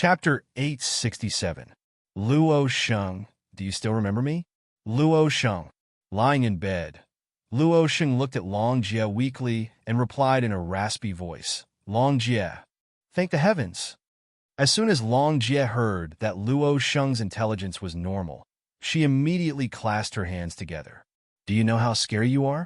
Chapter 867. Luo Sheng. Do you still remember me? Luo Sheng. Lying in bed, Luo Sheng looked at Long Jie weakly and replied in a raspy voice, Long Jie. Thank the heavens. As soon as Long Jie heard that Luo Sheng's intelligence was normal, she immediately clasped her hands together. Do you know how scary you are?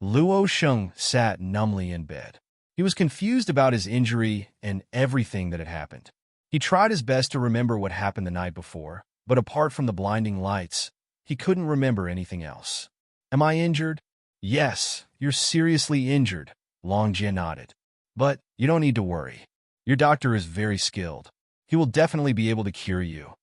Luo Sheng sat numbly in bed. He was confused about his injury and everything that had happened. He tried his best to remember what happened the night before, but apart from the blinding lights, he couldn't remember anything else. Am I injured? Yes, you're seriously injured, Long Jie nodded. But you don't need to worry. Your doctor is very skilled. He will definitely be able to cure you.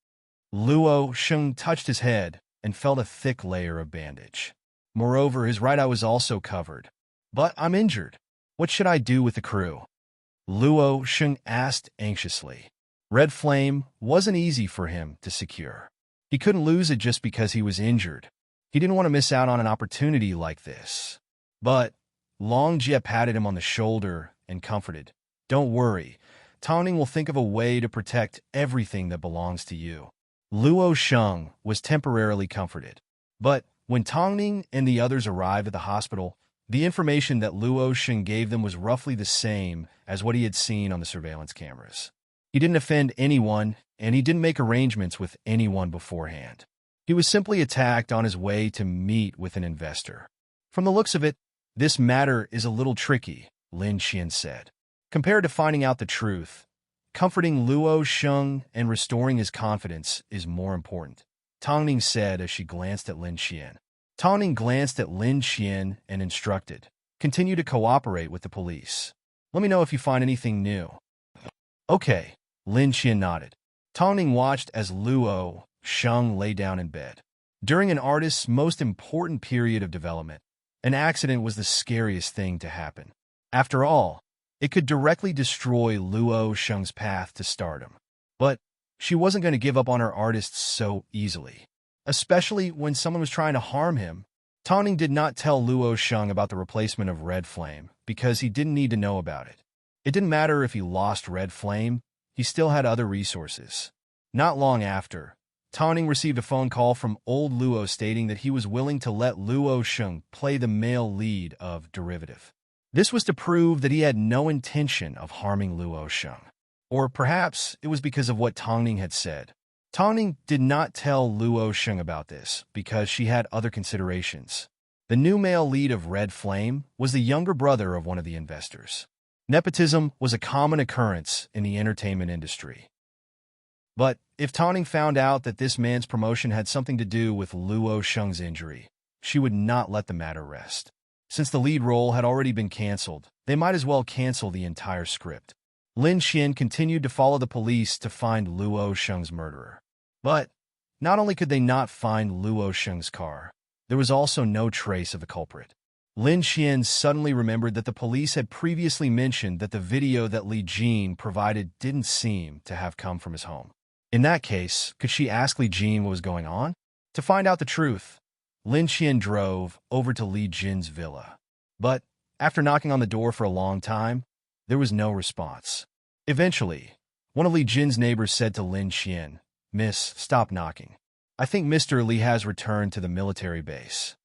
Luo Sheng touched his head and felt a thick layer of bandage. Moreover, his right eye was also covered. But I'm injured. What should I do with the crew? Luo Sheng asked anxiously. Red Flame wasn't easy for him to secure. He couldn't lose it just because he was injured. He didn't want to miss out on an opportunity like this. But Long Jie patted him on the shoulder and comforted. Don't worry. Tongning will think of a way to protect everything that belongs to you. Luo Sheng was temporarily comforted. But when Tongning and the others arrived at the hospital, the information that Luo Sheng gave them was roughly the same as what he had seen on the surveillance cameras. He didn't offend anyone, and he didn't make arrangements with anyone beforehand. He was simply attacked on his way to meet with an investor. From the looks of it, this matter is a little tricky, Lin Qian said. Compared to finding out the truth, comforting Luo Sheng and restoring his confidence is more important, Tongning said as she glanced at Lin Qian. Tongning glanced at Lin Qian and instructed, continue to cooperate with the police. Let me know if you find anything new. Okay, Lin Qian nodded. Tongning watched as Luo Sheng lay down in bed. During an artist's most important period of development, an accident was the scariest thing to happen. After all, it could directly destroy Luo Sheng's path to stardom. But she wasn't going to give up on her artist so easily. Especially when someone was trying to harm him. Tongning did not tell Luo Sheng about the replacement of Red Flame because he didn't need to know about it. It didn't matter if he lost Red Flame, he still had other resources. Not long after, Tongning received a phone call from old Luo stating that he was willing to let Luo Sheng play the male lead of Derivative. This was to prove that he had no intention of harming Luo Sheng. Or perhaps it was because of what Tongning had said. Tongning did not tell Luo Sheng about this because she had other considerations. The new male lead of Red Flame was the younger brother of one of the investors. Nepotism was a common occurrence in the entertainment industry. But if Tongning found out that this man's promotion had something to do with Luo Sheng's injury, she would not let the matter rest. Since the lead role had already been canceled, they might as well cancel the entire script. Lin Qian continued to follow the police to find Luo Sheng's murderer. But not only could they not find Luo Sheng's car, there was also no trace of the culprit. Lin Qian suddenly remembered that the police had previously mentioned that the video that Li Jin provided didn't seem to have come from his home. In that case, could she ask Li Jin what was going on? To find out the truth, Lin Qian drove over to Li Jin's villa. But after knocking on the door for a long time, there was no response. Eventually, one of Li Jin's neighbors said to Lin Qian, Miss, stop knocking. I think Mr. Li has returned to the military base.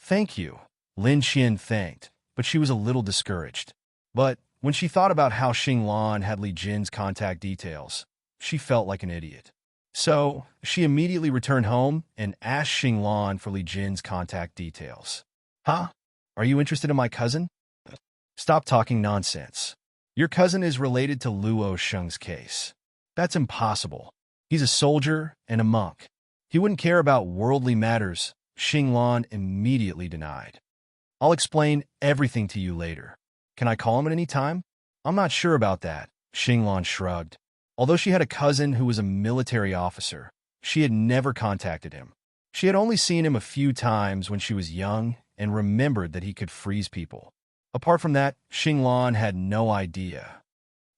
Thank you. Lin Qian thanked, but she was a little discouraged. But when she thought about how Xing Lan had Li Jin's contact details, she felt like an idiot. So she immediately returned home and asked Xing Lan for Li Jin's contact details. Huh? Are you interested in my cousin? Stop talking nonsense. Your cousin is related to Luo Sheng's case. That's impossible. He's a soldier and a monk. He wouldn't care about worldly matters, Xing Lan immediately denied. I'll explain everything to you later. Can I call him at any time? I'm not sure about that, Xing Lan shrugged. Although she had a cousin who was a military officer, she had never contacted him. She had only seen him a few times when she was young and remembered that he could freeze people. Apart from that, Xing Lan had no idea.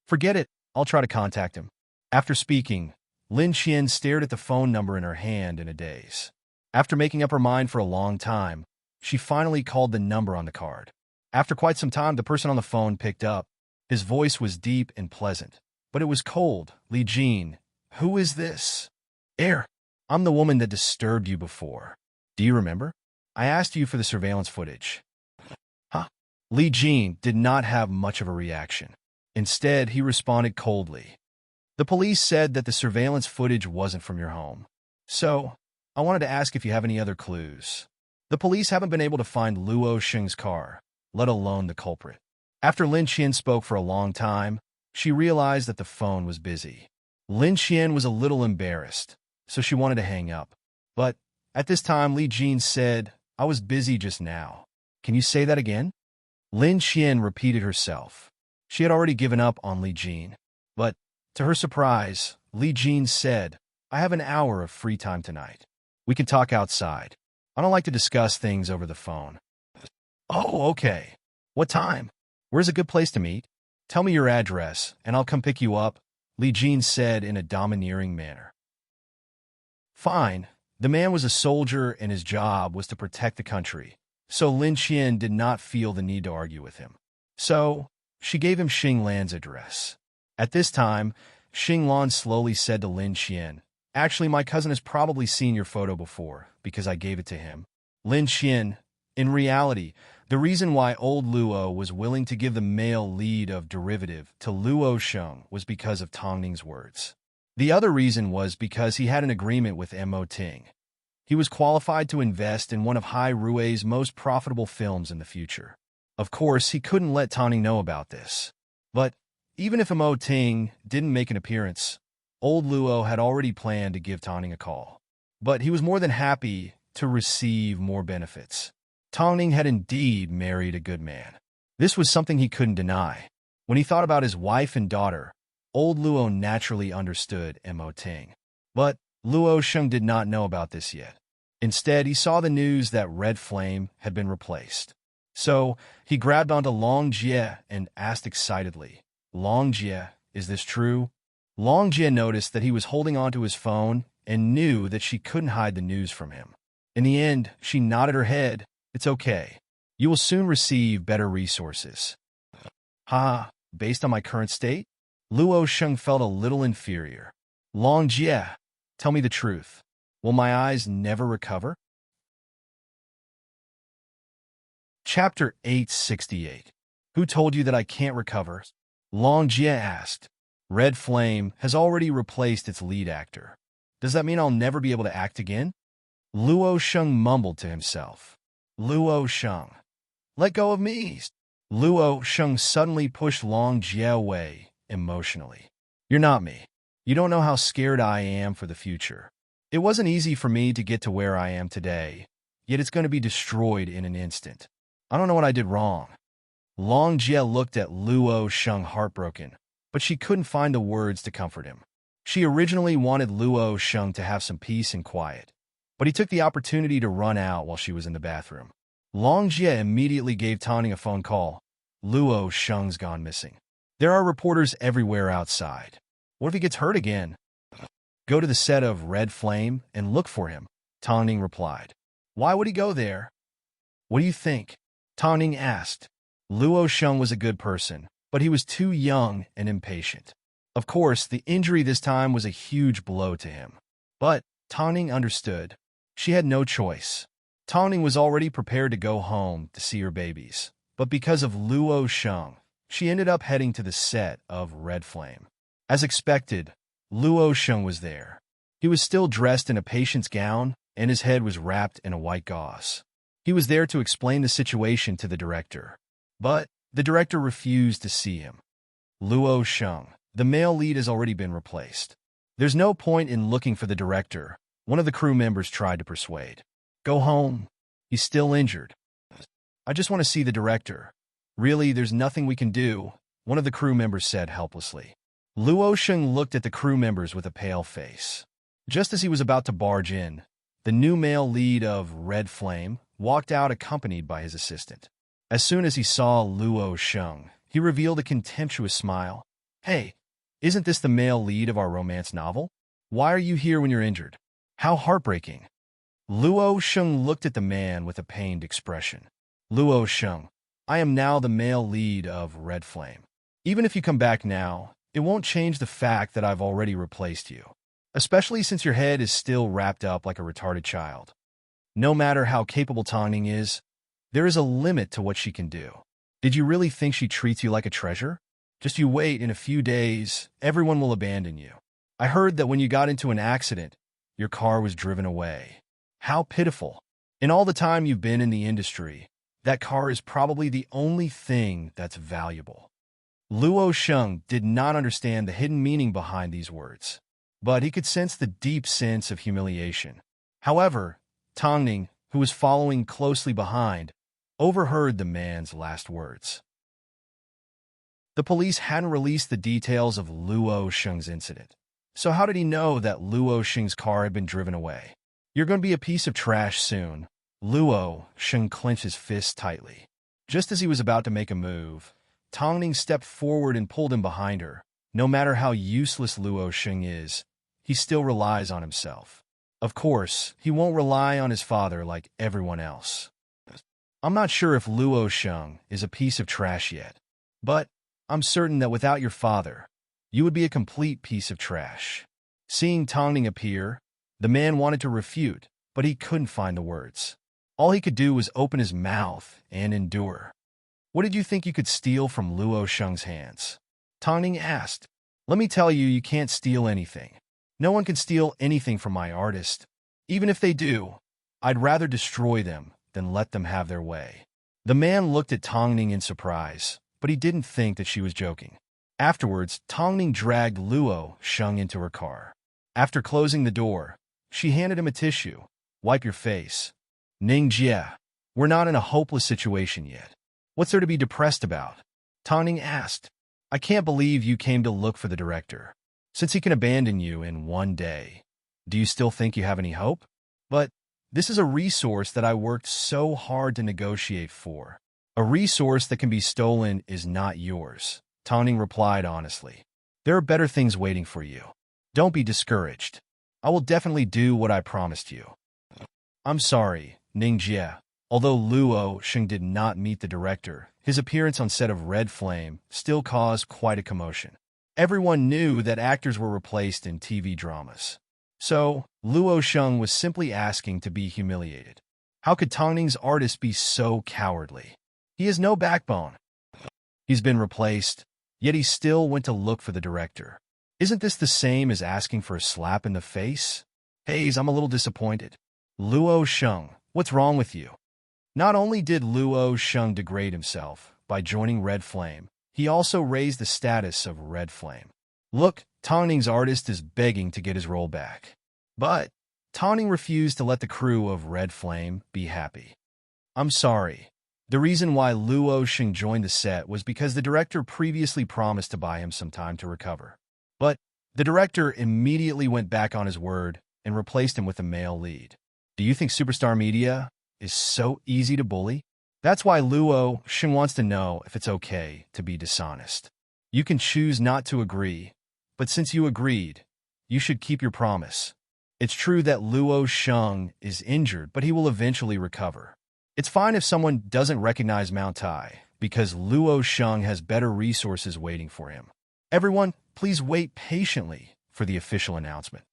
Forget it, I'll try to contact him. After speaking, Lin Qian stared at the phone number in her hand in a daze. After making up her mind for a long time, she finally called the number on the card. After quite some time, the person on the phone picked up. His voice was deep and pleasant. But it was cold. Li Jin, who is this? Air. I'm the woman that disturbed you before. Do you remember? I asked you for the surveillance footage. Huh? Li Jin did not have much of a reaction. Instead, he responded coldly. The police said that the surveillance footage wasn't from your home. So, I wanted to ask if you have any other clues. The police haven't been able to find Luo Sheng's car, let alone the culprit. After Lin Qian spoke for a long time, she realized that the phone was busy. Lin Qian was a little embarrassed, so she wanted to hang up. But at this time, Li Jin said, I was busy just now. Can you say that again? Lin Qian repeated herself. She had already given up on Li Jin. But, to her surprise, Li Jin said, I have an hour of free time tonight. We can talk outside. I don't like to discuss things over the phone. Oh, okay. What time? Where's a good place to meet? Tell me your address, and I'll come pick you up, Li Jin said in a domineering manner. Fine. The man was a soldier and his job was to protect the country, so Lin Qian did not feel the need to argue with him. So, she gave him Xing Lan's address. At this time, Xing Lan slowly said to Lin Qian, Actually, my cousin has probably seen your photo before, because I gave it to him. Lin Qian, in reality, the reason why old Luo was willing to give the male lead of derivative to Luo Sheng was because of Tong Ning's words. The other reason was because he had an agreement with Mo Ting. He was qualified to invest in one of Hai Rui's most profitable films in the future. Of course, he couldn't let Tong Ning know about this. But even if Mo Ting didn't make an appearance, old Luo had already planned to give Tong Ning a call. But he was more than happy to receive more benefits. Tong Ning had indeed married a good man. This was something he couldn't deny. When he thought about his wife and daughter, old Luo naturally understood Mo Ting. But Luo Sheng did not know about this yet. Instead, he saw the news that Red Flame had been replaced. So, he grabbed onto Long Jie and asked excitedly, Long Jie, is this true? Long Jie noticed that he was holding onto his phone and knew that she couldn't hide the news from him. In the end, she nodded her head. It's okay. You will soon receive better resources. Ha, based on my current state? Luo Sheng felt a little inferior. Long Jie, tell me the truth. Will my eyes never recover? Chapter 868. Who told you that I can't recover? Long Jie asked. Red Flame has already replaced its lead actor. Does that mean I'll never be able to act again? Luo Sheng mumbled to himself. Luo Sheng, let go of me. Luo Sheng suddenly pushed Long Jie away emotionally. You're not me. You don't know how scared I am for the future. It wasn't easy for me to get to where I am today, yet it's going to be destroyed in an instant. I don't know what I did wrong. Long Jie looked at Luo Sheng heartbroken, but she couldn't find the words to comfort him. She originally wanted Luo Sheng to have some peace and quiet, but he took the opportunity to run out while she was in the bathroom. Long Jie immediately gave Tong Ning a phone call. Luo Sheng's gone missing. There are reporters everywhere outside. What if he gets hurt again? Go to the set of Red Flame and look for him, Tong Ning replied. Why would he go there? What do you think? Tong Ning asked. Luo Sheng was a good person, but he was too young and impatient. Of course, the injury this time was a huge blow to him. But Tong Ning understood. She had no choice. Tong Ning was already prepared to go home to see her babies, but because of Luo Sheng, she ended up heading to the set of Red Flame. As expected, Luo Sheng was there. He was still dressed in a patient's gown, and his head was wrapped in a white gauze. He was there to explain the situation to the director. But the director refused to see him. Luo Sheng, the male lead, has already been replaced. There's no point in looking for the director, one of the crew members tried to persuade. Go home. He's still injured. I just want to see the director. Really, there's nothing we can do, one of the crew members said helplessly. Luo Sheng looked at the crew members with a pale face. Just as he was about to barge in, the new male lead of Red Flame walked out accompanied by his assistant. As soon as he saw Luo Sheng, he revealed a contemptuous smile. Hey, isn't this the male lead of our romance novel? Why are you here when you're injured? How heartbreaking. Luo Sheng looked at the man with a pained expression. Luo Sheng, I am now the male lead of Red Flame. Even if you come back now, it won't change the fact that I've already replaced you, especially since your head is still wrapped up like a retarded child. No matter how capable Tongning is, there is a limit to what she can do. Did you really think she treats you like a treasure? Just you wait, in a few days, everyone will abandon you. I heard that when you got into an accident, your car was driven away. How pitiful. In all the time you've been in the industry, that car is probably the only thing that's valuable. Luo Sheng did not understand the hidden meaning behind these words, but he could sense the deep sense of humiliation. However, Tongning, who was following closely behind, overheard the man's last words. The police hadn't released the details of Luo Sheng's incident, so how did he know that Luo Sheng's car had been driven away? You're going to be a piece of trash soon. Luo Sheng clenched his fist tightly. Just as he was about to make a move, Tongning stepped forward and pulled him behind her. No matter how useless Luo Sheng is, he still relies on himself. Of course, he won't rely on his father like everyone else. I'm not sure if Luo Sheng is a piece of trash yet, but I'm certain that without your father, you would be a complete piece of trash. Seeing Tongning appear, the man wanted to refute, but he couldn't find the words. All he could do was open his mouth and endure. What did you think you could steal from Luo Sheng's hands? Tongning asked. Let me tell you, you can't steal anything. No one can steal anything from my artist. Even if they do, I'd rather destroy them than let them have their way. The man looked at Tongning in surprise, but he didn't think that she was joking. Afterwards, Tongning dragged Luo Sheng into her car. After closing the door, she handed him a tissue. Wipe your face. Ning Jie, we're not in a hopeless situation yet. What's there to be depressed about? Tongning asked. I can't believe you came to look for the director. Since he can abandon you in one day, do you still think you have any hope? But this is a resource that I worked so hard to negotiate for. A resource that can be stolen is not yours, Tongning replied honestly. There are better things waiting for you. Don't be discouraged. I will definitely do what I promised you. I'm sorry, Ning Jie. Although Luo Sheng did not meet the director, his appearance on set of Red Flame still caused quite a commotion. Everyone knew that actors were replaced in TV dramas. So, Luo Sheng was simply asking to be humiliated. How could Tongning's artist be so cowardly? He has no backbone. He's been replaced, yet he still went to look for the director. Isn't this the same as asking for a slap in the face? Hayes, I'm a little disappointed. Luo Sheng, what's wrong with you? Not only did Luo Sheng degrade himself by joining Red Flame, he also raised the status of Red Flame. Look, Tongning's artist is begging to get his role back. But Tongning refused to let the crew of Red Flame be happy. I'm sorry. The reason why Luo Sheng joined the set was because the director previously promised to buy him some time to recover. But the director immediately went back on his word and replaced him with a male lead. Do you think superstar media is so easy to bully? That's why Luo Sheng wants to know if it's okay to be dishonest. You can choose not to agree, but since you agreed, you should keep your promise. It's true that Luo Sheng is injured, but he will eventually recover. It's fine if someone doesn't recognize Mount Tai, because Luo Sheng has better resources waiting for him. Everyone, please wait patiently for the official announcement.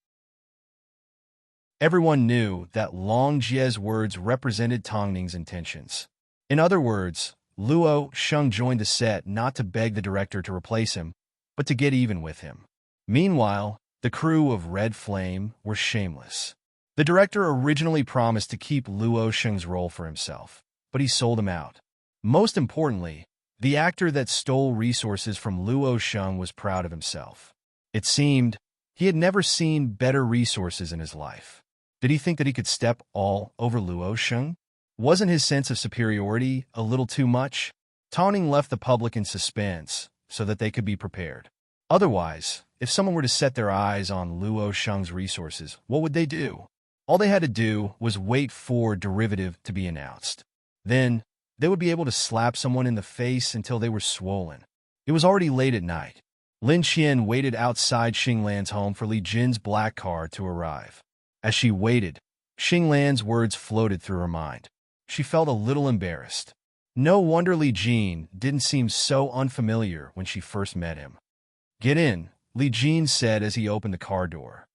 Everyone knew that Long Jie's words represented Tongning's intentions. In other words, Luo Sheng joined the set not to beg the director to replace him, but to get even with him. Meanwhile, the crew of Red Flame were shameless. The director originally promised to keep Luo Sheng's role for himself, but he sold him out. Most importantly, the actor that stole resources from Luo Sheng was proud of himself. It seemed he had never seen better resources in his life. Did he think that he could step all over Luo Sheng? Wasn't his sense of superiority a little too much? Tongning left the public in suspense so that they could be prepared. Otherwise, if someone were to set their eyes on Luo Sheng's resources, what would they do? All they had to do was wait for derivative to be announced. Then, they would be able to slap someone in the face until they were swollen. It was already late at night. Lin Qian waited outside Xinglan's home for Li Jin's black car to arrive. As she waited, Xinglan's words floated through her mind. She felt a little embarrassed. No wonder Li Jin didn't seem so unfamiliar when she first met him. "Get in," Li Jin said as he opened the car door.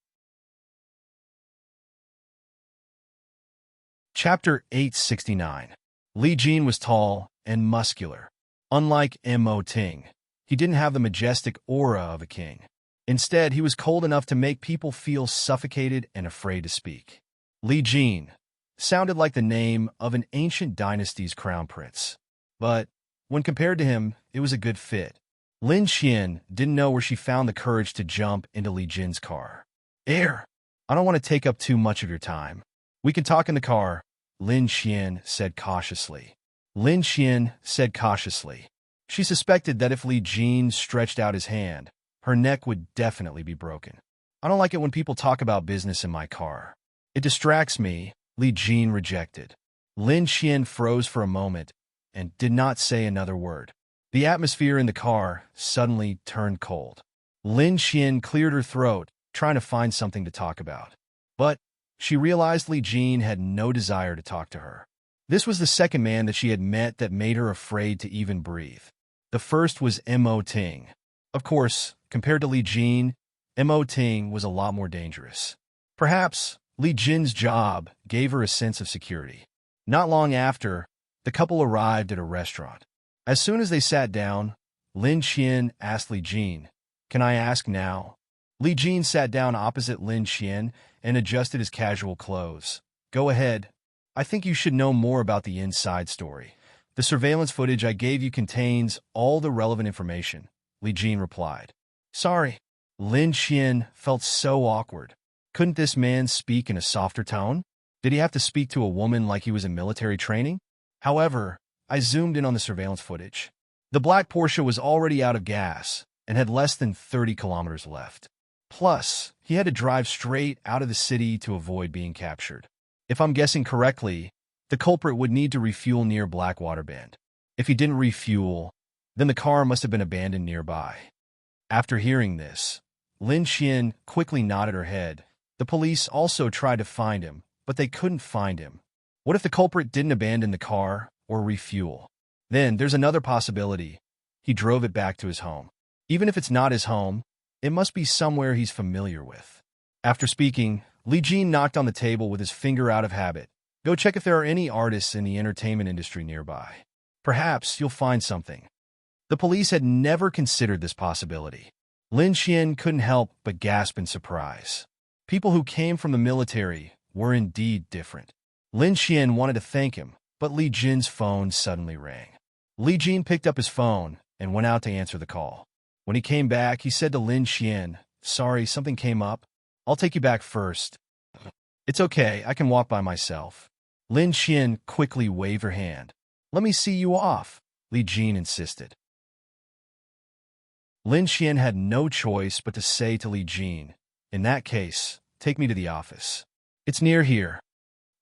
Chapter 869. Li Jin was tall and muscular. Unlike Mo Ting, he didn't have the majestic aura of a king. Instead, he was cold enough to make people feel suffocated and afraid to speak. Li Jin sounded like the name of an ancient dynasty's crown prince. But when compared to him, it was a good fit. Lin Xian didn't know where she found the courage to jump into Li Jin's car. "Air, I don't want to take up too much of your time. We can talk in the car," Lin Xian said cautiously. She suspected that if Li Jin stretched out his hand, her neck would definitely be broken. "I don't like it when people talk about business in my car. It distracts me," Li Jin rejected. Lin Xian froze for a moment and did not say another word. The atmosphere in the car suddenly turned cold. Lin Xian cleared her throat, trying to find something to talk about. But she realized Li Jin had no desire to talk to her. This was the second man that she had met that made her afraid to even breathe. The first was Mo Ting. Of course, compared to Li Jin, Mo Ting was a lot more dangerous. Perhaps Li Jin's job gave her a sense of security. Not long after, the couple arrived at a restaurant. As soon as they sat down, Lin Xian asked Li Jin, "Can I ask now?" Li Jin sat down opposite Lin Xian and adjusted his casual clothes. "Go ahead. I think you should know more about the inside story. The surveillance footage I gave you contains all the relevant information," Li Jin replied. "Sorry." Lin Xian felt so awkward. Couldn't this man speak in a softer tone? Did he have to speak to a woman like he was in military training? However, I zoomed in on the surveillance footage. The black Porsche was already out of gas and had less than 30 kilometers left. Plus, he had to drive straight out of the city to avoid being captured. If I'm guessing correctly, the culprit would need to refuel near Blackwater Bend. If he didn't refuel, then the car must have been abandoned nearby. After hearing this, Lin Xian quickly nodded her head. The police also tried to find him, but they couldn't find him. What if the culprit didn't abandon the car or refuel? Then there's another possibility. He drove it back to his home. Even if it's not his home, it must be somewhere he's familiar with. After speaking, Li Jin knocked on the table with his finger out of habit. "Go check if there are any artists in the entertainment industry nearby. Perhaps you'll find something." The police had never considered this possibility. Lin Xian couldn't help but gasp in surprise. People who came from the military were indeed different. Lin Xian wanted to thank him, but Li Jin's phone suddenly rang. Li Jin picked up his phone and went out to answer the call. When he came back, he said to Lin Xian, "Sorry, something came up. I'll take you back first." "It's okay, I can walk by myself." Lin Xian quickly waved her hand. "Let me see you off," Li Jin insisted. Lin Xian had no choice but to say to Li Jin, "In that case, take me to the office. It's near here."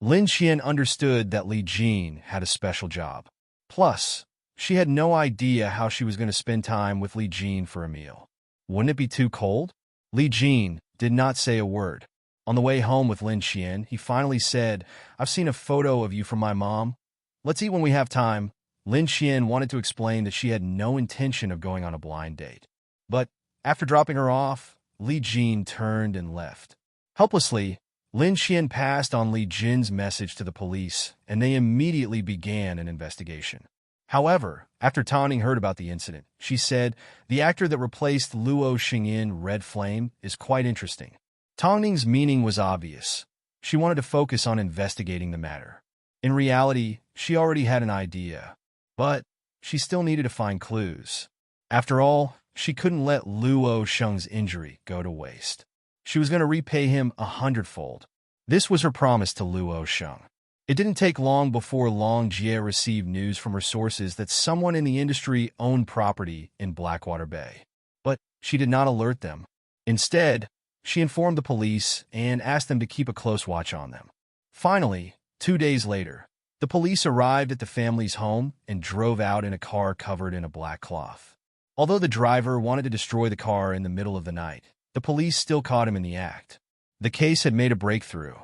Lin Xian understood that Li Jin had a special job. Plus, she had no idea how she was going to spend time with Li Jin for a meal. Wouldn't it be too cold? Li Jin did not say a word. On the way home with Lin Xian, he finally said, "I've seen a photo of you from my mom. Let's eat when we have time." Lin Xian wanted to explain that she had no intention of going on a blind date. But after dropping her off, Li Jin turned and left. Helplessly, Lin Xian passed on Li Jin's message to the police, and they immediately began an investigation. However, after Tawning heard about the incident, she said, "The actor that replaced Luo Xing in Red Flame is quite interesting." Tangning's meaning was obvious. She wanted to focus on investigating the matter. In reality, she already had an idea, but she still needed to find clues. After all, she couldn't let Luo Sheng's injury go to waste. She was going to repay him 100-fold. This was her promise to Luo Sheng. It didn't take long before Long Jie received news from her sources that someone in the industry owned property in Blackwater Bay. But she did not alert them. Instead, she informed the police and asked them to keep a close watch on them. Finally, 2 days later, the police arrived at the family's home and drove out in a car covered in a black cloth. Although the driver wanted to destroy the car in the middle of the night, the police still caught him in the act. The case had made a breakthrough.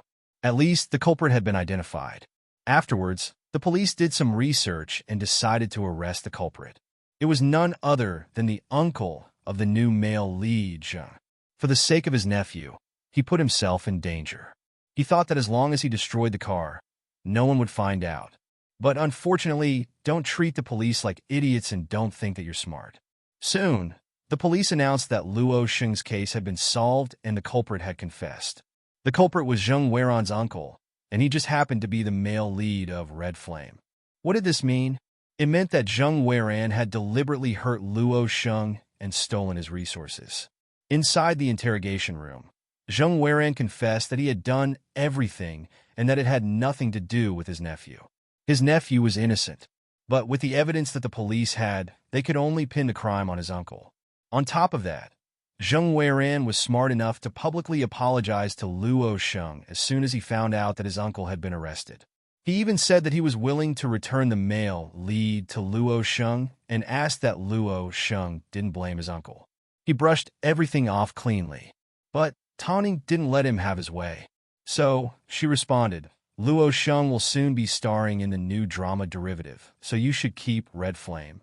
At least the culprit had been identified. Afterwards, the police did some research and decided to arrest the culprit. It was none other than the uncle of the new male lead, Zheng. For the sake of his nephew, he put himself in danger. He thought that as long as he destroyed the car, no one would find out. But unfortunately, don't treat the police like idiots and don't think that you're smart. Soon, the police announced that Luo Sheng's case had been solved and the culprit had confessed. The culprit was Zheng Weiran's uncle, and he just happened to be the male lead of Red Flame. What did this mean? It meant that Zheng Weiran had deliberately hurt Luo Sheng and stolen his resources. Inside the interrogation room, Zheng Weiran confessed that he had done everything and that it had nothing to do with his nephew. His nephew was innocent, but with the evidence that the police had, they could only pin the crime on his uncle. On top of that, Zheng Weiran was smart enough to publicly apologize to Luo Sheng as soon as he found out that his uncle had been arrested. He even said that he was willing to return the male lead to Luo Sheng and asked that Luo Sheng didn't blame his uncle. He brushed everything off cleanly, but Tawning didn't let him have his way. So, she responded, Luo Sheng will soon be starring in the new drama Derivative, so you should keep Red Flame.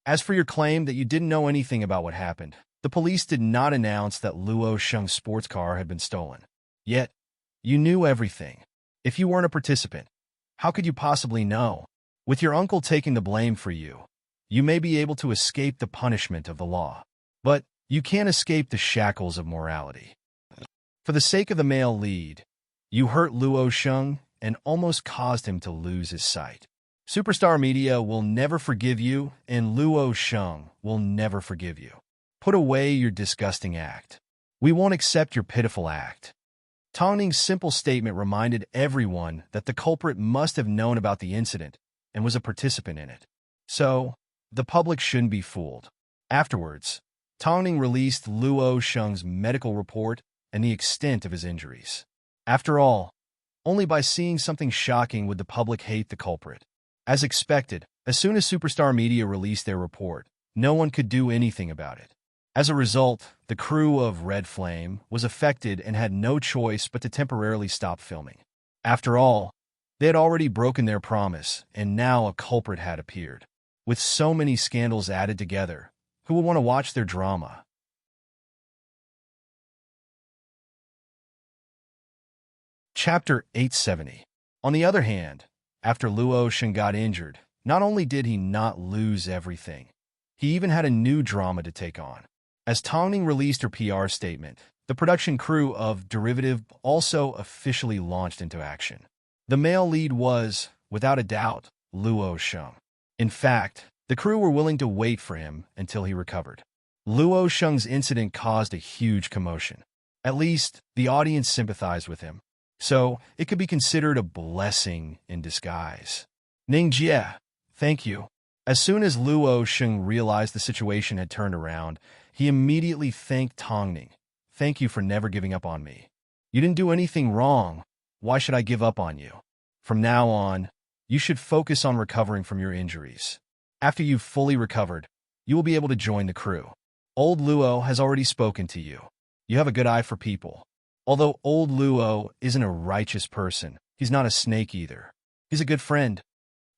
As for your claim that you didn't know anything about what happened, the police did not announce that Luo Sheng's sports car had been stolen. Yet, you knew everything. If you weren't a participant, how could you possibly know? With your uncle taking the blame for you, you may be able to escape the punishment of the law. But you can't escape the shackles of morality. For the sake of the male lead, you hurt Luo Sheng and almost caused him to lose his sight. Superstar Media will never forgive you, and Luo Sheng will never forgive you. Put away your disgusting act. We won't accept your pitiful act. Tongning's simple statement reminded everyone that the culprit must have known about the incident and was a participant in it. So, the public shouldn't be fooled. Afterwards, Tongning released Luo Sheng's medical report and the extent of his injuries. After all, only by seeing something shocking would the public hate the culprit. As expected, as soon as Superstar Media released their report, no one could do anything about it. As a result, the crew of Red Flame was affected and had no choice but to temporarily stop filming. After all, they had already broken their promise, and now a culprit had appeared. With so many scandals added together, who would want to watch their drama? Chapter 870. On the other hand, after Luo Sheng got injured, not only did he not lose everything, he even had a new drama to take on. As Tongning released her PR statement, the production crew of Derivative also officially launched into action. The male lead was, without a doubt, Luo Sheng. In fact, the crew were willing to wait for him until he recovered. Luo Sheng's incident caused a huge commotion. At least, the audience sympathized with him. So, it could be considered a blessing in disguise. Ning Jie, thank you. As soon as Luo Sheng realized the situation had turned around, he immediately thanked Tongning. Thank you for never giving up on me. You didn't do anything wrong. Why should I give up on you? From now on, you should focus on recovering from your injuries. After you've fully recovered, you will be able to join the crew. Old Luo has already spoken to you. You have a good eye for people. Although old Luo isn't a righteous person, he's not a snake either. He's a good friend.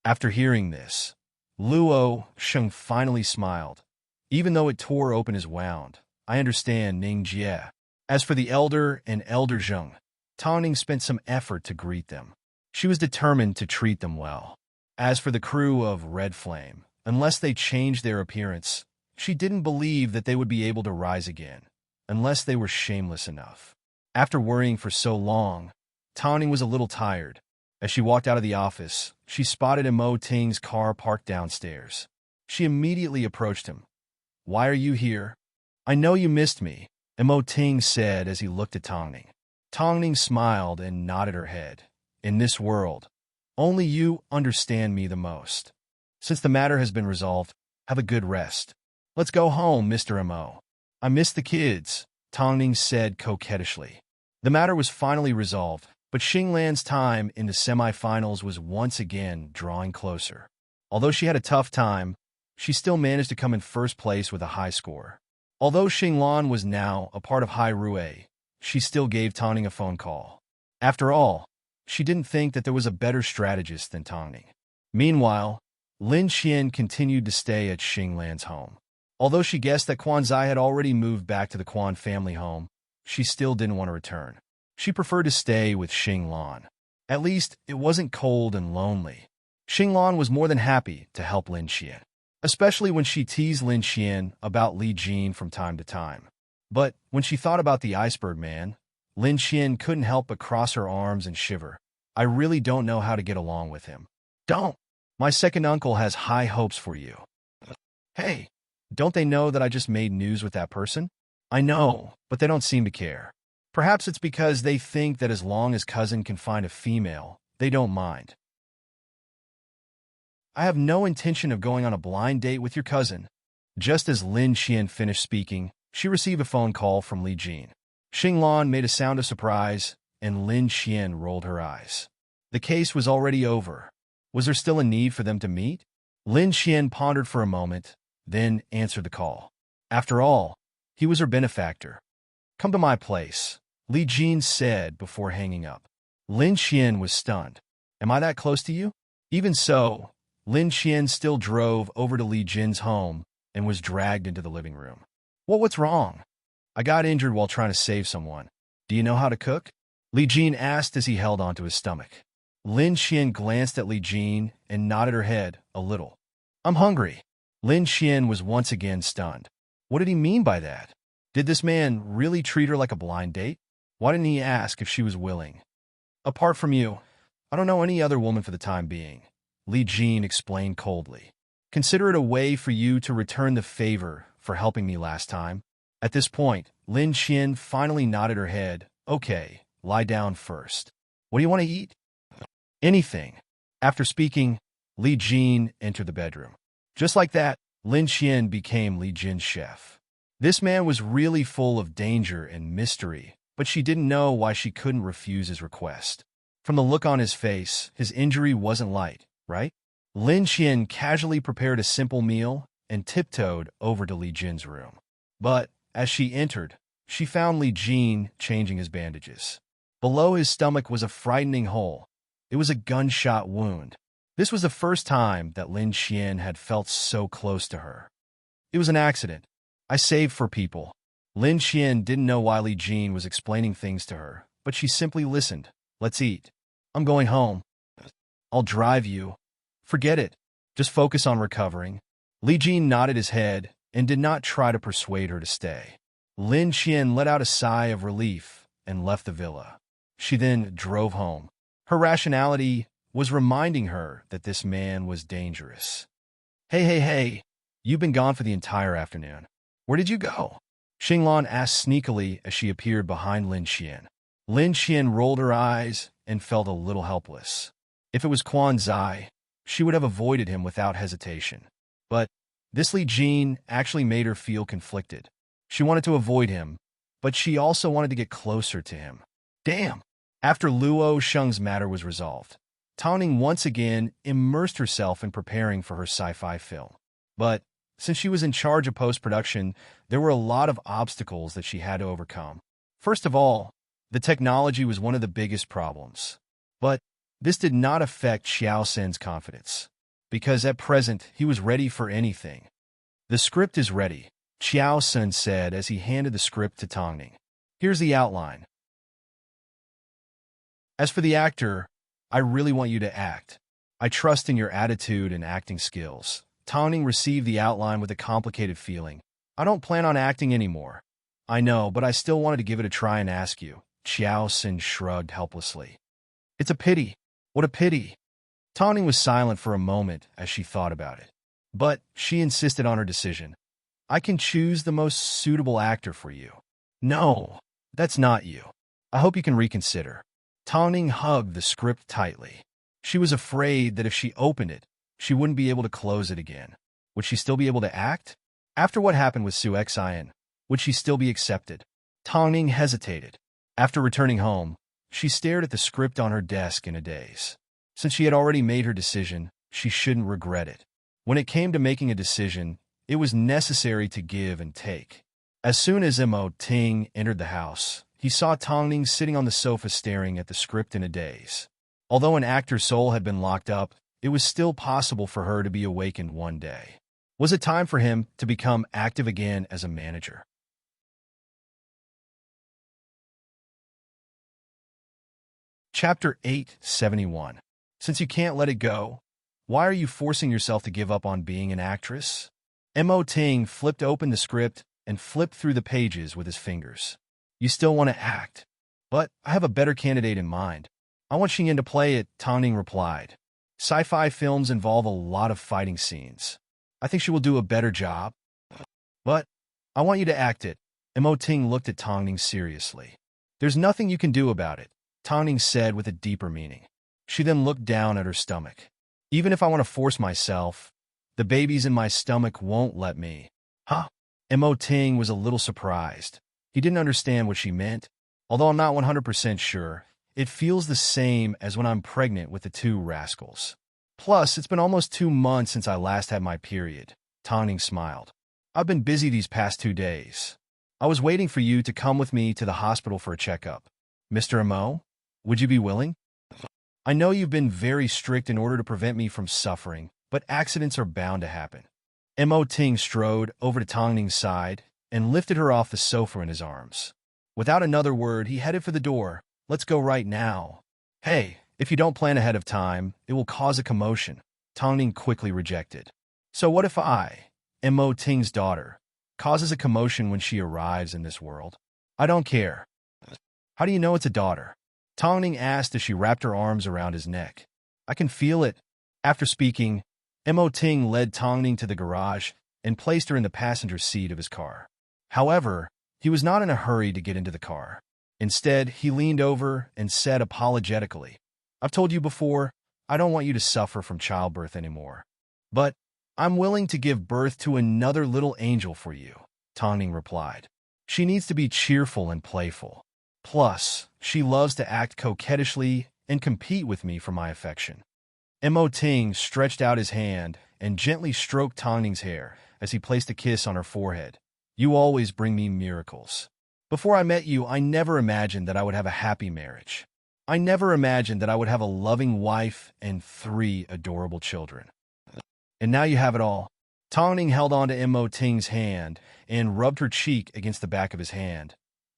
After hearing this, Luo Sheng finally smiled. Even though it tore open his wound, I understand Ning Jie. As for the elder and elder Zheng, Tongning spent some effort to greet them. She was determined to treat them well. As for the crew of Red Flame, unless they changed their appearance, she didn't believe that they would be able to rise again, unless they were shameless enough. After worrying for so long, Tongning was a little tired. As she walked out of the office, she spotted Mo Ting's car parked downstairs. She immediately approached him. Why are you here? I know you missed me, Mo Ting said as he looked at Tongning. Tongning smiled and nodded her head. In this world, only you understand me the most. Since the matter has been resolved, have a good rest. Let's go home, Mr. Mo. I miss the kids, Tongning said coquettishly. The matter was finally resolved, but Xinglan's time in the semifinals was once again drawing closer. Although she had a tough time, she still managed to come in first place with a high score. Although Xinglan was now a part of Hai Rui, she still gave Tongning a phone call. After all, she didn't think that there was a better strategist than Tongning. Meanwhile, Lin Qian continued to stay at Xinglan's home. Although she guessed that Quan Zai had already moved back to the Quan family home, she still didn't want to return. She preferred to stay with Xing Lan. At least, it wasn't cold and lonely. Xing Lan was more than happy to help Lin Qian, especially when she teased Lin Qian about Li Jin from time to time. But when she thought about the iceberg man, Lin Qian couldn't help but cross her arms and shiver. I really don't know how to get along with him. Don't. My second uncle has high hopes for you. Hey, don't they know that I just made news with that person? I know, but they don't seem to care. Perhaps it's because they think that as long as cousin can find a female, they don't mind. I have no intention of going on a blind date with your cousin. Just as Lin Qian finished speaking, she received a phone call from Li Jin. Xing Lan made a sound of surprise, and Lin Qian rolled her eyes. The case was already over. Was there still a need for them to meet? Lin Qian pondered for a moment, then answered the call. After all, he was her benefactor. Come to my place, Li Jin said before hanging up. Lin Qian was stunned. Am I that close to you? Even so, Lin Qian still drove over to Li Jin's home and was dragged into the living room. What's wrong? I got injured while trying to save someone. Do you know how to cook? Li Jin asked as he held onto his stomach. Lin Qian glanced at Li Jin and nodded her head a little. I'm hungry. Lin Qian was once again stunned. What did he mean by that? Did this man really treat her like a blind date? Why didn't he ask if she was willing? Apart from you, I don't know any other woman for the time being, Li Jin explained coldly. Consider it a way for you to return the favor for helping me last time. At this point, Lin Qian finally nodded her head. Okay, lie down first. What do you want to eat? Anything. After speaking, Li Jin entered the bedroom. Just like that, Lin Qian became Li Jin's chef. This man was really full of danger and mystery, but she didn't know why she couldn't refuse his request. From the look on his face, his injury wasn't light, right? Lin Qian casually prepared a simple meal and tiptoed over to Li Jin's room. But as she entered, she found Li Jin changing his bandages. Below his stomach was a frightening hole. It was a gunshot wound. This was the first time that Lin Qian had felt so close to her. It was an accident. I saved for people. Lin Qian didn't know why Li Jin was explaining things to her, but she simply listened. Let's eat. I'm going home. I'll drive you. Forget it. Just focus on recovering. Li Jin nodded his head and did not try to persuade her to stay. Lin Qian let out a sigh of relief and left the villa. She then drove home. Her rationality was reminding her that this man was dangerous. Hey, you've been gone for the entire afternoon. Where did you go? Xing Lan asked sneakily as she appeared behind Lin Qian. Lin Qian rolled her eyes and felt a little helpless. If it was Quan Zai, she would have avoided him without hesitation. But this Li Jin actually made her feel conflicted. She wanted to avoid him, but she also wanted to get closer to him. Damn! After Luo Sheng's matter was resolved, Tao Ning once again immersed herself in preparing for her sci-fi film. But since she was in charge of post-production, there were a lot of obstacles that she had to overcome. First of all, the technology was one of the biggest problems. But this did not affect Xiao Sen's confidence, because at present he was ready for anything. The script is ready, Xiao Sen said as he handed the script to Tao Ning. Here's the outline. As for the actor, I really want you to act. I trust in your attitude and acting skills. Tao Ning received the outline with a complicated feeling. I don't plan on acting anymore. I know, but I still wanted to give it a try and ask you. Xiao Sen shrugged helplessly. It's a pity. What a pity. Tao Ning was silent for a moment as she thought about it. But she insisted on her decision. I can choose the most suitable actor for you. No, that's not you. I hope you can reconsider. Tao Ning hugged the script tightly. She was afraid that if she opened it, she wouldn't be able to close it again. Would she still be able to act? After what happened with Su Xian, would she still be accepted? Tao Ning hesitated. After returning home, she stared at the script on her desk in a daze. Since she had already made her decision, she shouldn't regret it. When it came to making a decision, it was necessary to give and take. As soon as Mo Ting entered the house, he saw Tao Ning sitting on the sofa staring at the script in a daze. Although an actor's soul had been locked up, it was still possible for her to be awakened one day. Was it time for him to become active again as a manager? Chapter 871. Since you can't let it go, why are you forcing yourself to give up on being an actress? Mo Ting flipped open the script and flipped through the pages with his fingers. You still want to act, but I have a better candidate in mind. I want Xingyan to play it, Tongning replied. Sci-fi films involve a lot of fighting scenes. I think she will do a better job. But I want you to act it. Mo Ting looked at Tongning seriously. There's nothing you can do about it, Tongning said with a deeper meaning. She then looked down at her stomach. Even if I want to force myself, the babies in my stomach won't let me. Huh? Mo Ting was a little surprised. He didn't understand what she meant. Although I'm not 100% sure, it feels the same as when I'm pregnant with the two rascals. Plus, it's been almost 2 months since I last had my period. Tongning smiled. I've been busy these past 2 days. I was waiting for you to come with me to the hospital for a checkup. Mr. Mo, would you be willing? I know you've been very strict in order to prevent me from suffering, but accidents are bound to happen. Mo Ting strode over to Tongning's side and lifted her off the sofa in his arms. Without another word, he headed for the door. Let's go right now. Hey, if you don't plan ahead of time, it will cause a commotion. Tongning quickly rejected. So what if I, Mo Ting's daughter, causes a commotion when she arrives in this world? I don't care. How do you know it's a daughter? Tongning asked as she wrapped her arms around his neck. I can feel it. After speaking, Mo Ting led Tongning to the garage and placed her in the passenger seat of his car. However, he was not in a hurry to get into the car. Instead, he leaned over and said apologetically, I've told you before, I don't want you to suffer from childbirth anymore. But I'm willing to give birth to another little angel for you, Tongning replied. She needs to be cheerful and playful. Plus, she loves to act coquettishly and compete with me for my affection. Mo Ting stretched out his hand and gently stroked Tongning's hair as he placed a kiss on her forehead. You always bring me miracles. Before I met you, I never imagined that I would have a happy marriage. I never imagined that I would have a loving wife and 3 adorable children. And now you have it all. Tongning held on to Mo Ting's hand and rubbed her cheek against the back of his hand.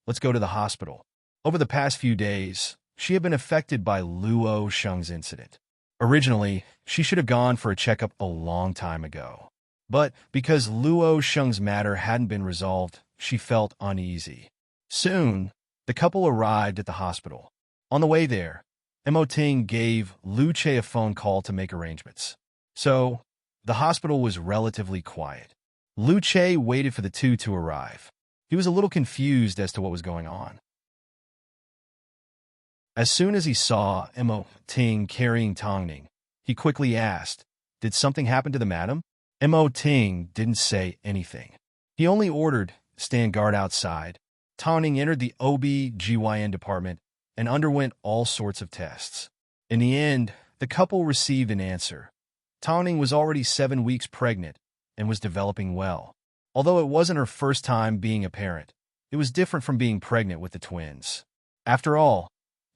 Let's go to the hospital. Over the past few days, she had been affected by Luo Sheng's incident. Originally, she should have gone for a checkup a long time ago. But because Luo Sheng's matter hadn't been resolved, she felt uneasy. Soon, the couple arrived at the hospital. On the way there, Mo Ting gave Lu Che a phone call to make arrangements. So, the hospital was relatively quiet. Lu Che waited for the two to arrive. He was a little confused as to what was going on. As soon as he saw Mo Ting carrying Tongning, he quickly asked, Did something happen to the madam? Mo Ting didn't say anything. He only ordered, stand guard outside. Tongning entered the OB/GYN department and underwent all sorts of tests. In the end, the couple received an answer. Tongning was already 7 weeks pregnant and was developing well. Although it wasn't her first time being a parent, it was different from being pregnant with the twins. After all,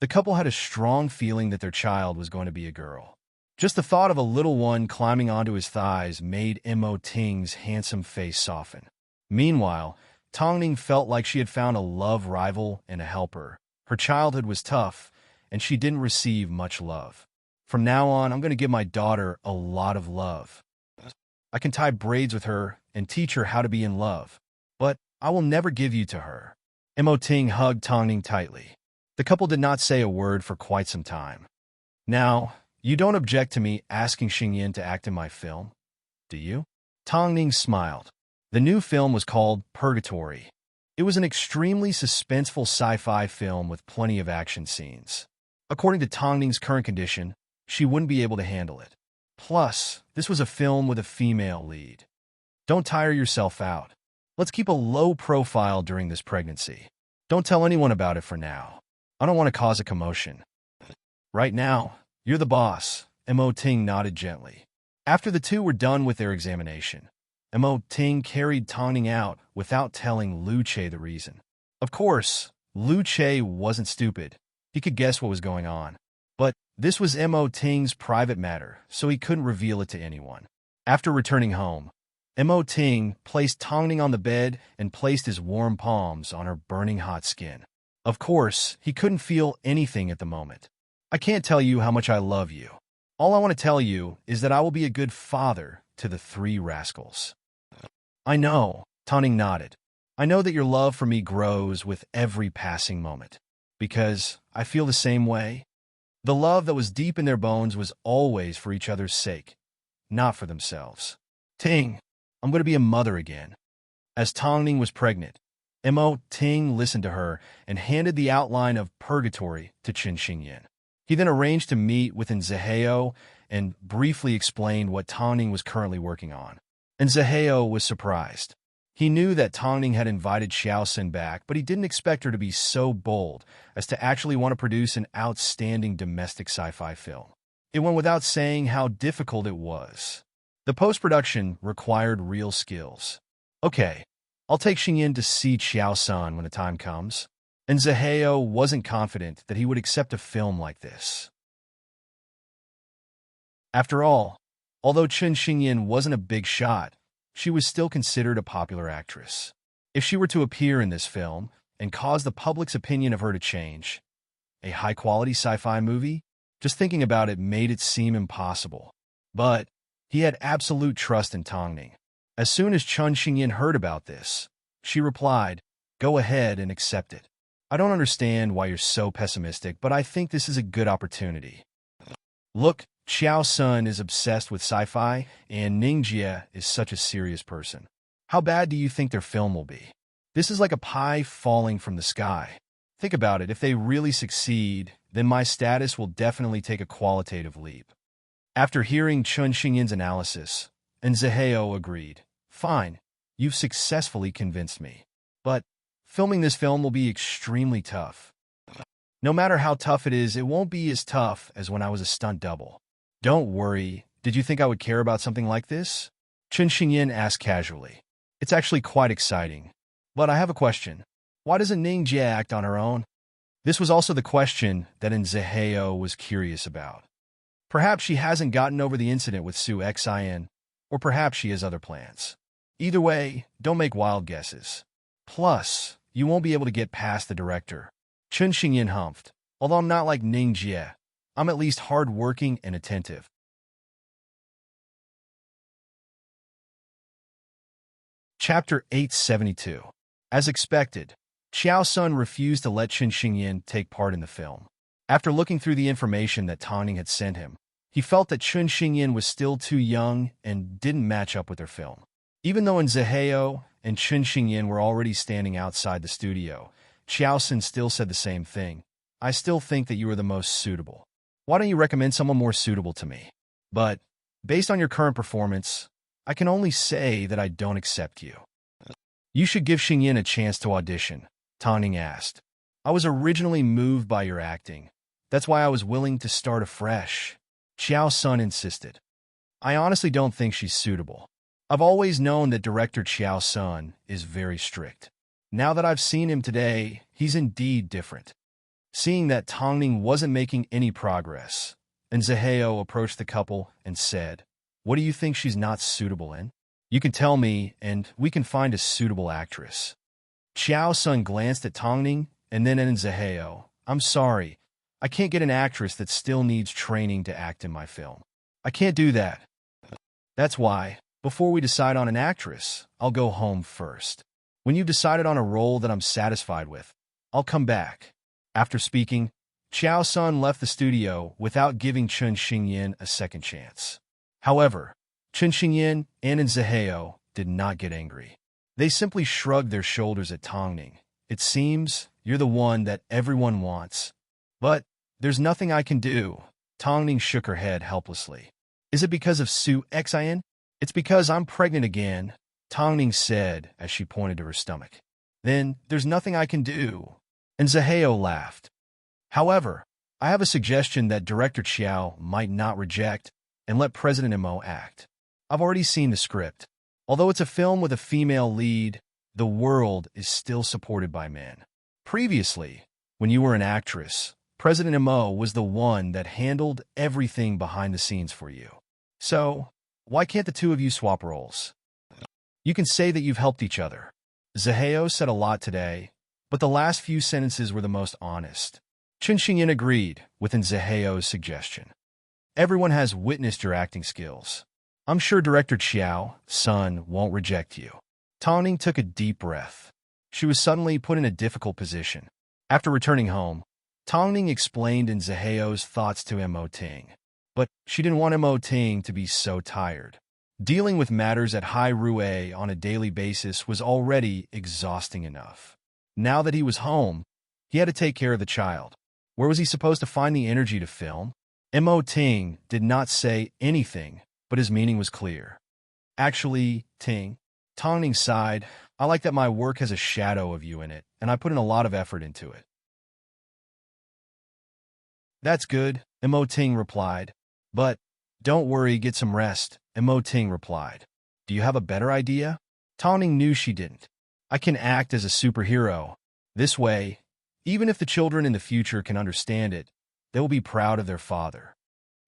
the couple had a strong feeling that their child was going to be a girl. Just the thought of a little one climbing onto his thighs made Mo Ting's handsome face soften. Meanwhile, Tongning felt like she had found a love rival and a helper. Her childhood was tough, and she didn't receive much love. From now on, I'm going to give my daughter a lot of love. I can tie braids with her and teach her how to be in love. But I will never give you to her. Mo Ting hugged Tongning tightly. The couple did not say a word for quite some time. Now, you don't object to me asking Xingyan to act in my film, do you? Tongning smiled. The new film was called Purgatory. It was an extremely suspenseful sci-fi film with plenty of action scenes. According to Tongning's current condition, she wouldn't be able to handle it. Plus, this was a film with a female lead. Don't tire yourself out. Let's keep a low profile during this pregnancy. Don't tell anyone about it for now. I don't want to cause a commotion. Right now, you're the boss, Mo Ting nodded gently. After the two were done with their examination, Mo Ting carried Tongning out without telling Lu Che the reason. Of course, Lu Che wasn't stupid. He could guess what was going on. But this was Mo Ting's private matter, so he couldn't reveal it to anyone. After returning home, Mo Ting placed Tongning on the bed and placed his warm palms on her burning hot skin. Of course, he couldn't feel anything at the moment. I can't tell you how much I love you. All I want to tell you is that I will be a good father to the three rascals. I know, Tongning nodded. I know that your love for me grows with every passing moment. Because I feel the same way. The love that was deep in their bones was always for each other's sake, not for themselves. Ting, I'm going to be a mother again. As Tongning was pregnant, Mo Ting listened to her and handed the outline of Purgatory to Qin Xingyin. He then arranged to meet with Zhehao and briefly explained what Tongning was currently working on. And Zhehao was surprised. He knew that Tongning had invited Xiaosun back, but he didn't expect her to be so bold as to actually want to produce an outstanding domestic sci-fi film. It went without saying how difficult it was. The post-production required real skills. Okay, I'll take Xingyin to see Xiaosun when the time comes. And Zhehao wasn't confident that he would accept a film like this. After all, although Qin Xingyin wasn't a big shot, she was still considered a popular actress. If she were to appear in this film and cause the public's opinion of her to change, a high-quality sci-fi movie, just thinking about it made it seem impossible. But he had absolute trust in Tongning. As soon as Qin Xingyin heard about this, she replied, "Go ahead and accept it. I don't understand why you're so pessimistic, but I think this is a good opportunity. Look, Xiao Sun is obsessed with sci-fi, and Ningjie is such a serious person. How bad do you think their film will be? This is like a pie falling from the sky. Think about it, if they really succeed, then my status will definitely take a qualitative leap." After hearing Qin Xingyin's analysis, Zhehao agreed. "Fine, you've successfully convinced me. But filming this film will be extremely tough. No matter how tough it is, it won't be as tough as when I was a stunt double." "Don't worry, did you think I would care about something like this?" Qin Xingyin asked casually. "It's actually quite exciting. But I have a question. Why doesn't Ningjie act on her own?" This was also the question that Zhehao was curious about. Perhaps she hasn't gotten over the incident with Su Xin, or perhaps she has other plans. Either way, don't make wild guesses. Plus, you won't be able to get past the director. Qin Xingyin humphed. "Although I'm not like Ningjie, I'm at least hard-working and attentive." Chapter 872. As expected, Xiaosun refused to let Qin Xingyin take part in the film. After looking through the information that Tongning had sent him, he felt that Qin Xingyin was still too young and didn't match up with their film. Even though Zhehao and Qin Xingyin were already standing outside the studio, Xiaosun still said the same thing. "I still think that you are the most suitable. Why don't you recommend someone more suitable to me? But, based on your current performance, I can only say that I don't accept you." "You should give Xingyin a chance to audition," Tongning asked. "I was originally moved by your acting. That's why I was willing to start afresh." Xiaosun insisted. "I honestly don't think she's suitable. I've always known that director Xiaosun is very strict. Now that I've seen him today, he's indeed different." Seeing that Tongning wasn't making any progress, Zhehao approached the couple and said, "What do you think she's not suitable in? You can tell me, and we can find a suitable actress." Xiaosun glanced at Tongning and then at Zhehao. "I'm sorry, I can't get an actress that still needs training to act in my film. I can't do that. That's why, before we decide on an actress, I'll go home first. When you've decided on a role that I'm satisfied with, I'll come back." After speaking, Xiaosun left the studio without giving Qin Xingyin a second chance. However, Qin Xingyin and Zhehao did not get angry. They simply shrugged their shoulders at Tongning. "It seems you're the one that everyone wants. But there's nothing I can do." Tongning shook her head helplessly. "Is it because of Su Xin?" "It's because I'm pregnant again," Tongning said as she pointed to her stomach. "Then there's nothing I can do." And Zhehao laughed. "However, I have a suggestion that Director Chiao might not reject and let President Mo act. I've already seen the script. Although it's a film with a female lead, the world is still supported by men. Previously, when you were an actress, President Mo was the one that handled everything behind the scenes for you. So, why can't the two of you swap roles?" You can say that you've helped each other. Zaheo said a lot today, but the last few sentences were the most honest. Chen Xingyan agreed with Zaheo's suggestion. Everyone has witnessed your acting skills. I'm sure Director Qiao, son, won't reject you. Tongning took a deep breath. She was suddenly put in a difficult position. After returning home, Tongning explained Zaheo's thoughts to Mo Ting. But she didn't want Mo Ting to be so tired. Dealing with matters at Hai Rue on a daily basis was already exhausting enough. Now that he was home, he had to take care of the child. Where was he supposed to find the energy to film? Mo Ting did not say anything, but his meaning was clear. Actually, Ting, Tongning sighed, I like that my work has a shadow of you in it, and I put in a lot of effort into it. That's good, Mo Ting replied. But, don't worry, get some rest, Mo Ting replied. Do you have a better idea? Tongning knew she didn't. I can act as a superhero. This way, even if the children in the future can understand it, they will be proud of their father.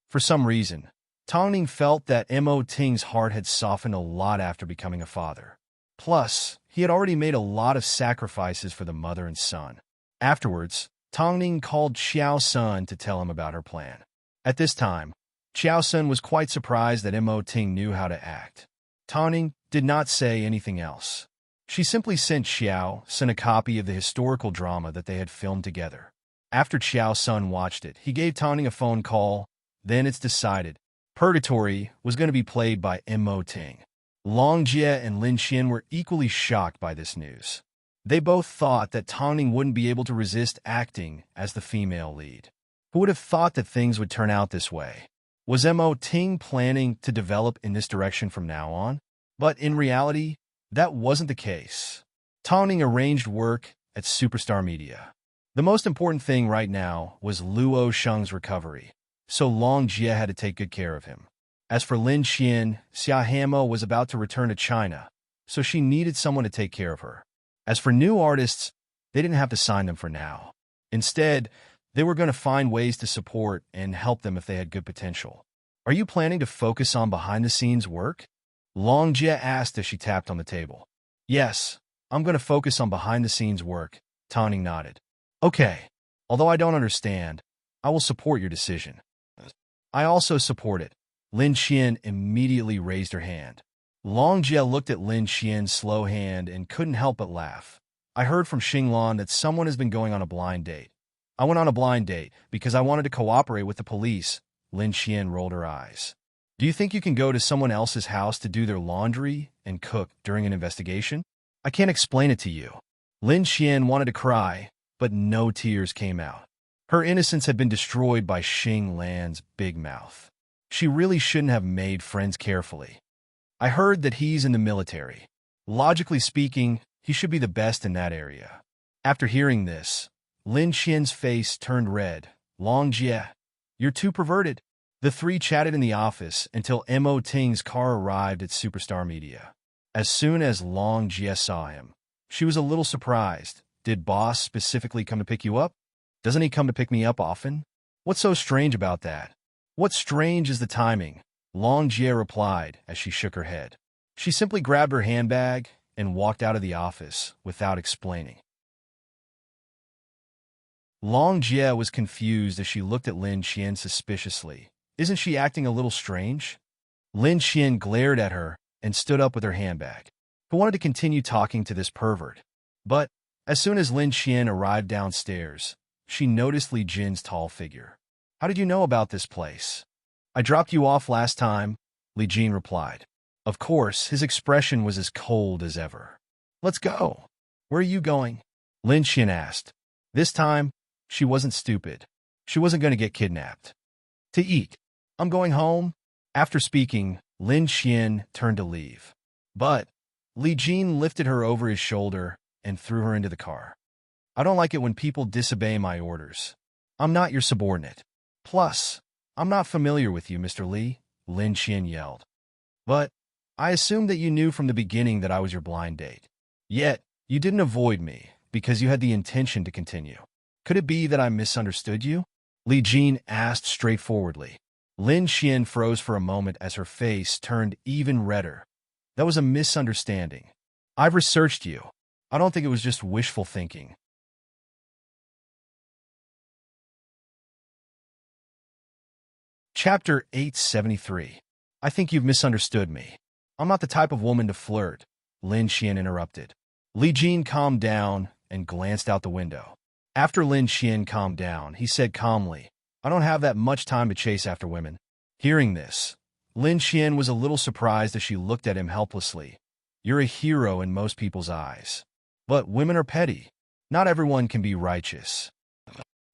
For some reason, Tongning felt that Mo Ting's heart had softened a lot after becoming a father. Plus, he had already made a lot of sacrifices for the mother and son. Afterwards, Tongning called Xiao Sun to tell him about her plan. At this time, Xiao Sun was quite surprised that Mo Ting knew how to act. Tongning did not say anything else. She simply sent Xiao Sun a copy of the historical drama that they had filmed together. After Xiao Sun watched it, he gave Tongning a phone call. Then it's decided. Purgatory was going to be played by Mo Ting. Long Jie and Lin Xian were equally shocked by this news. They both thought that Tongning wouldn't be able to resist acting as the female lead. Who would have thought that things would turn out this way? Was Mo Ting planning to develop in this direction from now on? But in reality, that wasn't the case. Tongning arranged work at Superstar Media. The most important thing right now was Luo Sheng's recovery, so Long Jie had to take good care of him. As for Lin Xian, Xia Hamo was about to return to China, so she needed someone to take care of her. As for new artists, they didn't have to sign them for now. Instead, they were going to find ways to support and help them if they had good potential. Are you planning to focus on behind-the-scenes work? Long Jie asked as she tapped on the table. Yes, I'm going to focus on behind-the-scenes work, Tongning nodded. Okay, although I don't understand, I will support your decision. I also support it. Lin Xian immediately raised her hand. Long Jie looked at Lin Xian's slow hand and couldn't help but laugh. I heard from Xinglan that someone has been going on a blind date. I went on a blind date because I wanted to cooperate with the police. Lin Xian rolled her eyes. Do you think you can go to someone else's house to do their laundry and cook during an investigation? I can't explain it to you. Lin Xian wanted to cry, but no tears came out. Her innocence had been destroyed by Xing Lan's big mouth. She really shouldn't have made friends carefully. I heard that he's in the military. Logically speaking, he should be the best in that area. After hearing this, Lin Xian's face turned red. Long Jie, you're too perverted. The three chatted in the office until Mo Ting's car arrived at Superstar Media. As soon as Long Jie saw him, she was a little surprised. Did boss specifically come to pick you up? Doesn't he come to pick me up often? What's so strange about that? What's strange is the timing, Long Jie replied as she shook her head. She simply grabbed her handbag and walked out of the office without explaining. Long Jie was confused as she looked at Lin Xian suspiciously. Isn't she acting a little strange? Lin Xian glared at her and stood up with her handbag. Who wanted to continue talking to this pervert? But as soon as Lin Xian arrived downstairs, she noticed Li Jin's tall figure. How did you know about this place? I dropped you off last time, Li Jin replied. Of course, his expression was as cold as ever. Let's go. Where are you going? Lin Xian asked. This time, she wasn't stupid. She wasn't going to get kidnapped. To eat. I'm going home. After speaking, Lin Xian turned to leave. But Li Jin lifted her over his shoulder and threw her into the car. I don't like it when people disobey my orders. I'm not your subordinate. Plus, I'm not familiar with you, Mr. Li, Lin Xian yelled. But I assumed that you knew from the beginning that I was your blind date. Yet, you didn't avoid me because you had the intention to continue. Could it be that I misunderstood you? Li Jin asked straightforwardly. Lin Xian froze for a moment as her face turned even redder. That was a misunderstanding. I've researched you. I don't think it was just wishful thinking. Chapter 873. I think you've misunderstood me. I'm not the type of woman to flirt, Lin Xian interrupted. Li Jin calmed down and glanced out the window. After Lin Xian calmed down, he said calmly, I don't have that much time to chase after women. Hearing this, Lin Xian was a little surprised as she looked at him helplessly. You're a hero in most people's eyes. But women are petty. Not everyone can be righteous.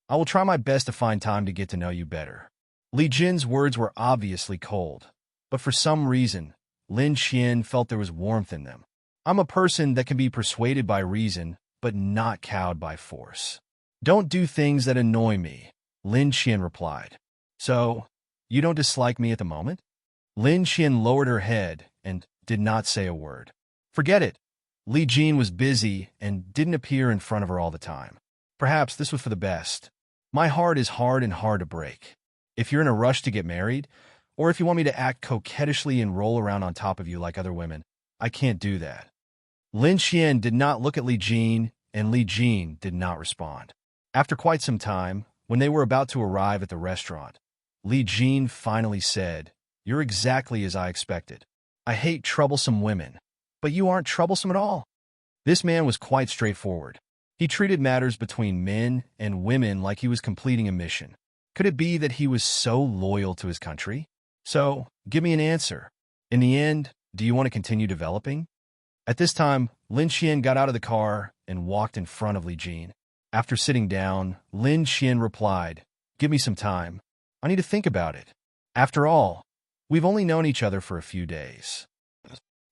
I will try my best to find time to get to know you better. Li Jin's words were obviously cold, but for some reason, Lin Xian felt there was warmth in them. I'm a person that can be persuaded by reason, but not cowed by force. Don't do things that annoy me, Lin Xian replied. So, you don't dislike me at the moment? Lin Xian lowered her head and did not say a word. Forget it. Li Jin was busy and didn't appear in front of her all the time. Perhaps this was for the best. My heart is hard and hard to break. If you're in a rush to get married, or if you want me to act coquettishly and roll around on top of you like other women, I can't do that. Lin Xian did not look at Li Jin, and Li Jin did not respond. After quite some time, when they were about to arrive at the restaurant, Li Jin finally said, You're exactly as I expected. I hate troublesome women, but you aren't troublesome at all. This man was quite straightforward. He treated matters between men and women like he was completing a mission. Could it be that he was so loyal to his country? So, give me an answer. In the end, do you want to continue developing? At this time, Lin Xian got out of the car and walked in front of Li Jin. After sitting down, Lin Xian replied, Give me some time. I need to think about it. After all, we've only known each other for a few days.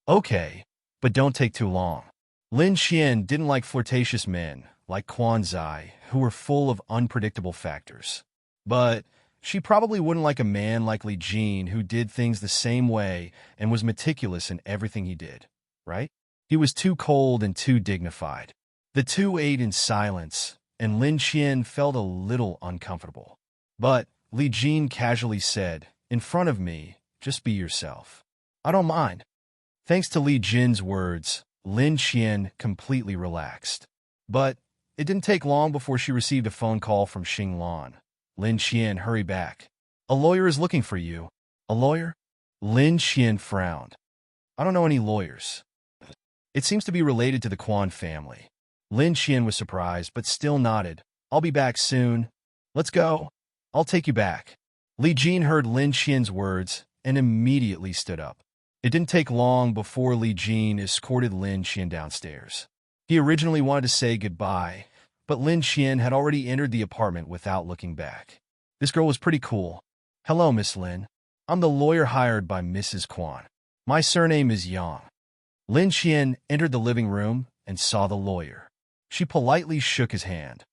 Okay, but don't take too long. Lin Xian didn't like flirtatious men like Quan Zai, who were full of unpredictable factors. But she probably wouldn't like a man like Li Jin who did things the same way and was meticulous in everything he did, right? He was too cold and too dignified. The two ate in silence, and Lin Xian felt a little uncomfortable. But Li Jin casually said, In front of me, just be yourself. I don't mind. Thanks to Li Jin's words, Lin Xian completely relaxed. But it didn't take long before she received a phone call from Xing Lan. Lin Xian hurried back. A lawyer is looking for you. A lawyer? Lin Xian frowned. I don't know any lawyers. It seems to be related to the Quan family. Lin Xian was surprised, but still nodded. I'll be back soon. Let's go. I'll take you back. Li Jin heard Lin Xian's words and immediately stood up. It didn't take long before Li Jin escorted Lin Xian downstairs. He originally wanted to say goodbye, but Lin Xian had already entered the apartment without looking back. This girl was pretty cool. Hello, Miss Lin. I'm the lawyer hired by Mrs. Quan. My surname is Yang. Lin Xian entered the living room and saw the lawyer. She politely shook his hand.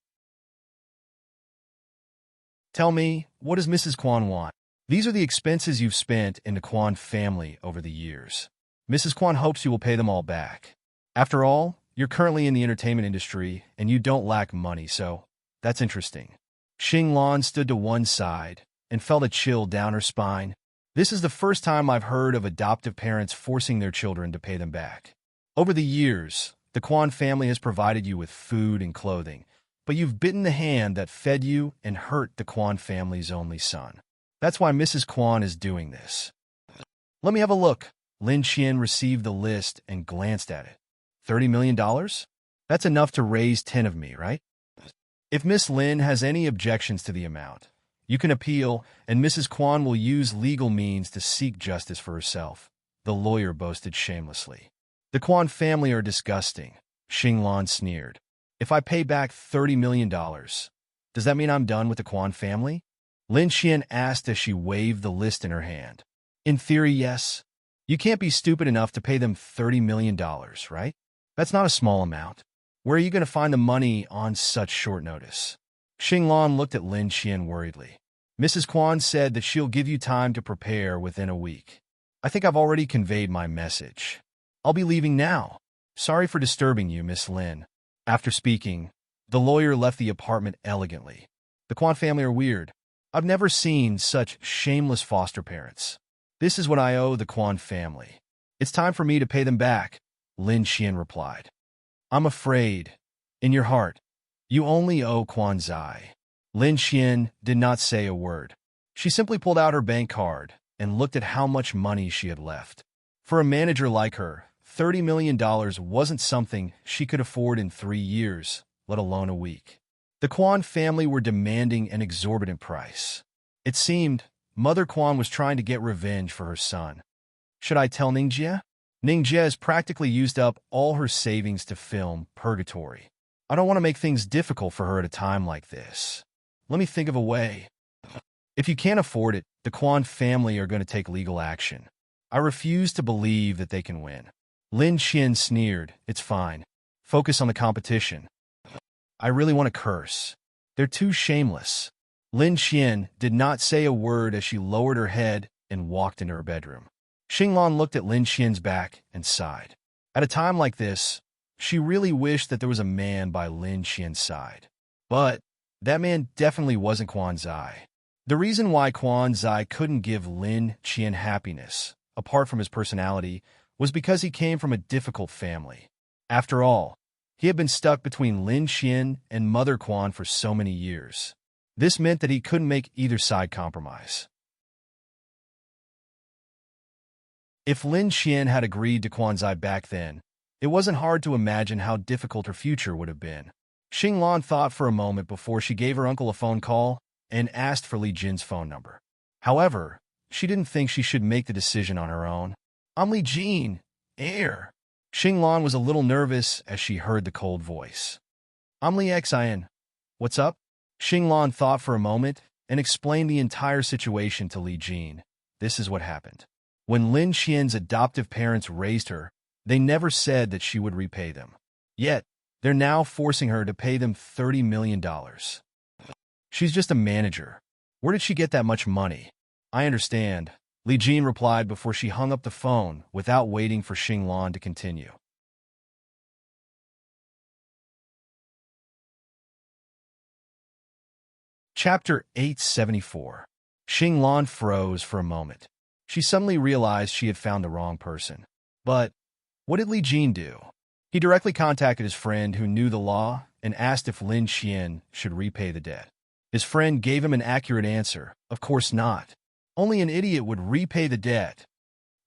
Tell me, what does Mrs. Quan want? These are the expenses you've spent in the Quan family over the years. Mrs. Quan hopes you will pay them all back. After all, you're currently in the entertainment industry, and you don't lack money, so that's interesting. Xing Lan stood to one side and felt a chill down her spine. This is the first time I've heard of adoptive parents forcing their children to pay them back. Over the years, the Quan family has provided you with food and clothing, but you've bitten the hand that fed you and hurt the Quan family's only son. That's why Mrs. Quan is doing this. Let me have a look. Lin Xian received the list and glanced at it. $30 million? That's enough to raise 10 of me, right? If Miss Lin has any objections to the amount, you can appeal, and Mrs. Quan will use legal means to seek justice for herself, the lawyer boasted shamelessly. The Quan family are disgusting, Xing Lan sneered. If I pay back $30 million, does that mean I'm done with the Quan family? Lin Xian asked as she waved the list in her hand. In theory, yes. You can't be stupid enough to pay them $30 million, right? That's not a small amount. Where are you going to find the money on such short notice? Xing Lan looked at Lin Xian worriedly. Mrs. Quan said that she'll give you time to prepare within a week. I think I've already conveyed my message. I'll be leaving now. Sorry for disturbing you, Miss Lin. After speaking, the lawyer left the apartment elegantly. The Quan family are weird. I've never seen such shameless foster parents. This is what I owe the Quan family. It's time for me to pay them back, Lin Qian replied. I'm afraid, in your heart, you only owe Quan Zai. Lin Qian did not say a word. She simply pulled out her bank card and looked at how much money she had left. For a manager like her, $30 million wasn't something she could afford in 3 years, let alone a week. The Quan family were demanding an exorbitant price. It seemed Mother Quan was trying to get revenge for her son. Should I tell Ningjie? Ningjie has practically used up all her savings to film Purgatory. I don't want to make things difficult for her at a time like this. Let me think of a way. If you can't afford it, the Quan family are going to take legal action. I refuse to believe that they can win. Lin Qian sneered. It's fine. Focus on the competition. I really want to curse. They're too shameless. Lin Qian did not say a word as she lowered her head and walked into her bedroom. Xinglan looked at Lin Qian's back and sighed. At a time like this, she really wished that there was a man by Lin Qian's side. But that man definitely wasn't Quan Zai. The reason why Quan Zai couldn't give Lin Qian happiness, apart from his personality, was because he came from a difficult family. After all, he had been stuck between Lin Qian and Mother Quan for so many years. This meant that he couldn't make either side compromise. If Lin Qian had agreed to Quan Zai back then, it wasn't hard to imagine how difficult her future would have been. Xinglan thought for a moment before she gave her uncle a phone call and asked for Li Jin's phone number. However, she didn't think she should make the decision on her own. I'm Li Jin, heir. Xinglan was a little nervous as she heard the cold voice. I'm Li Xian. What's up? Xinglan thought for a moment and explained the entire situation to Li Jin. This is what happened. When Lin Qian's adoptive parents raised her, they never said that she would repay them. Yet, they're now forcing her to pay them $30 million. She's just a manager. Where did she get that much money? I understand, Li Jin replied before she hung up the phone without waiting for Xinglan to continue. Chapter 874. Xinglan froze for a moment. She suddenly realized she had found the wrong person. But what did Li Jin do? He directly contacted his friend who knew the law and asked if Lin Qian should repay the debt. His friend gave him an accurate answer. Of course not. Only an idiot would repay the debt.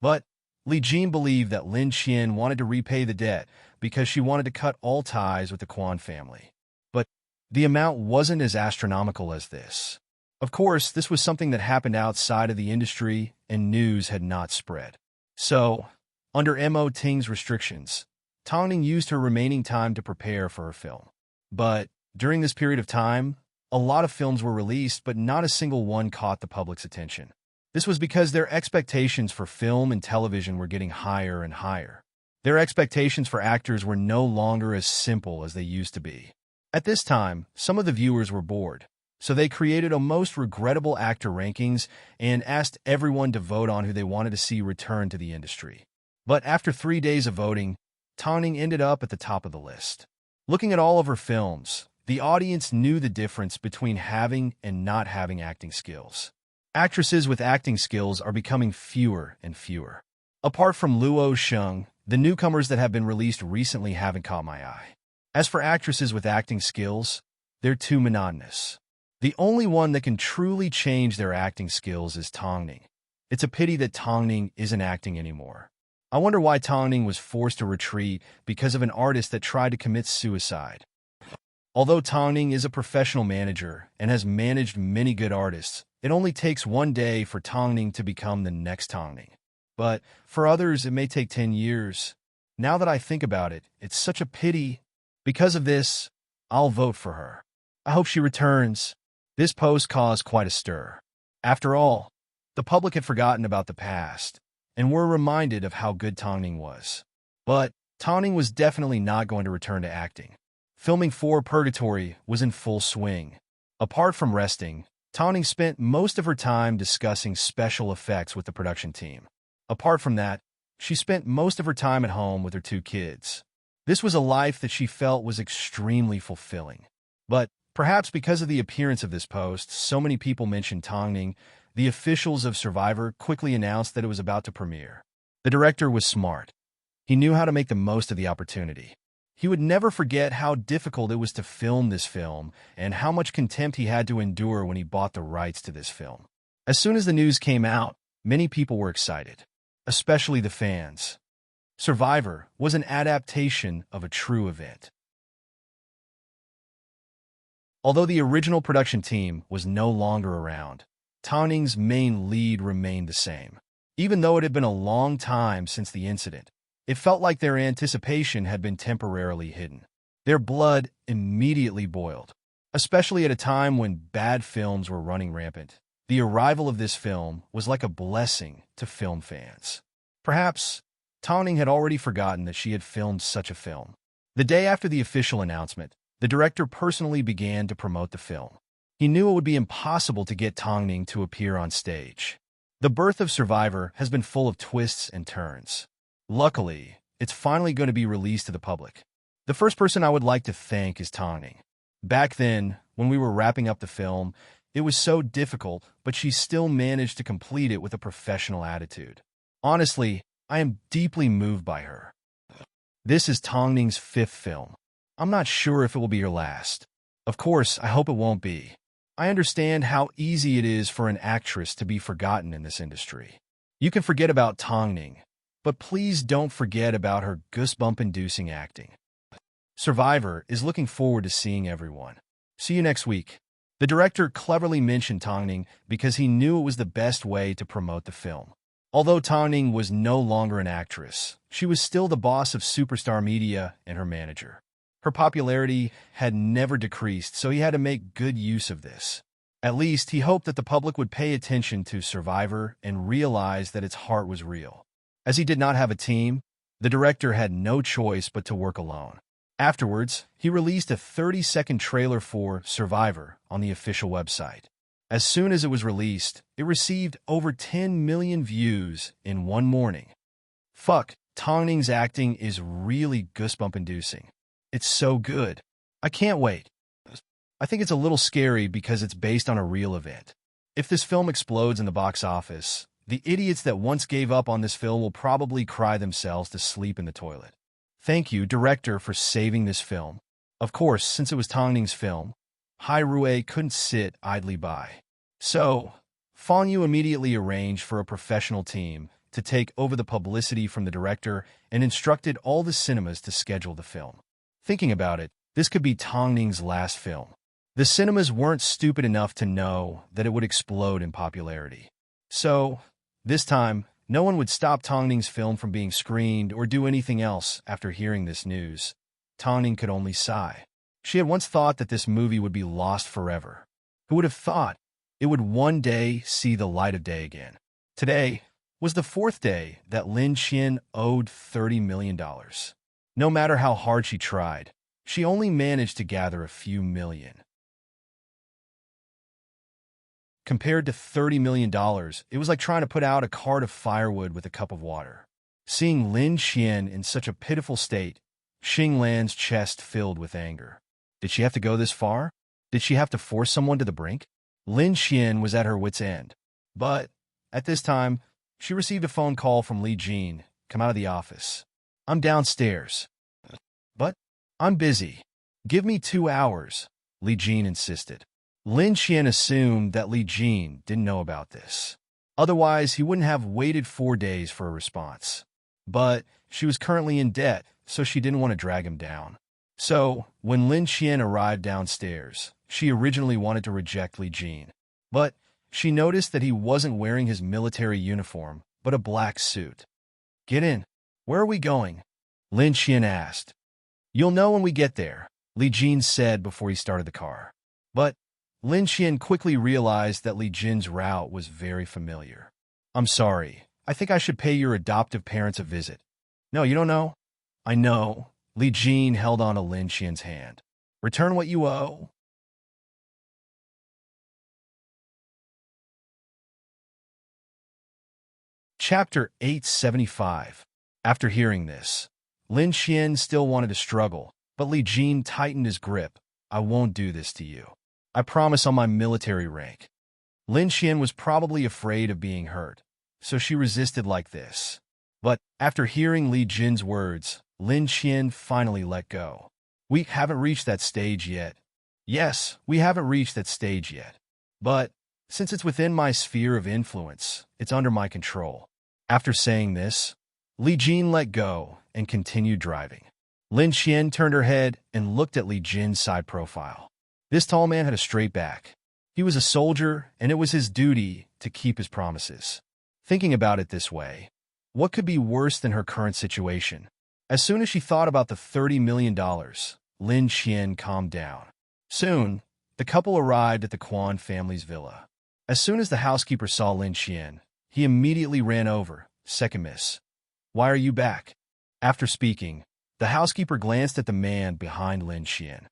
But Li Jin believed that Lin Qian wanted to repay the debt because she wanted to cut all ties with the Quan family. But the amount wasn't as astronomical as this. Of course, this was something that happened outside of the industry and news had not spread. So, under Mo Ting's restrictions, Tongning used her remaining time to prepare for her film. But during this period of time, a lot of films were released, but not a single one caught the public's attention. This was because their expectations for film and television were getting higher and higher. Their expectations for actors were no longer as simple as they used to be. At this time, some of the viewers were bored, so they created a most regrettable actor rankings and asked everyone to vote on who they wanted to see return to the industry. But after 3 days of voting, Tongning ended up at the top of the list. Looking at all of her films, the audience knew the difference between having and not having acting skills. Actresses with acting skills are becoming fewer and fewer. Apart from Luo Sheng, the newcomers that have been released recently haven't caught my eye. As for actresses with acting skills, they're too monotonous. The only one that can truly change their acting skills is Tongning. It's a pity that Tongning isn't acting anymore. I wonder why Tongning was forced to retreat because of an artist that tried to commit suicide. Although Tongning is a professional manager and has managed many good artists, it only takes 1 day for Tongning to become the next Tongning. But for others, it may take 10 years. Now that I think about it, it's such a pity. Because of this, I'll vote for her. I hope she returns. This post caused quite a stir. After all, the public had forgotten about the past and were reminded of how good Tongning was. But Tongning was definitely not going to return to acting. Filming for Purgatory was in full swing. Apart from resting, Tongning spent most of her time discussing special effects with the production team. Apart from that, she spent most of her time at home with her 2 kids. This was a life that she felt was extremely fulfilling. But perhaps because of the appearance of this post, so many people mentioned Tongning, the officials of Survivor quickly announced that it was about to premiere. The director was smart. He knew how to make the most of the opportunity. He would never forget how difficult it was to film this film and how much contempt he had to endure when he bought the rights to this film. As soon as the news came out, many people were excited, especially the fans. Survivor was an adaptation of a true event. Although the original production team was no longer around, Tangning's main lead remained the same. Even though it had been a long time since the incident, it felt like their anticipation had been temporarily hidden. Their blood immediately boiled, especially at a time when bad films were running rampant. The arrival of this film was like a blessing to film fans. Perhaps Tangning had already forgotten that she had filmed such a film. The day after the official announcement, the director personally began to promote the film. He knew it would be impossible to get Tangning to appear on stage. The birth of Survivor has been full of twists and turns. Luckily, it's finally going to be released to the public. The first person I would like to thank is Tangning. Back then, when we were wrapping up the film, it was so difficult, but she still managed to complete it with a professional attitude. Honestly, I am deeply moved by her. This is Tangning's 5th film. I'm not sure if it will be her last. Of course, I hope it won't be. I understand how easy it is for an actress to be forgotten in this industry. You can forget about Tangning, but please don't forget about her goosebump-inducing acting. Survivor is looking forward to seeing everyone. See you next week. The director cleverly mentioned Tangning because he knew it was the best way to promote the film. Although Tangning was no longer an actress, she was still the boss of Superstar Media and her manager. Her popularity had never decreased, so he had to make good use of this. At least, he hoped that the public would pay attention to Survivor and realize that its heart was real. As he did not have a team, the director had no choice but to work alone. Afterwards, he released a 30-second trailer for Survivor on the official website. As soon as it was released, it received over 10 million views in one morning. Fuck, Tangning's acting is really goosebump-inducing. It's so good. I can't wait. I think it's a little scary because it's based on a real event. If this film explodes in the box office, the idiots that once gave up on this film will probably cry themselves to sleep in the toilet. Thank you, director, for saving this film. Of course, since it was Tangning's film, Hai Rui couldn't sit idly by. So, Fong Yu immediately arranged for a professional team to take over the publicity from the director and instructed all the cinemas to schedule the film. Thinking about it, this could be Tangning's last film. The cinemas weren't stupid enough to know that it would explode in popularity. So, this time, no one would stop Tangning's film from being screened or do anything else after hearing this news. Tangning could only sigh. She had once thought that this movie would be lost forever. Who would have thought it would one day see the light of day again? Today was the 4th day that Lin Qian owed $30 million. No matter how hard she tried, she only managed to gather a few million. Compared to $30 million, it was like trying to put out a cart of firewood with a cup of water. Seeing Lin Qian in such a pitiful state, Xing Lan's chest filled with anger. Did she have to go this far? Did she have to force someone to the brink? Lin Qian was at her wit's end. But, at this time, she received a phone call from Li Jin. Come out of the office. I'm downstairs. But I'm busy. Give me 2 hours, Li Jin insisted. Lin Qian assumed that Li Jin didn't know about this. Otherwise, he wouldn't have waited 4 days for a response. But she was currently in debt, so she didn't want to drag him down. So, when Lin Qian arrived downstairs, she originally wanted to reject Li Jin. But she noticed that he wasn't wearing his military uniform, but a black suit. Get in. Where are we going? Lin Qian asked. You'll know when we get there, Li Jin said before he started the car. But Lin Qian quickly realized that Li Jin's route was very familiar. I'm sorry. I think I should pay your adoptive parents a visit. No, you don't know? I know. Li Jin held on to Lin Qian's hand. Return what you owe. Chapter 875. After hearing this, Lin Qian still wanted to struggle, but Li Jin tightened his grip. I won't do this to you. I promise on my military rank. Lin Qian was probably afraid of being hurt, so she resisted like this. But after hearing Li Jin's words, Lin Qian finally let go. We haven't reached that stage yet. Yes, we haven't reached that stage yet. But since it's within my sphere of influence, it's under my control. After saying this, Li Jin let go and continued driving. Lin Qian turned her head and looked at Li Jin's side profile. This tall man had a straight back. He was a soldier, and it was his duty to keep his promises. Thinking about it this way, what could be worse than her current situation? As soon as she thought about the $30 million, Lin Qian calmed down. Soon, the couple arrived at the Quan family's villa. As soon as the housekeeper saw Lin Qian, he immediately ran over. "Second miss. Why are you back?" After speaking, the housekeeper glanced at the man behind Lin Qian.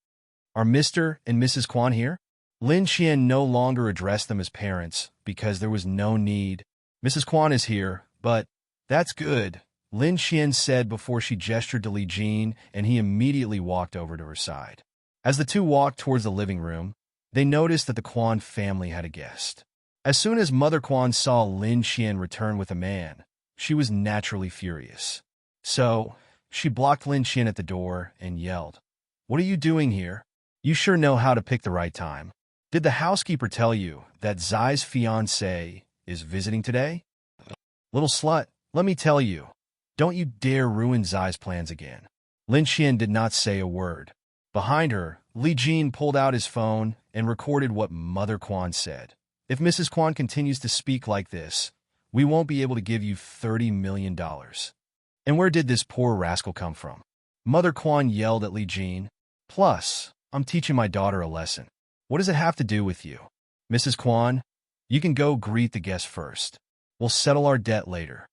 "Are Mr. and Mrs. Quan here?" Lin Qian no longer addressed them as parents because there was no need. "Mrs. Quan is here, but that's good," Lin Qian said before she gestured to Li Jin, and he immediately walked over to her side. As the two walked towards the living room, they noticed that the Quan family had a guest. As soon as Mother Quan saw Lin Qian return with a man, she was naturally furious. So, she blocked Lin Qian at the door and yelled, "What are you doing here? You sure know how to pick the right time. Did the housekeeper tell you that Zai's fiancé is visiting today? Little slut, let me tell you, don't you dare ruin Zai's plans again." Lin Qian did not say a word. Behind her, Li Jin pulled out his phone and recorded what Mother Quan said. "If Mrs. Quan continues to speak like this, we won't be able to give you $30 million. And where did this poor rascal come from?" Mother Quan yelled at Li Jin. "Plus, I'm teaching my daughter a lesson. What does it have to do with you? Mrs. Quan, you can go greet the guests first. We'll settle our debt later."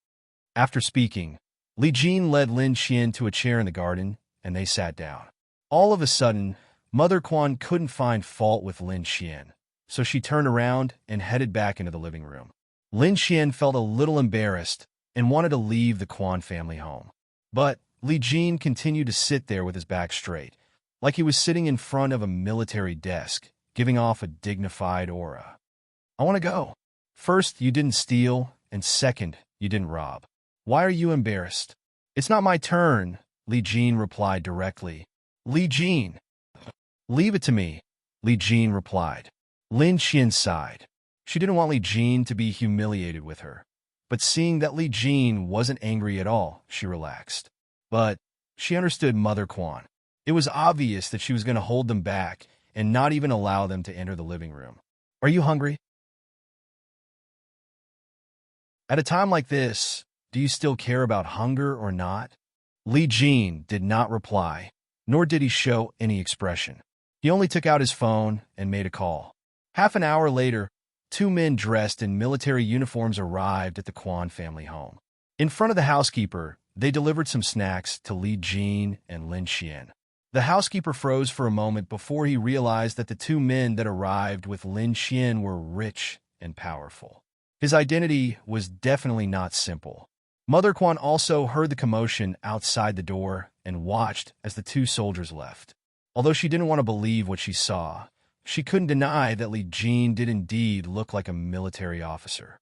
After speaking, Li Jin led Lin Qian to a chair in the garden, and they sat down. All of a sudden, Mother Quan couldn't find fault with Lin Qian, so she turned around and headed back into the living room. Lin Qian felt a little embarrassed and wanted to leave the Quan family home. But Li Jin continued to sit there with his back straight, like he was sitting in front of a military desk, giving off a dignified aura. "I want to go. First, you didn't steal, and second, you didn't rob. Why are you embarrassed?" "It's not my turn," Li Jin replied directly. "Li Jin." "Leave it to me," Li Jin replied. Lin Qian sighed. She didn't want Li Jin to be humiliated with her. But seeing that Li Jin wasn't angry at all, she relaxed. But she understood Mother Quan. It was obvious that she was going to hold them back and not even allow them to enter the living room. "Are you hungry?" At a time like this, do you still care about hunger or not? Li Jin did not reply, nor did he show any expression. He only took out his phone and made a call. Half an hour later, two men dressed in military uniforms arrived at the Quan family home. In front of the housekeeper, they delivered some snacks to Li Jin and Lin Qian. The housekeeper froze for a moment before he realized that the two men that arrived with Lin Qian were rich and powerful. His identity was definitely not simple. Mother Quan also heard the commotion outside the door and watched as the two soldiers left. Although she didn't want to believe what she saw, she couldn't deny that Li Jin did indeed look like a military officer.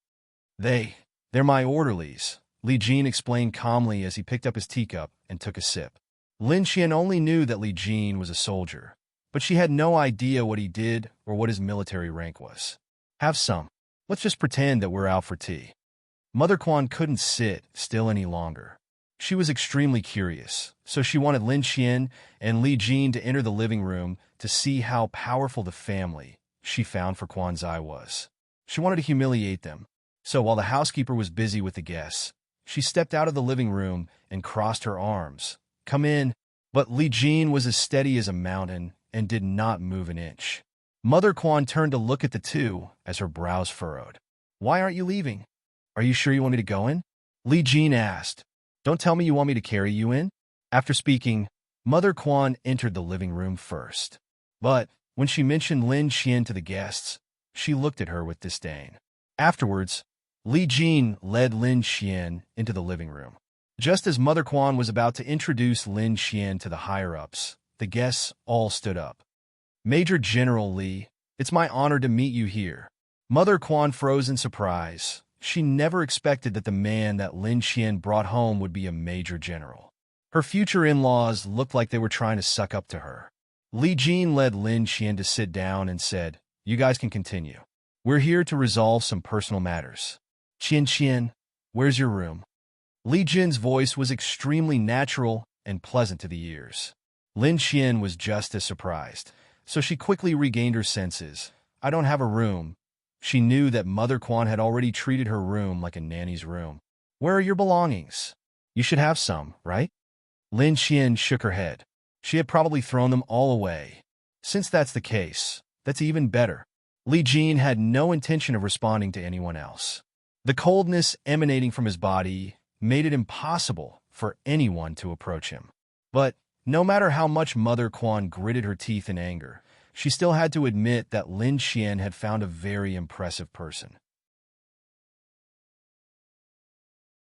They're my orderlies," Li Jin explained calmly as he picked up his teacup and took a sip. Lin Qian only knew that Li Jin was a soldier, but she had no idea what he did or what his military rank was. "Have some. Let's just pretend that we're out for tea." Mother Quan couldn't sit still any longer. She was extremely curious, so she wanted Lin Qian and Li Jin to enter the living room to see how powerful the family she found for Quan Zai was. She wanted to humiliate them, so while the housekeeper was busy with the guests, she stepped out of the living room and crossed her arms. "Come in." But Li Jin was as steady as a mountain and did not move an inch. Mother Quan turned to look at the two as her brows furrowed. "Why aren't you leaving? Are you sure you want me to go in?" Li Jin asked. "Don't tell me you want me to carry you in?" After speaking, Mother Quan entered the living room first. But when she mentioned Lin Qian to the guests, she looked at her with disdain. Afterwards, Li Jin led Lin Qian into the living room. Just as Mother Quan was about to introduce Lin Qian to the higher-ups, the guests all stood up. "Major General Li, it's my honor to meet you here." Mother Quan froze in surprise, she never expected that the man that Lin Qian brought home would be a major general. Her future in-laws looked like they were trying to suck up to her. Li Jin led Lin Qian to sit down and said, "You guys can continue. We're here to resolve some personal matters. Qian, where's your room?" Li Jin's voice was extremely natural and pleasant to the ears. Lin Qian was just as surprised, so she quickly regained her senses. "I don't have a room." She knew that Mother Quan had already treated her room like a nanny's room. "Where are your belongings? You should have some, right?" Lin Qian shook her head. She had probably thrown them all away. Since that's the case, that's even better. Li Jin had no intention of responding to anyone else. The coldness emanating from his body made it impossible for anyone to approach him. But no matter how much Mother Quan gritted her teeth in anger, she still had to admit that Lin Qian had found a very impressive person.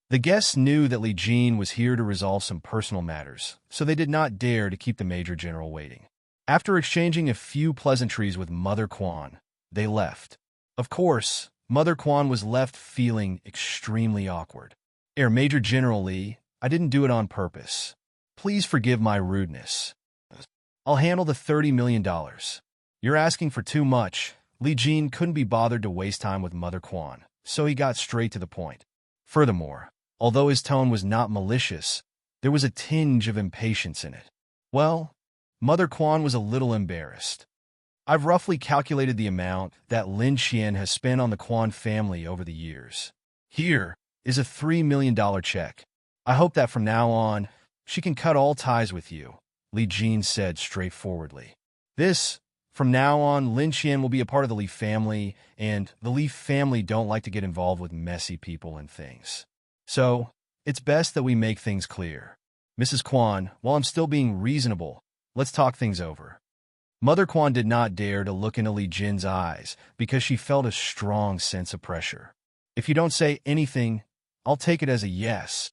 The guests knew that Li Jin was here to resolve some personal matters, so they did not dare to keep the Major General waiting. After exchanging a few pleasantries with Mother Quan, they left. Of course, Mother Quan was left feeling extremely awkward. Major General Li, I didn't do it on purpose. Please forgive my rudeness. I'll handle the $30 million. You're asking for too much. Li Jin couldn't be bothered to waste time with Mother Quan, so he got straight to the point. Furthermore, although his tone was not malicious, there was a tinge of impatience in it. Well, Mother Quan was a little embarrassed. I've roughly calculated the amount that Lin Qian has spent on the Quan family over the years. Here is a $3 million check. I hope that from now on, she can cut all ties with you, Li Jin said straightforwardly. From now on, Lin Qian will be a part of the Li family, and the Li family don't like to get involved with messy people and things. So, it's best that we make things clear. Mrs. Quan, while I'm still being reasonable, let's talk things over. Mother Quan did not dare to look into Li Jin's eyes because she felt a strong sense of pressure. If you don't say anything, I'll take it as a yes.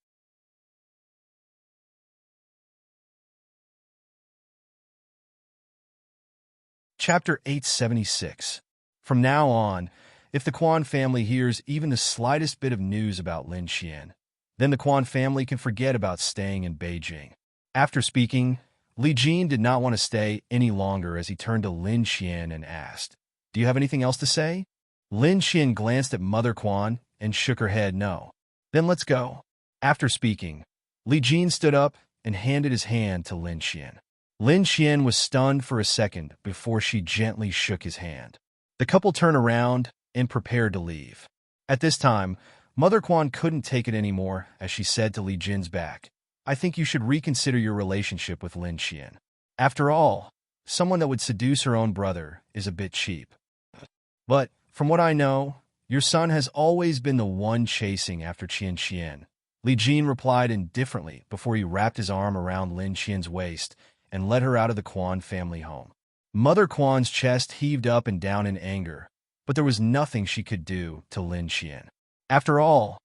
Chapter 876. From now on, if the Quan family hears even the slightest bit of news about Lin Qian, then the Quan family can forget about staying in Beijing. After speaking, Li Jin did not want to stay any longer as he turned to Lin Qian and asked, "Do you have anything else to say?" Lin Qian glanced at Mother Quan and shook her head no. "Then let's go." After speaking, Li Jin stood up and handed his hand to Lin Qian. Lin Qian was stunned for a second before she gently shook his hand. The couple turned around and prepared to leave. At this time, Mother Quan couldn't take it anymore as she said to Li Jin's back, "I think you should reconsider your relationship with Lin Qian. After all, someone that would seduce her own brother is a bit cheap. But, from what I know, your son has always been the one chasing after Qian." Li Jin replied indifferently before he wrapped his arm around Lin Qian's waist and led her out of the Quan family home. Mother Quan's chest heaved up and down in anger, but there was nothing she could do to Lin Qian. After all,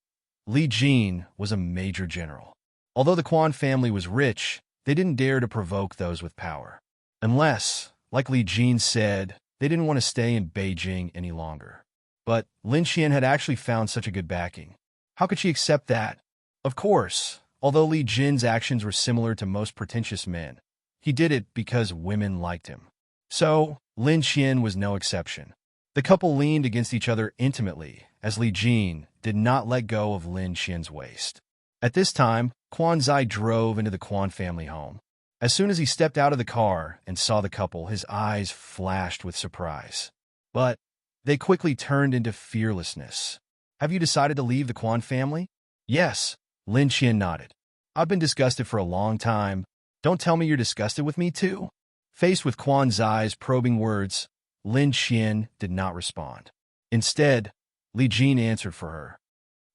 Li Jin was a major general. Although the Quan family was rich, they didn't dare to provoke those with power. Unless, like Li Jin said, they didn't want to stay in Beijing any longer. But Lin Qian had actually found such a good backing. How could she accept that? Of course, although Li Jin's actions were similar to most pretentious men, he did it because women liked him. So, Lin Qian was no exception. The couple leaned against each other intimately, as Li Jin did not let go of Lin Qian's waist. At this time, Quan Zai drove into the Quan family home. As soon as he stepped out of the car and saw the couple, his eyes flashed with surprise. But they quickly turned into fearlessness. "Have you decided to leave the Quan family?" "Yes," Lin Qian nodded. "I've been disgusted for a long time. Don't tell me you're disgusted with me too." Faced with Quan Zai's probing words, Lin Qian did not respond. Instead, Li Jin answered for her.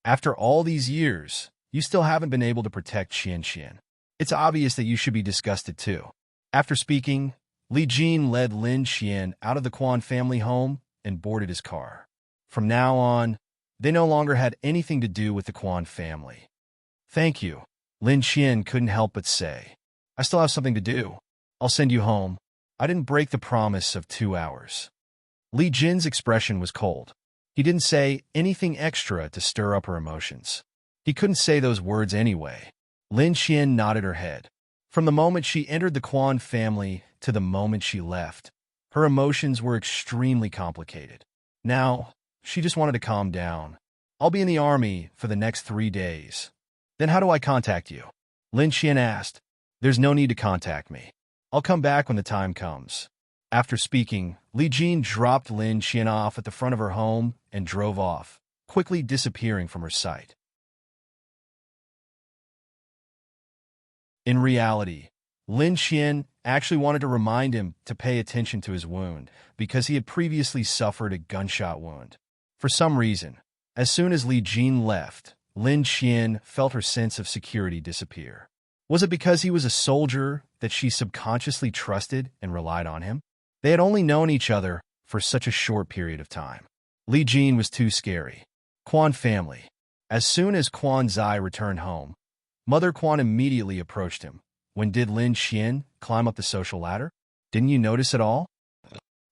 "After all these years, you still haven't been able to protect Qian. It's obvious that you should be disgusted too." After speaking, Li Jin led Lin Qian out of the Quan family home and boarded his car. From now on, they no longer had anything to do with the Quan family. "Thank you," Lin Qian couldn't help but say. "I still have something to do. I'll send you home. I didn't break the promise of 2 hours." Li Jin's expression was cold. He didn't say anything extra to stir up her emotions. He couldn't say those words anyway. Lin Qian nodded her head. From the moment she entered the Quan family to the moment she left, her emotions were extremely complicated. Now, she just wanted to calm down. I'll be in the army for the next 3 days. Then how do I contact you? Lin Qian asked. There's no need to contact me. I'll come back when the time comes. After speaking, Li Jin dropped Lin Qian off at the front of her home and drove off, quickly disappearing from her sight. In reality, Lin Qian actually wanted to remind him to pay attention to his wound because he had previously suffered a gunshot wound. For some reason, as soon as Li Jin left, Lin Qian felt her sense of security disappear. Was it because he was a soldier that she subconsciously trusted and relied on him? They had only known each other for such a short period of time. Li Jin was too scary. Quan family. As soon as Quan Zai returned home, Mother Quan immediately approached him. When did Lin Qian climb up the social ladder? Didn't you notice at all?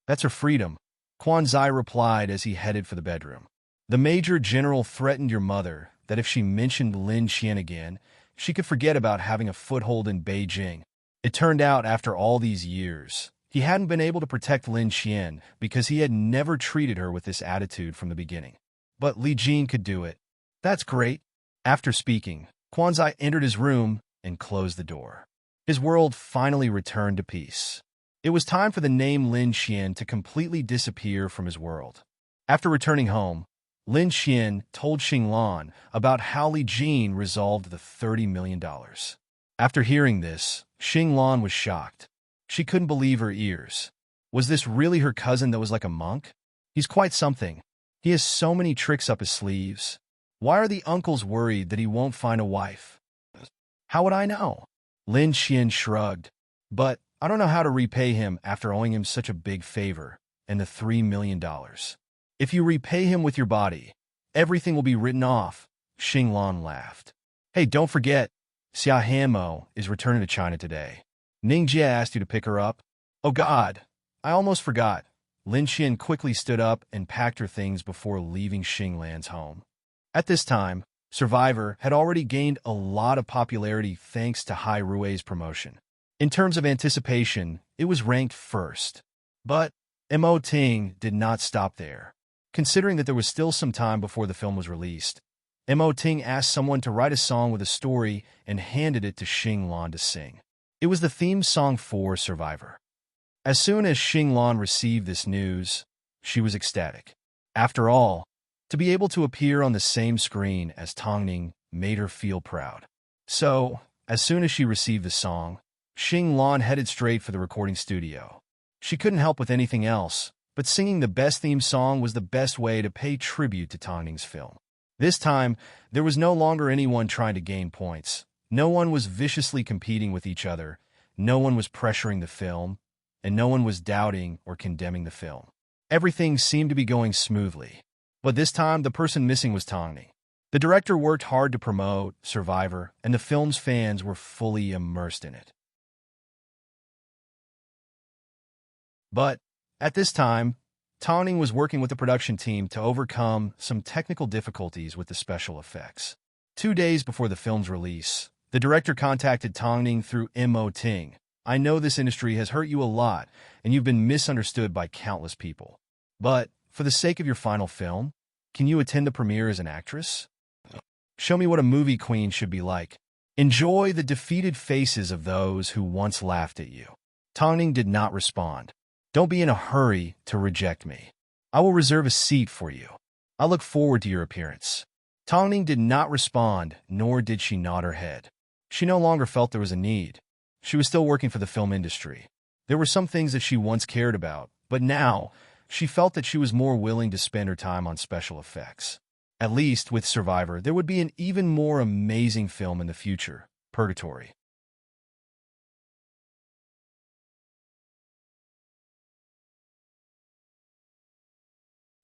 That's her freedom, Quan Zai replied as he headed for the bedroom. The Major General threatened your mother that if she mentioned Lin Qian again, she could forget about having a foothold in Beijing. It turned out after all these years, he hadn't been able to protect Lin Qian because he had never treated her with this attitude from the beginning. But Li Jin could do it. That's great. After speaking, Quan Zai entered his room and closed the door. His world finally returned to peace. It was time for the name Lin Qian to completely disappear from his world. After returning home, Lin Qian told Xinglan about how Li Jin resolved the $30 million. After hearing this, Xinglan was shocked. She couldn't believe her ears. Was this really her cousin that was like a monk? He's quite something. He has so many tricks up his sleeves. Why are the uncles worried that he won't find a wife? How would I know? Lin Qian shrugged. But I don't know how to repay him after owing him such a big favor and the $3 million. If you repay him with your body, everything will be written off, Xinglan laughed. Hey, don't forget, Xia Hanmo is returning to China today. Ningjie asked you to pick her up. Oh God, I almost forgot. Lin Qian quickly stood up and packed her things before leaving Xinglan's home. At this time, Survivor had already gained a lot of popularity thanks to Hai Rui's promotion. In terms of anticipation, it was ranked first. But Mo Ting did not stop there. Considering that there was still some time before the film was released, Mo Ting asked someone to write a song with a story and handed it to Xinglan to sing. It was the theme song for Survivor. As soon as Xinglan received this news, she was ecstatic. After all, to be able to appear on the same screen as Tongning made her feel proud. So, as soon as she received the song, Xinglan headed straight for the recording studio. She couldn't help with anything else, but singing the best theme song was the best way to pay tribute to Tongning's film. This time, there was no longer anyone trying to gain points. No one was viciously competing with each other, no one was pressuring the film, and no one was doubting or condemning the film. Everything seemed to be going smoothly. But this time, the person missing was Tongning. The director worked hard to promote Survivor, and the film's fans were fully immersed in it. But at this time, Tongning was working with the production team to overcome some technical difficulties with the special effects. 2 days before the film's release, the director contacted Tongning through Mo Ting. I know this industry has hurt you a lot, and you've been misunderstood by countless people. But for the sake of your final film, can you attend the premiere as an actress? Show me what a movie queen should be like. Enjoy the defeated faces of those who once laughed at you. Tongning did not respond. Don't be in a hurry to reject me. I will reserve a seat for you. I look forward to your appearance. Tongning did not respond, nor did she nod her head. She no longer felt there was a need. She was still working for the film industry. There were some things that she once cared about, but now she felt that she was more willing to spend her time on special effects. At least, with Survivor, there would be an even more amazing film in the future, Purgatory.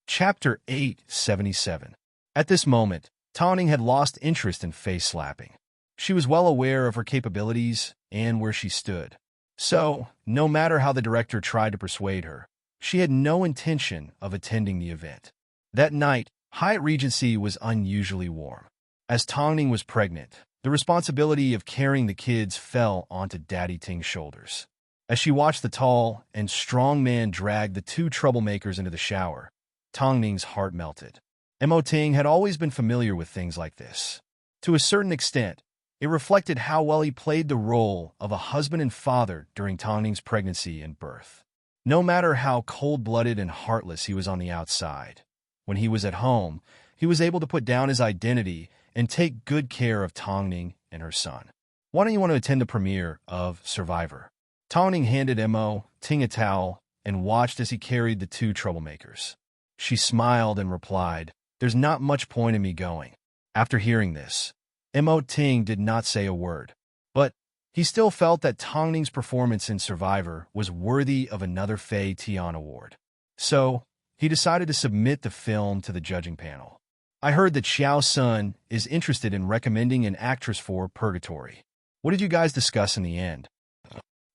Chapter 877. At this moment, Tongning had lost interest in face-slapping. She was well aware of her capabilities and where she stood. So, no matter how the director tried to persuade her, she had no intention of attending the event. That night, Hyatt Regency was unusually warm. As Tongning was pregnant, the responsibility of carrying the kids fell onto Daddy Ting's shoulders. As she watched the tall and strong man drag the two troublemakers into the shower, Tongning's heart melted. Mo Ting had always been familiar with things like this. To a certain extent, it reflected how well he played the role of a husband and father during Tongning's pregnancy and birth. No matter how cold-blooded and heartless he was on the outside, when he was at home, he was able to put down his identity and take good care of Tongning and her son. Why don't you want to attend the premiere of Survivor? Tongning handed Mo Ting a towel and watched as he carried the two troublemakers. She smiled and replied, "There's not much point in me going." After hearing this, Mo Ting did not say a word, but he still felt that Tongning's performance in Survivor was worthy of another Fei Tian award. So, he decided to submit the film to the judging panel. I heard that Xiao Sun is interested in recommending an actress for Purgatory. What did you guys discuss in the end?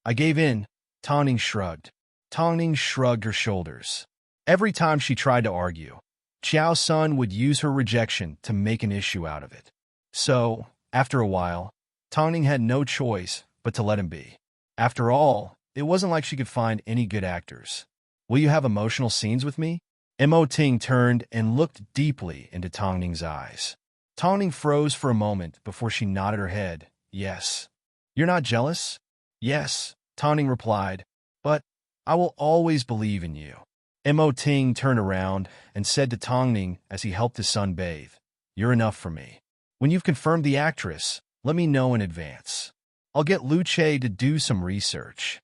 I gave in, Tongning shrugged. Tongning shrugged her shoulders. Every time she tried to argue, Xiao Sun would use her rejection to make an issue out of it. So, after a while, Tongning had no choice but to let him be. After all, it wasn't like she could find any good actors. Will you have emotional scenes with me? Mo Ting turned and looked deeply into Tongning's eyes. Tongning froze for a moment before she nodded her head. Yes. You're not jealous? Yes, Tongning replied, but I will always believe in you. Mo Ting turned around and said to Tongning as he helped his son bathe, "You're enough for me. When you've confirmed the actress, let me know in advance. I'll get Lu Che to do some research."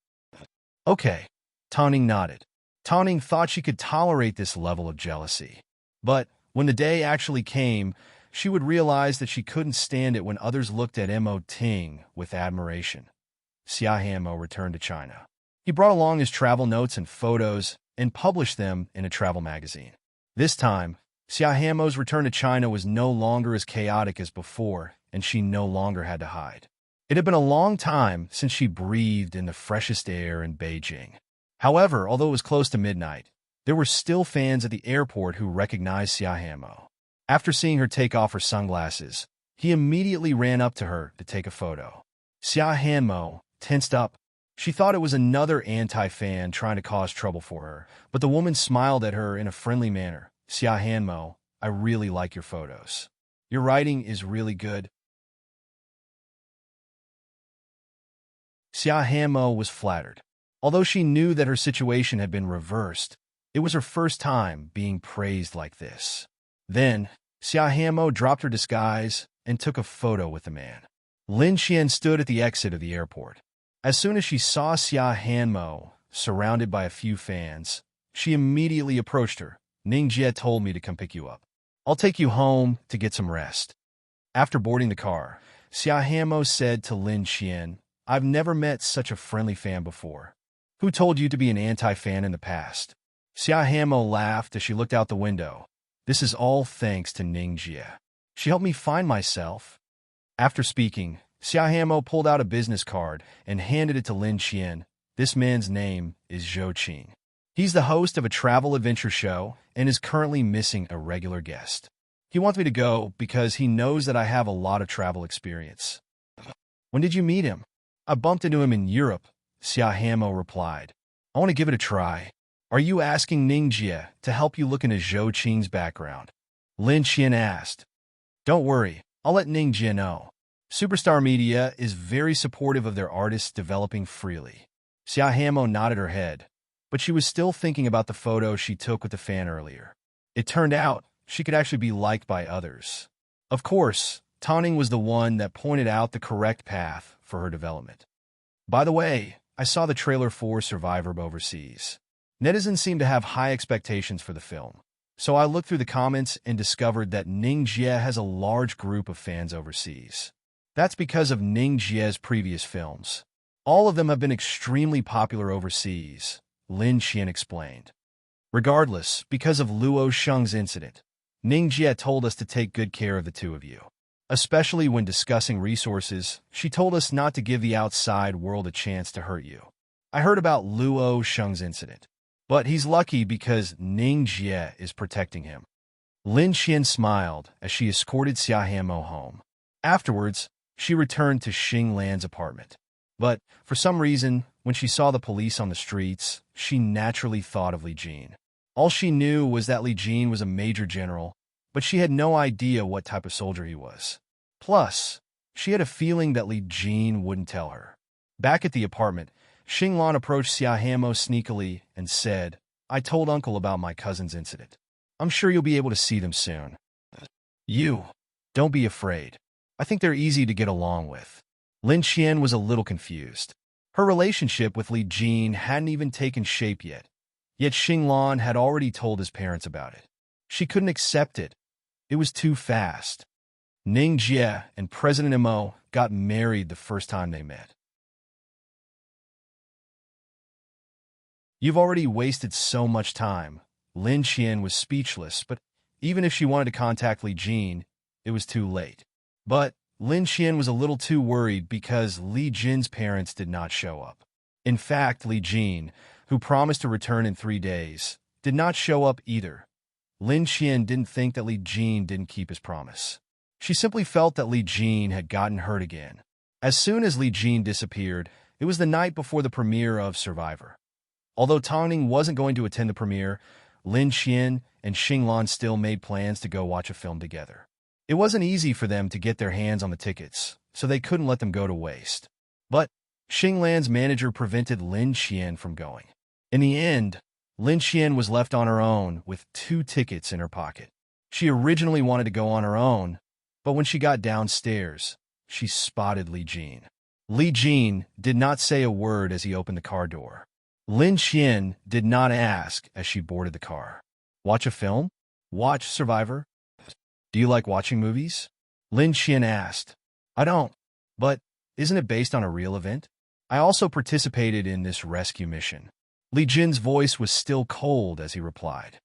Okay, Tongning nodded. Tongning thought she could tolerate this level of jealousy. But when the day actually came, she would realize that she couldn't stand it when others looked at Mo Ting with admiration. Xia Hanmo returned to China. He brought along his travel notes and photos and published them in a travel magazine. This time, Xia Hanmo's return to China was no longer as chaotic as before, and she no longer had to hide. It had been a long time since she breathed in the freshest air in Beijing. However, although it was close to midnight, there were still fans at the airport who recognized Xia Hanmo. After seeing her take off her sunglasses, he immediately ran up to her to take a photo. Xia Hanmo tensed up. She thought it was another anti-fan trying to cause trouble for her, but the woman smiled at her in a friendly manner. "Xia Hanmo, I really like your photos. Your writing is really good." Xia Hanmo was flattered. Although she knew that her situation had been reversed, it was her first time being praised like this. Then, Xia Hanmo dropped her disguise and took a photo with the man. Lin Qian stood at the exit of the airport. As soon as she saw Xia Hanmo, surrounded by a few fans, she immediately approached her. "Ning Jie told me to come pick you up. I'll take you home to get some rest." After boarding the car, Xia Hanmo said to Lin Qian, "I've never met such a friendly fan before. Who told you to be an anti-fan in the past?" Xia Hanmo laughed as she looked out the window. "This is all thanks to Ning Jie. She helped me find myself." After speaking, Xia Hanmo pulled out a business card and handed it to Lin Qian. "This man's name is Zhou Qing. He's the host of a travel adventure show and is currently missing a regular guest. He wants me to go because he knows that I have a lot of travel experience." "When did you meet him?" "I bumped into him in Europe," Xia Hanmo replied. "I want to give it a try." "Are you asking Ning Jie to help you look into Zhou Qing's background?" Lin Qian asked. "Don't worry, I'll let Ning Jie know. Superstar Media is very supportive of their artists developing freely." Xia Hanmo nodded her head, but she was still thinking about the photo she took with the fan earlier. It turned out she could actually be liked by others. Of course, Tongning was the one that pointed out the correct path for her development. By the way, I saw the trailer for Survivor overseas. Netizens seem to have high expectations for the film, so I looked through the comments and discovered that Ning Jie has a large group of fans overseas. That's because of Ning Jie's previous films. All of them have been extremely popular overseas, Lin Qian explained. Regardless, because of Luo Sheng's incident, Ning Jie told us to take good care of the two of you. Especially when discussing resources, she told us not to give the outside world a chance to hurt you. I heard about Luo Sheng's incident, but he's lucky because Ning Jie is protecting him. Lin Qian smiled as she escorted Xia Mo home. Afterwards, she returned to Xing Lan's apartment. But, for some reason, when she saw the police on the streets, she naturally thought of Li Jin. All she knew was that Li Jin was a major general, but she had no idea what type of soldier he was. Plus, she had a feeling that Li Jin wouldn't tell her. Back at the apartment, Xing Lan approached Xia Mo sneakily and said, "I told Uncle about my cousin's incident. I'm sure you'll be able to see them soon. Don't be afraid. I think they're easy to get along with." Lin Qian was a little confused. Her relationship with Li Jin hadn't even taken shape yet Xing Lan had already told his parents about it. She couldn't accept it. It was too fast. Ning Jie and President Mo got married the first time they met. "You've already wasted so much time." Lin Qian was speechless, but even if she wanted to contact Li Jin, it was too late. But Lin Qian was a little too worried because Li Jin's parents did not show up. In fact, Li Jin, who promised to return in 3 days, did not show up either. Lin Qian didn't think that Li Jin didn't keep his promise. She simply felt that Li Jin had gotten hurt again. As soon as Li Jin disappeared, it was the night before the premiere of Survivor. Although Tongning wasn't going to attend the premiere, Lin Qian and Xing Lan still made plans to go watch a film together. It wasn't easy for them to get their hands on the tickets, so they couldn't let them go to waste. But Xing Lan's manager prevented Lin Qian from going. In the end, Lin Qian was left on her own with 2 tickets in her pocket. She originally wanted to go on her own, but when she got downstairs, she spotted Li Jin. Li Jin did not say a word as he opened the car door. Lin Qian did not ask as she boarded the car. "Watch a film? Watch Survivor? Do you like watching movies?" Lin Qian asked. "I don't. But isn't it based on a real event? I also participated in this rescue mission." Li Jin's voice was still cold as he replied.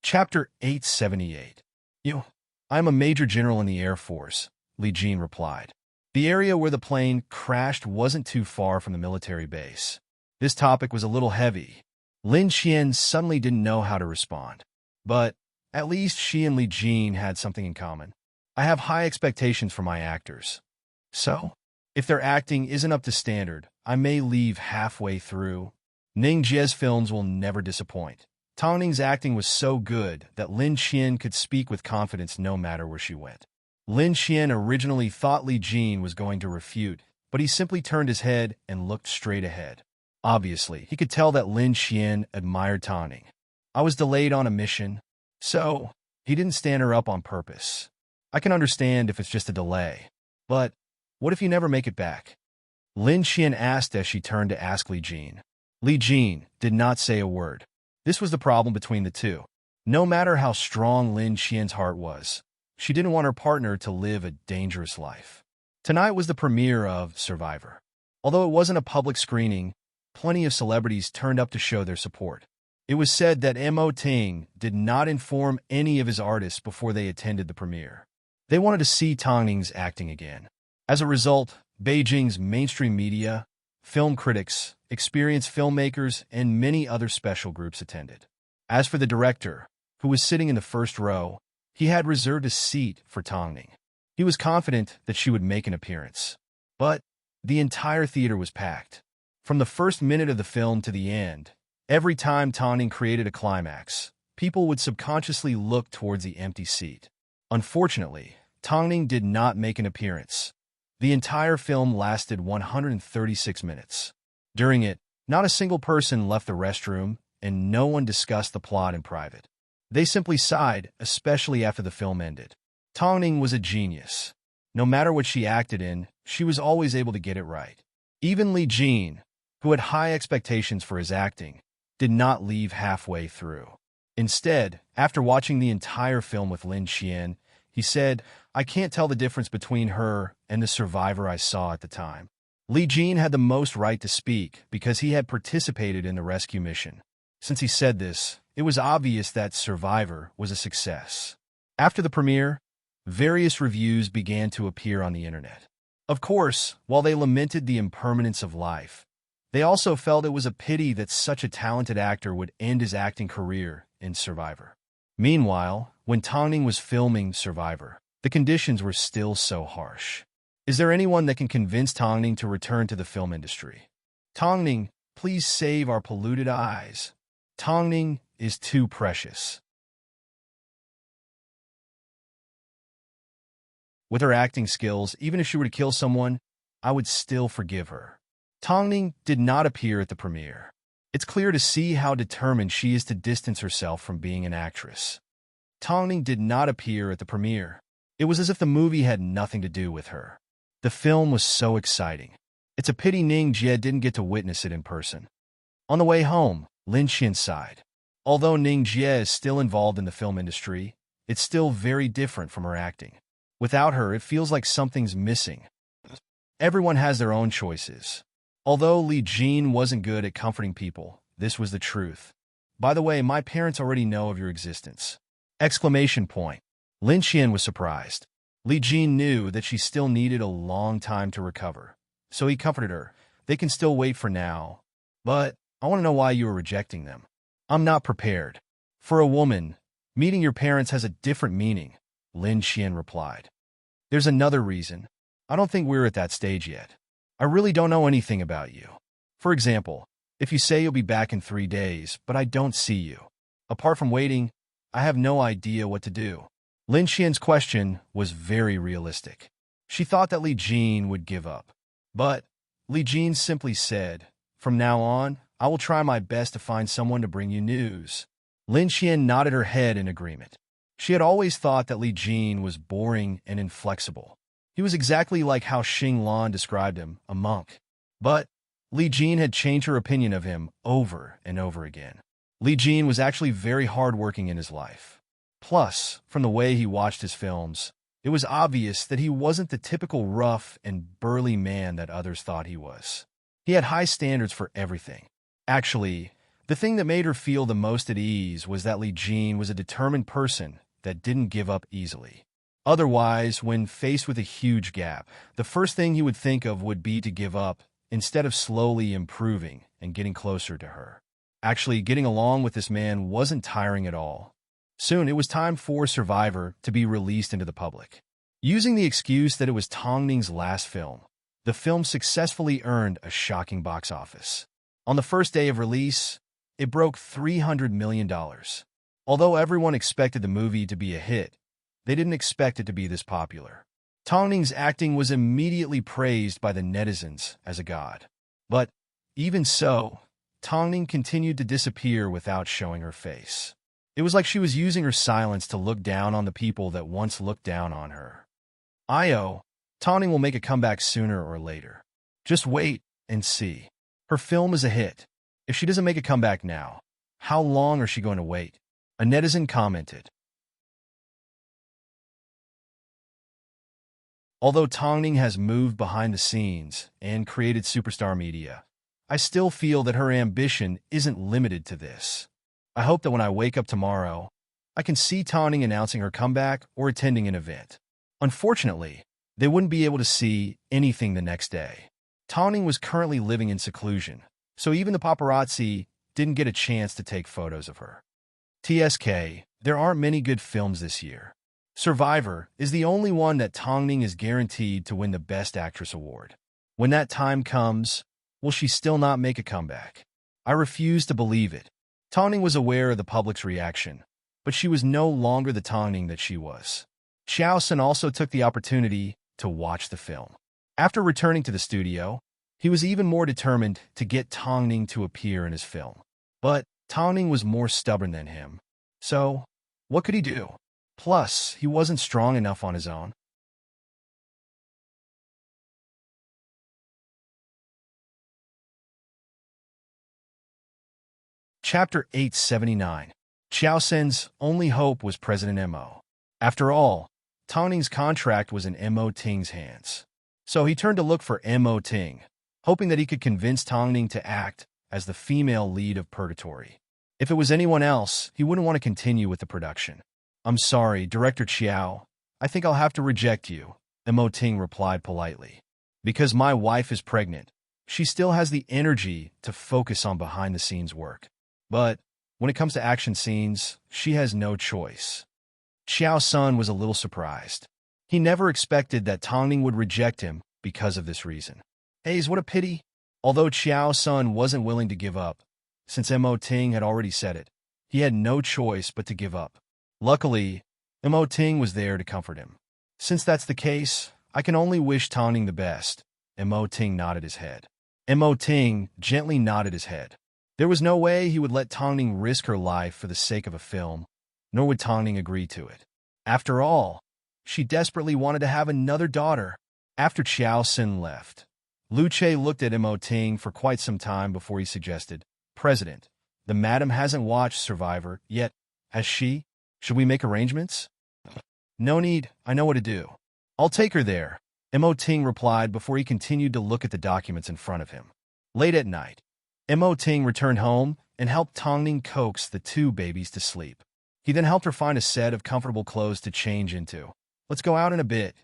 Chapter 878. "I'm a major general in the Air Force," Li Jin replied. The area where the plane crashed wasn't too far from the military base. This topic was a little heavy. Lin Qian suddenly didn't know how to respond. But at least she and Li Jin had something in common. "I have high expectations for my actors. So, if their acting isn't up to standard, I may leave halfway through." Ning Jie's films will never disappoint. Tongning's acting was so good that Lin Qian could speak with confidence no matter where she went. Lin Qian originally thought Li Jin was going to refute, but he simply turned his head and looked straight ahead. Obviously, he could tell that Lin Qian admired Tongning. "I was delayed on a mission, so he didn't stand her up on purpose. I can understand if it's just a delay. But what if you never make it back?" Lin Qian asked as she turned to ask Li Jin. Li Jin did not say a word. This was the problem between the two. No matter how strong Lin Qian's heart was, she didn't want her partner to live a dangerous life. Tonight was the premiere of Survivor. Although it wasn't a public screening, plenty of celebrities turned up to show their support. It was said that Mo Ting did not inform any of his artists before they attended the premiere. They wanted to see Tongning's acting again. As a result, Beijing's mainstream media, film critics, experienced filmmakers, and many other special groups attended. As for the director, who was sitting in the first row, he had reserved a seat for Tongning. He was confident that she would make an appearance. But the entire theater was packed. From the first minute of the film to the end, every time Tongning created a climax, people would subconsciously look towards the empty seat. Unfortunately, Tongning did not make an appearance. The entire film lasted 136 minutes. During it, not a single person left the restroom, and no one discussed the plot in private. They simply sighed, especially after the film ended. Tongning was a genius. No matter what she acted in, she was always able to get it right. Even Li Jin, who had high expectations for his acting, did not leave halfway through. Instead, after watching the entire film with Lin Qian, he said, "I can't tell the difference between her and the Survivor I saw at the time." Li Jin had the most right to speak because he had participated in the rescue mission. Since he said this, it was obvious that Survivor was a success. After the premiere, various reviews began to appear on the internet. Of course, while they lamented the impermanence of life, they also felt it was a pity that such a talented actor would end his acting career in Survivor. Meanwhile, when Tongning was filming Survivor, the conditions were still so harsh. Is there anyone that can convince Tongning to return to the film industry? Tongning, please save our polluted eyes. Tongning is too precious. With her acting skills, even if she were to kill someone, I would still forgive her. Tongning did not appear at the premiere. It's clear to see how determined she is to distance herself from being an actress. Tongning did not appear at the premiere. It was as if the movie had nothing to do with her. The film was so exciting. It's a pity Ning Jie didn't get to witness it in person. On the way home, Lin Xian sighed. Although Ning Jie is still involved in the film industry, it's still very different from her acting. Without her, it feels like something's missing. Everyone has their own choices. Although Li Jin wasn't good at comforting people, this was the truth. By the way, my parents already know of your existence. Exclamation point. Lin Xian was surprised. Li Jin knew that she still needed a long time to recover. So he comforted her. They can still wait for now. But I want to know why you are rejecting them. I'm not prepared. For a woman, meeting your parents has a different meaning, Lin Xian replied. There's another reason. I don't think we're at that stage yet. I really don't know anything about you. For example, if you say you'll be back in 3 days, but I don't see you. Apart from waiting, I have no idea what to do. Lin Xian's question was very realistic. She thought that Li Jin would give up. But Li Jin simply said, from now on, I will try my best to find someone to bring you news. Lin Xian nodded her head in agreement. She had always thought that Li Jin was boring and inflexible. He was exactly like how Xing Lan described him, a monk. But Li Jin had changed her opinion of him over and over again. Li Jin was actually very hardworking in his life. Plus, from the way he watched his films, it was obvious that he wasn't the typical rough and burly man that others thought he was. He had high standards for everything. Actually, the thing that made her feel the most at ease was that Li Jin was a determined person that didn't give up easily. Otherwise, when faced with a huge gap, the first thing he would think of would be to give up, instead of slowly improving and getting closer to her. Actually, getting along with this man wasn't tiring at all. Soon, it was time for Survivor to be released into the public. Using the excuse that it was Tongning's last film, the film successfully earned a shocking box office. On the first day of release, it broke $300 million. Although everyone expected the movie to be a hit, they didn't expect it to be this popular. Tongning's acting was immediately praised by the netizens as a god. But even so, Tongning continued to disappear without showing her face. It was like she was using her silence to look down on the people that once looked down on her. Tongning will make a comeback sooner or later. Just wait and see. Her film is a hit. If she doesn't make a comeback now, how long is she going to wait? A netizen commented. Although Tongning has moved behind the scenes and created superstar media, I still feel that her ambition isn't limited to this. I hope that when I wake up tomorrow, I can see Tongning announcing her comeback or attending an event. Unfortunately, they wouldn't be able to see anything the next day. Tongning was currently living in seclusion, so even the paparazzi didn't get a chance to take photos of her. TSK, there aren't many good films this year. Survivor is the only one that Tongning is guaranteed to win the Best Actress award. When that time comes, will she still not make a comeback? I refuse to believe it. Tongning was aware of the public's reaction, but she was no longer the Tongning that she was. Xiao Sun also took the opportunity to watch the film. After returning to the studio, he was even more determined to get Tongning to appear in his film. But Tongning was more stubborn than him. So, what could he do? Plus, he wasn't strong enough on his own. Chapter 879. Xiao Sen's only hope was President Mo. After all, Tongning's contract was in Mo Ting's hands. So he turned to look for Mo Ting, hoping that he could convince Tongning to act as the female lead of Purgatory. If it was anyone else, he wouldn't want to continue with the production. I'm sorry, Director Chiao. I think I'll have to reject you, Mo Ting replied politely. Because my wife is pregnant, she still has the energy to focus on behind-the-scenes work. But when it comes to action scenes, she has no choice. Xiao Sun was a little surprised. He never expected that Tongning would reject him because of this reason. Hayes, what a pity. Although Xiao Sun wasn't willing to give up, since Mo Ting had already said it, he had no choice but to give up. Luckily, Mo Ting was there to comfort him. Since that's the case, I can only wish Tongning the best. Mo Ting nodded his head. Mo Ting gently nodded his head. There was no way he would let Tongning risk her life for the sake of a film, nor would Tongning agree to it. After all, she desperately wanted to have another daughter. After Xiao Xin left, Lu Che looked at Mo Ting for quite some time before he suggested, President, the madam hasn't watched Survivor yet, has she? Should we make arrangements? No need, I know what to do. I'll take her there, Mo Ting replied before he continued to look at the documents in front of him. Late at night, Mo Ting returned home and helped Tongning coax the two babies to sleep. He then helped her find a set of comfortable clothes to change into. Let's go out in a bit.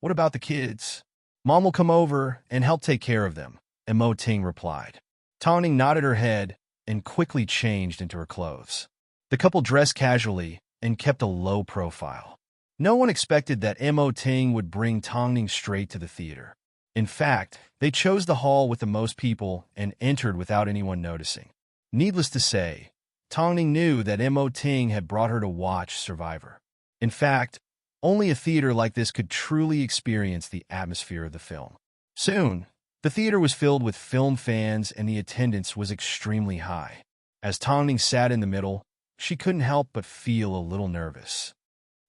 What about the kids? Mom will come over and help take care of them, Mo Ting replied. Tongning nodded her head and quickly changed into her clothes. The couple dressed casually and kept a low profile. No one expected that Mo Ting would bring Tongning straight to the theater. In fact, they chose the hall with the most people and entered without anyone noticing. Needless to say, Tongning knew that Mo Ting had brought her to watch Survivor. In fact, only a theater like this could truly experience the atmosphere of the film. Soon, the theater was filled with film fans and the attendance was extremely high. As Tongning sat in the middle, she couldn't help but feel a little nervous.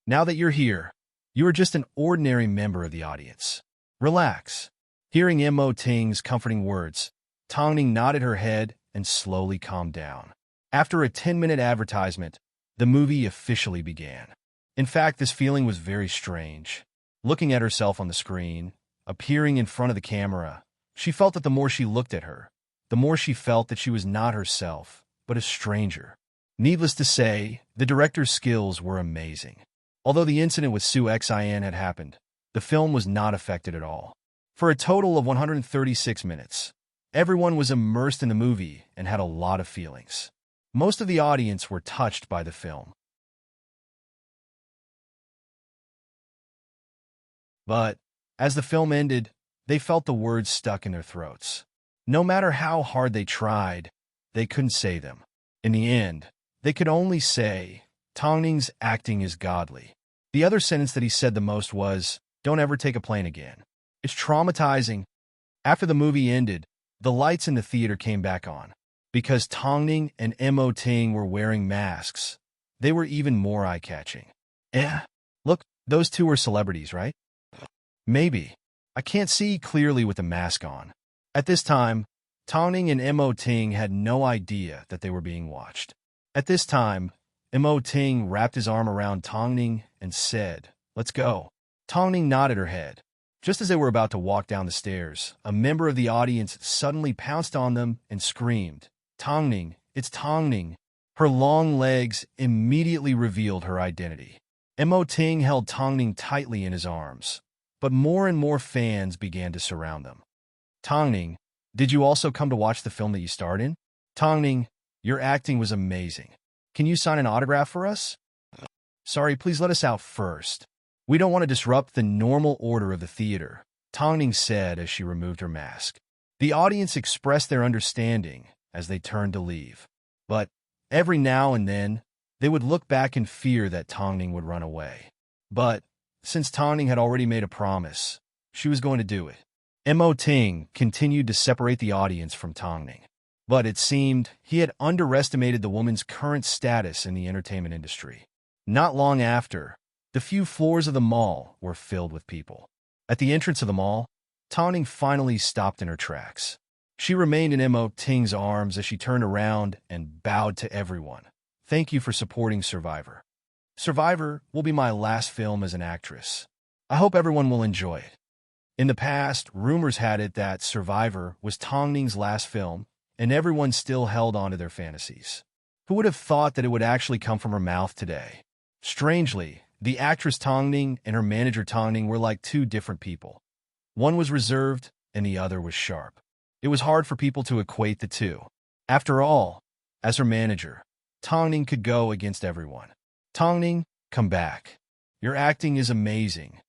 Now that you're here, you are just an ordinary member of the audience. Relax. Hearing Mo Ting's comforting words, Tongning nodded her head and slowly calmed down. After a 10-minute advertisement, the movie officially began. In fact, this feeling was very strange. Looking at herself on the screen, appearing in front of the camera, she felt that the more she looked at her, the more she felt that she was not herself, but a stranger. Needless to say, the director's skills were amazing. Although the incident with Su Xin had happened, the film was not affected at all. For a total of 136 minutes, everyone was immersed in the movie and had a lot of feelings. Most of the audience were touched by the film. But, as the film ended, they felt the words stuck in their throats. No matter how hard they tried, they couldn't say them. In the end, they could only say, Tongning's acting is godly. The other sentence that he said the most was, don't ever take a plane again. It's traumatizing. After the movie ended, the lights in the theater came back on. Because Tongning and Mo Ting were wearing masks, they were even more eye-catching. Look, those two were celebrities, right? Maybe. I can't see clearly with the mask on. At this time, Tongning and Mo Ting had no idea that they were being watched. At this time, Mo Ting wrapped his arm around Tongning and said, let's go. Tongning nodded her head. Just as they were about to walk down the stairs, a member of the audience suddenly pounced on them and screamed, Tongning, it's Tongning. Her long legs immediately revealed her identity. Mo Ting held Tongning tightly in his arms, but more and more fans began to surround them. Tongning, did you also come to watch the film that you starred in? Tongning, your acting was amazing. Can you sign an autograph for us? Sorry, please let us out first. We don't want to disrupt the normal order of the theater, Tongning said as she removed her mask. The audience expressed their understanding as they turned to leave. But every now and then, they would look back in fear that Tongning would run away. But since Tongning had already made a promise, she was going to do it. Mo Ting continued to separate the audience from Tongning. But it seemed he had underestimated the woman's current status in the entertainment industry. Not long after, the few floors of the mall were filled with people. At the entrance of the mall, Tongning finally stopped in her tracks. She remained in Mo Ting's arms as she turned around and bowed to everyone. Thank you for supporting Survivor. Survivor will be my last film as an actress. I hope everyone will enjoy it. In the past, rumors had it that Survivor was Tongning's last film, and everyone still held on to their fantasies. Who would have thought that it would actually come from her mouth today? Strangely, the actress Tongning and her manager Tongning were like two different people. One was reserved, and the other was sharp. It was hard for people to equate the two. After all, as her manager, Tongning could go against everyone. Tongning, come back. Your acting is amazing.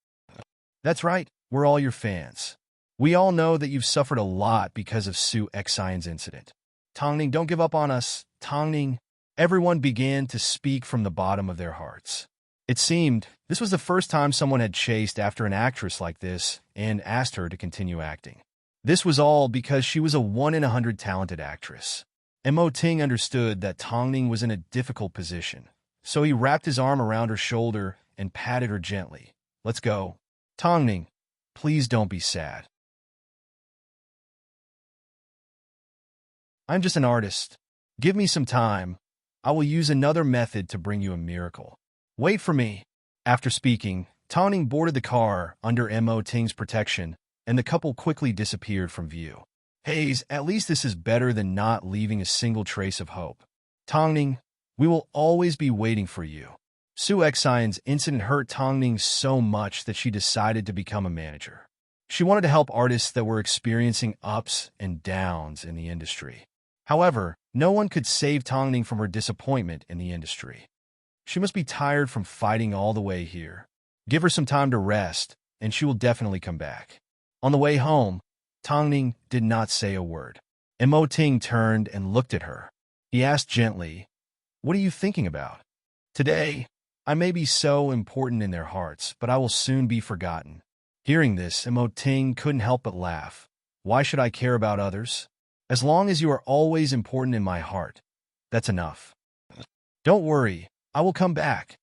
That's right, we're all your fans. We all know that you've suffered a lot because of Su Xian's incident. Tongning, don't give up on us. Tongning. Everyone began to speak from the bottom of their hearts. It seemed this was the first time someone had chased after an actress like this and asked her to continue acting. This was all because she was a 1-in-100 talented actress. Mo Ting understood that Tongning was in a difficult position, so he wrapped his arm around her shoulder and patted her gently. Let's go. Tongning, please don't be sad. I'm just an artist. Give me some time. I will use another method to bring you a miracle. Wait for me. After speaking, Tongning boarded the car under Mo Ting's protection, and the couple quickly disappeared from view. Hayes, at least this is better than not leaving a single trace of hope. Tongning, we will always be waiting for you. Su Xian's incident hurt Tongning so much that she decided to become a manager. She wanted to help artists that were experiencing ups and downs in the industry. However, no one could save Tongning from her disappointment in the industry. She must be tired from fighting all the way here. Give her some time to rest, and she will definitely come back. On the way home, Tongning did not say a word. Mo Ting turned and looked at her. He asked gently, "What are you thinking about?" "Today, I may be so important in their hearts, but I will soon be forgotten." Hearing this, Mo Ting couldn't help but laugh. "Why should I care about others? As long as you are always important in my heart, that's enough. Don't worry, I will come back."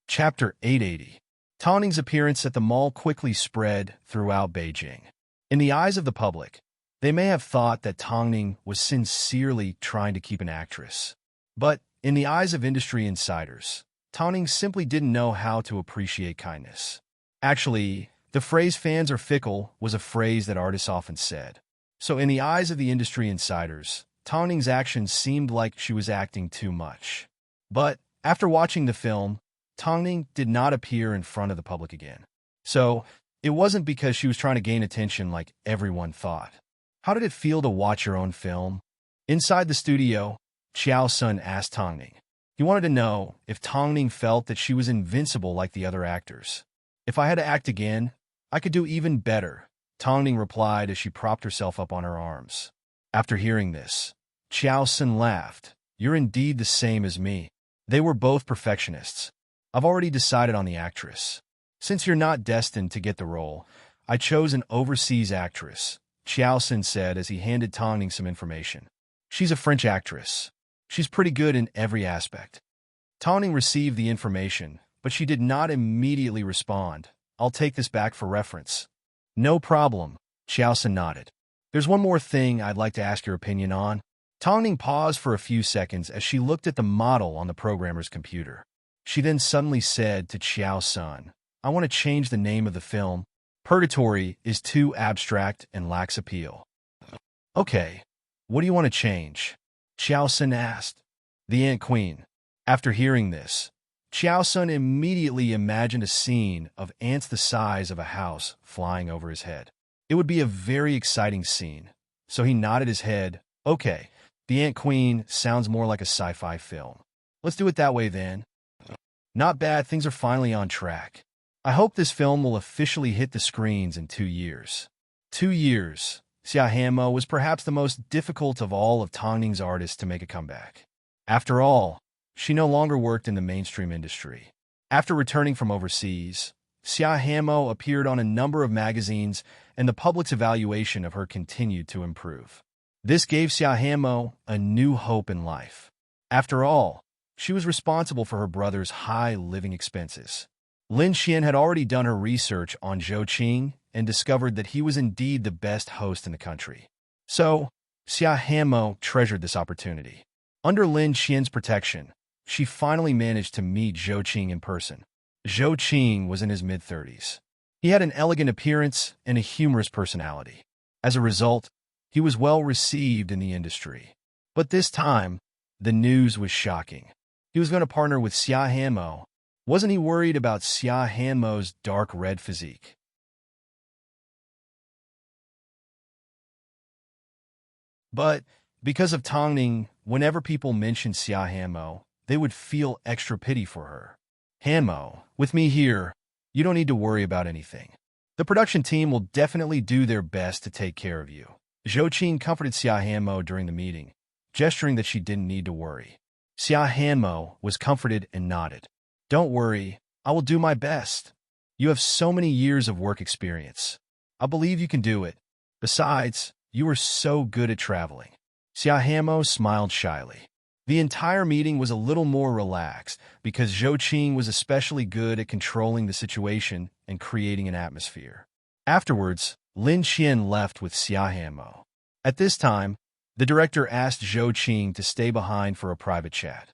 Chapter 880. Tongning's appearance at the mall quickly spread throughout Beijing. In the eyes of the public, they may have thought that Tongning was sincerely trying to keep an actress. But in the eyes of industry insiders, Tongning simply didn't know how to appreciate kindness. Actually, the phrase "fans are fickle" was a phrase that artists often said. So in the eyes of the industry insiders, Tongning's actions seemed like she was acting too much. But after watching the film, Tongning did not appear in front of the public again. So it wasn't because she was trying to gain attention like everyone thought. How did it feel to watch your own film? Inside the studio, Xiao Sun asked Tongning. He wanted to know if Tongning felt that she was invincible like the other actors. "If I had to act again, I could do even better," Tongning replied as she propped herself up on her arms. After hearing this, Xiao Sun laughed. "You're indeed the same as me." They were both perfectionists. "I've already decided on the actress. Since you're not destined to get the role, I chose an overseas actress," Xiao Sun said as he handed Tongning some information. "She's a French actress. She's pretty good in every aspect." Tongning received the information, but she did not immediately respond. "I'll take this back for reference." "No problem," Xiao Sun nodded. "There's one more thing I'd like to ask your opinion on." Tongning paused for a few seconds as she looked at the model on the programmer's computer. She then suddenly said to Xiao Sun, "I want to change the name of the film. Purgatory is too abstract and lacks appeal." "Okay, what do you want to change?" Xiao Sun asked. "The Ant Queen." After hearing this, Xiao Sun immediately imagined a scene of ants the size of a house flying over his head. It would be a very exciting scene, so he nodded his head. "Okay, The Ant Queen sounds more like a sci-fi film. Let's do it that way then." "Not bad, things are finally on track. I hope this film will officially hit the screens in 2 years." 2 years. Xia Hanmo was perhaps the most difficult of all of Tongning's artists to make a comeback. After all, she no longer worked in the mainstream industry. After returning from overseas, Xia Hanmo appeared on a number of magazines, and the public's evaluation of her continued to improve. This gave Xia Hanmo a new hope in life. After all, she was responsible for her brother's high living expenses. Lin Xian had already done her research on Zhou Qing and discovered that he was indeed the best host in the country. So, Xia Hanmo treasured this opportunity. Under Lin Xian's protection, she finally managed to meet Zhou Qing in person. Zhou Qing was in his mid-30s. He had an elegant appearance and a humorous personality. As a result, he was well received in the industry. But this time, The news was shocking. He was going to partner with Xia Hanmo. Wasn't he worried about Xia Hanmo's dark red physique? But because of Tongning, whenever people mentioned Xia Hanmo, they would feel extra pity for her. Hanmo, with me here, you don't need to worry about anything. The production team will definitely do their best to take care of you. Zhou Qing comforted Xia Hanmo during the meeting, gesturing that she didn't need to worry. Xia Hanmo was comforted and nodded. Don't worry, I will do my best. You have so many years of work experience. I believe you can do it. Besides, you are so good at traveling. Xia Hanmo smiled shyly. The entire meeting was a little more relaxed because Zhou Qing was especially good at controlling the situation and creating an atmosphere. Afterwards, Lin Qian left with Xia Hanmo. At this time, the director asked Zhou Qing to stay behind for a private chat.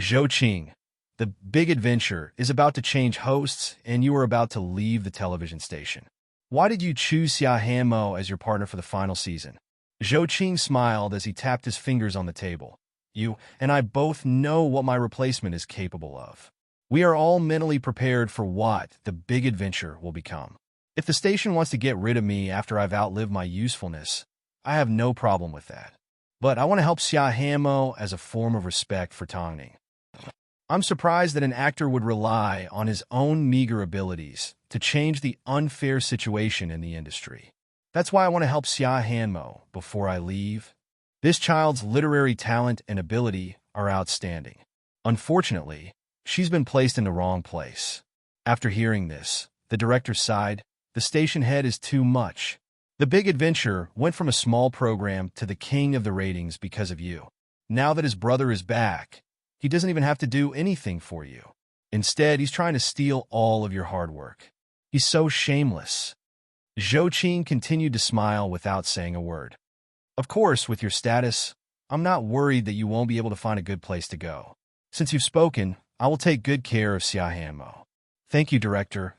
Zhou Qing, the big adventure is about to change hosts and you are about to leave the television station. Why did you choose Xia Hanmo as your partner for the final season? Zhou Qing smiled as he tapped his fingers on the table. You and I both know what my replacement is capable of. We are all mentally prepared for what the big adventure will become. If the station wants to get rid of me after I've outlived my usefulness, I have no problem with that. But I want to help Xia Hanmo as a form of respect for Tongning. I'm surprised that an actor would rely on his own meager abilities to change the unfair situation in the industry. That's why I want to help Xia Hanmo before I leave. This child's literary talent and ability are outstanding. Unfortunately, she's been placed in the wrong place. After hearing this, the director sighed. The station head is too much. The Big Adventure went from a small program to the king of the ratings because of you. Now that his brother is back, he doesn't even have to do anything for you. Instead, he's trying to steal all of your hard work. He's so shameless. Zhou Qing continued to smile without saying a word. Of course, with your status, I'm not worried that you won't be able to find a good place to go. Since you've spoken, I will take good care of Xia Hanmo. Thank you, director.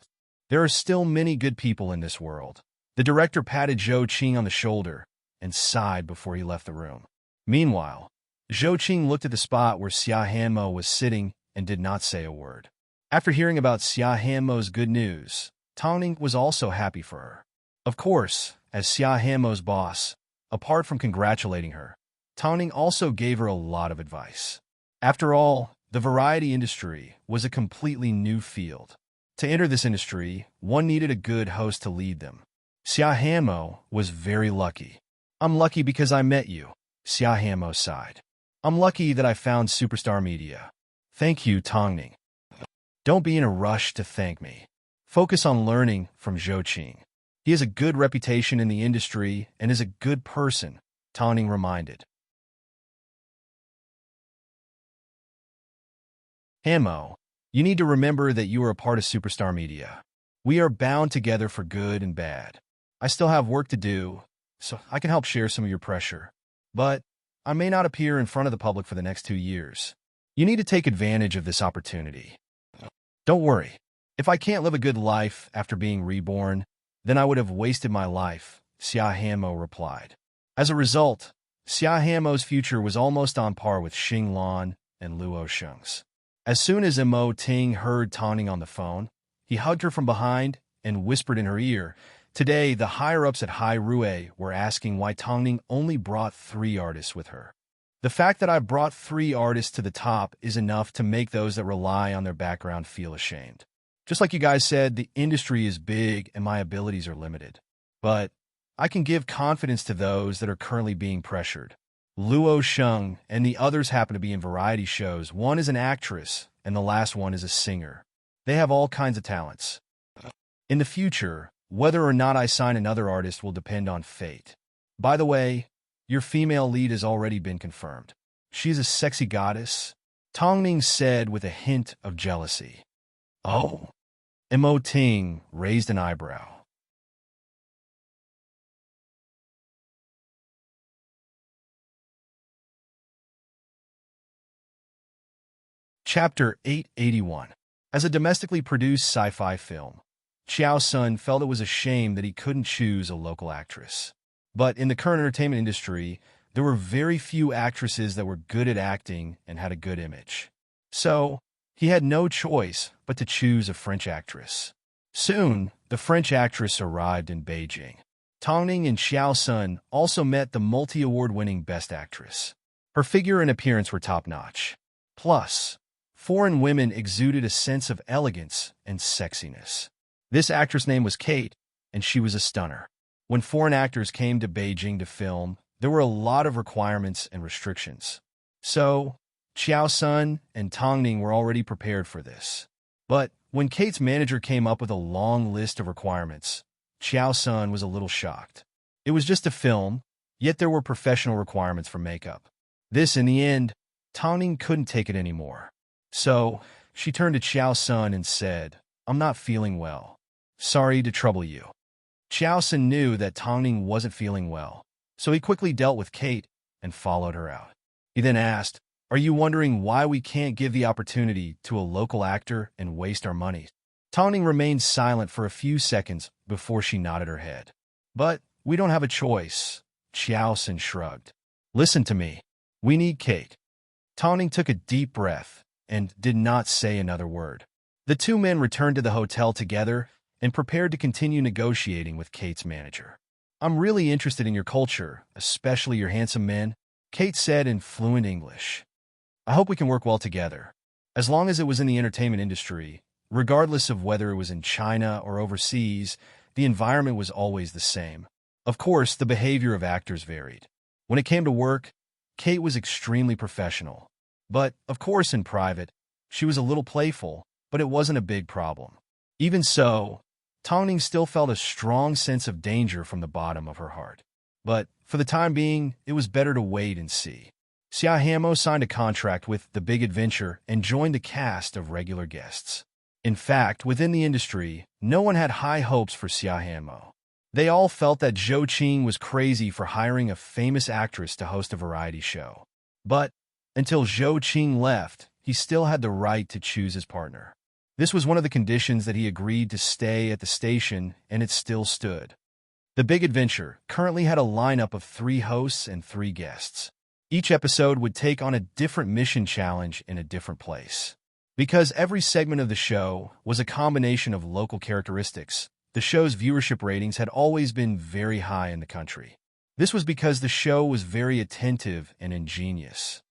There are still many good people in this world. The director patted Zhou Qing on the shoulder and sighed before he left the room. Meanwhile, Zhou Qing looked at the spot where Xia Hanmo was sitting and did not say a word. After hearing about Xia Hanmo's good news, Tongning was also happy for her. Of course, as Xia Hanmo's boss, apart from congratulating her, Tongning also gave her a lot of advice. After all, the variety industry was a completely new field. To enter this industry, one needed a good host to lead them. Xia Hanmo was very lucky. I'm lucky because I met you, Xia Hanmo sighed. I'm lucky that I found Superstar Media. Thank you, Tongning. Don't be in a rush to thank me. Focus on learning from Zhou Qing. He has a good reputation in the industry and is a good person, Tongning reminded. Hanmo, you need to remember that you are a part of Superstar Media. We are bound together for good and bad. I still have work to do, so I can help share some of your pressure. But I may not appear in front of the public for the next 2 years. You need to take advantage of this opportunity. Don't worry. If I can't live a good life after being reborn, then I would have wasted my life, Xia Hanmo replied. As a result, Xia Hanmo's future was almost on par with Xing Lan and Luo Sheng's. As soon as Mo Ting heard Tongning on the phone, he hugged her from behind and whispered in her ear. Today, the higher-ups at Hai Rui were asking why Tongning only brought 3 artists with her. The fact that I brought 3 artists to the top is enough to make those that rely on their background feel ashamed. Just like you guys said, the industry is big and my abilities are limited. But I can give confidence to those that are currently being pressured. Luo Sheng and the others happen to be in variety shows. One is an actress, and the last one is a singer. They have all kinds of talents. In the future, whether or not I sign another artist will depend on fate. By the way, your female lead has already been confirmed. She's a sexy goddess, Tongning said with a hint of jealousy. Oh. Mo Ting raised an eyebrow. Chapter 881. As a domestically produced sci-fi film, Chiao Sun felt it was a shame that he couldn't choose a local actress. But in the current entertainment industry, there were very few actresses that were good at acting and had a good image. So, he had no choice but to choose a French actress. Soon, the French actress arrived in Beijing. Tongning and Xiao Sun also met the multi-award-winning Best Actress. Her figure and appearance were top-notch. Plus, foreign women exuded a sense of elegance and sexiness. This actress' name was Kate, and she was a stunner. When foreign actors came to Beijing to film, there were a lot of requirements and restrictions. So, Xiao Sun and Tongning were already prepared for this. But when Kate's manager came up with a long list of requirements, Xiao Sun was a little shocked. It was just a film, yet there were professional requirements for makeup. This, in the end, Tongning couldn't take it anymore. So, she turned to Xiao Sun and said, "I'm not feeling well. Sorry to trouble you." Xiao Sun knew that Tongning wasn't feeling well, so he quickly dealt with Kate and followed her out. He then asked, "Are you wondering why we can't give the opportunity to a local actor and waste our money?" Tongning remained silent for a few seconds before she nodded her head. "But we don't have a choice," Xiao Sun shrugged. "Listen to me. We need Kate." Tongning took a deep breath and did not say another word. The two men returned to the hotel together and prepared to continue negotiating with Kate's manager. "I'm really interested in your culture, especially your handsome men," Kate said in fluent English. "I hope we can work well together. As long as it was in the entertainment industry, regardless of whether it was in China or overseas, the environment was always the same. Of course, the behavior of actors varied. When it came to work, Kate was extremely professional. But, of course, in private, she was a little playful, but it wasn't a big problem. Even so, Tongning still felt a strong sense of danger from the bottom of her heart. But, for the time being, it was better to wait and see. Xia Hamo signed a contract with The Big Adventure and joined a cast of regular guests. In fact, within the industry, no one had high hopes for Xia Hamo. They all felt that Zhou Qing was crazy for hiring a famous actress to host a variety show. But, until Zhou Qing left, he still had the right to choose his partner. This was one of the conditions that he agreed to stay at the station, and it still stood. The Big Adventure currently had a lineup of 3 hosts and 3 guests. Each episode would take on a different mission challenge in a different place. Because every segment of the show was a combination of local characteristics, the show's viewership ratings had always been very high in the country. This was because the show was very attentive and ingenious.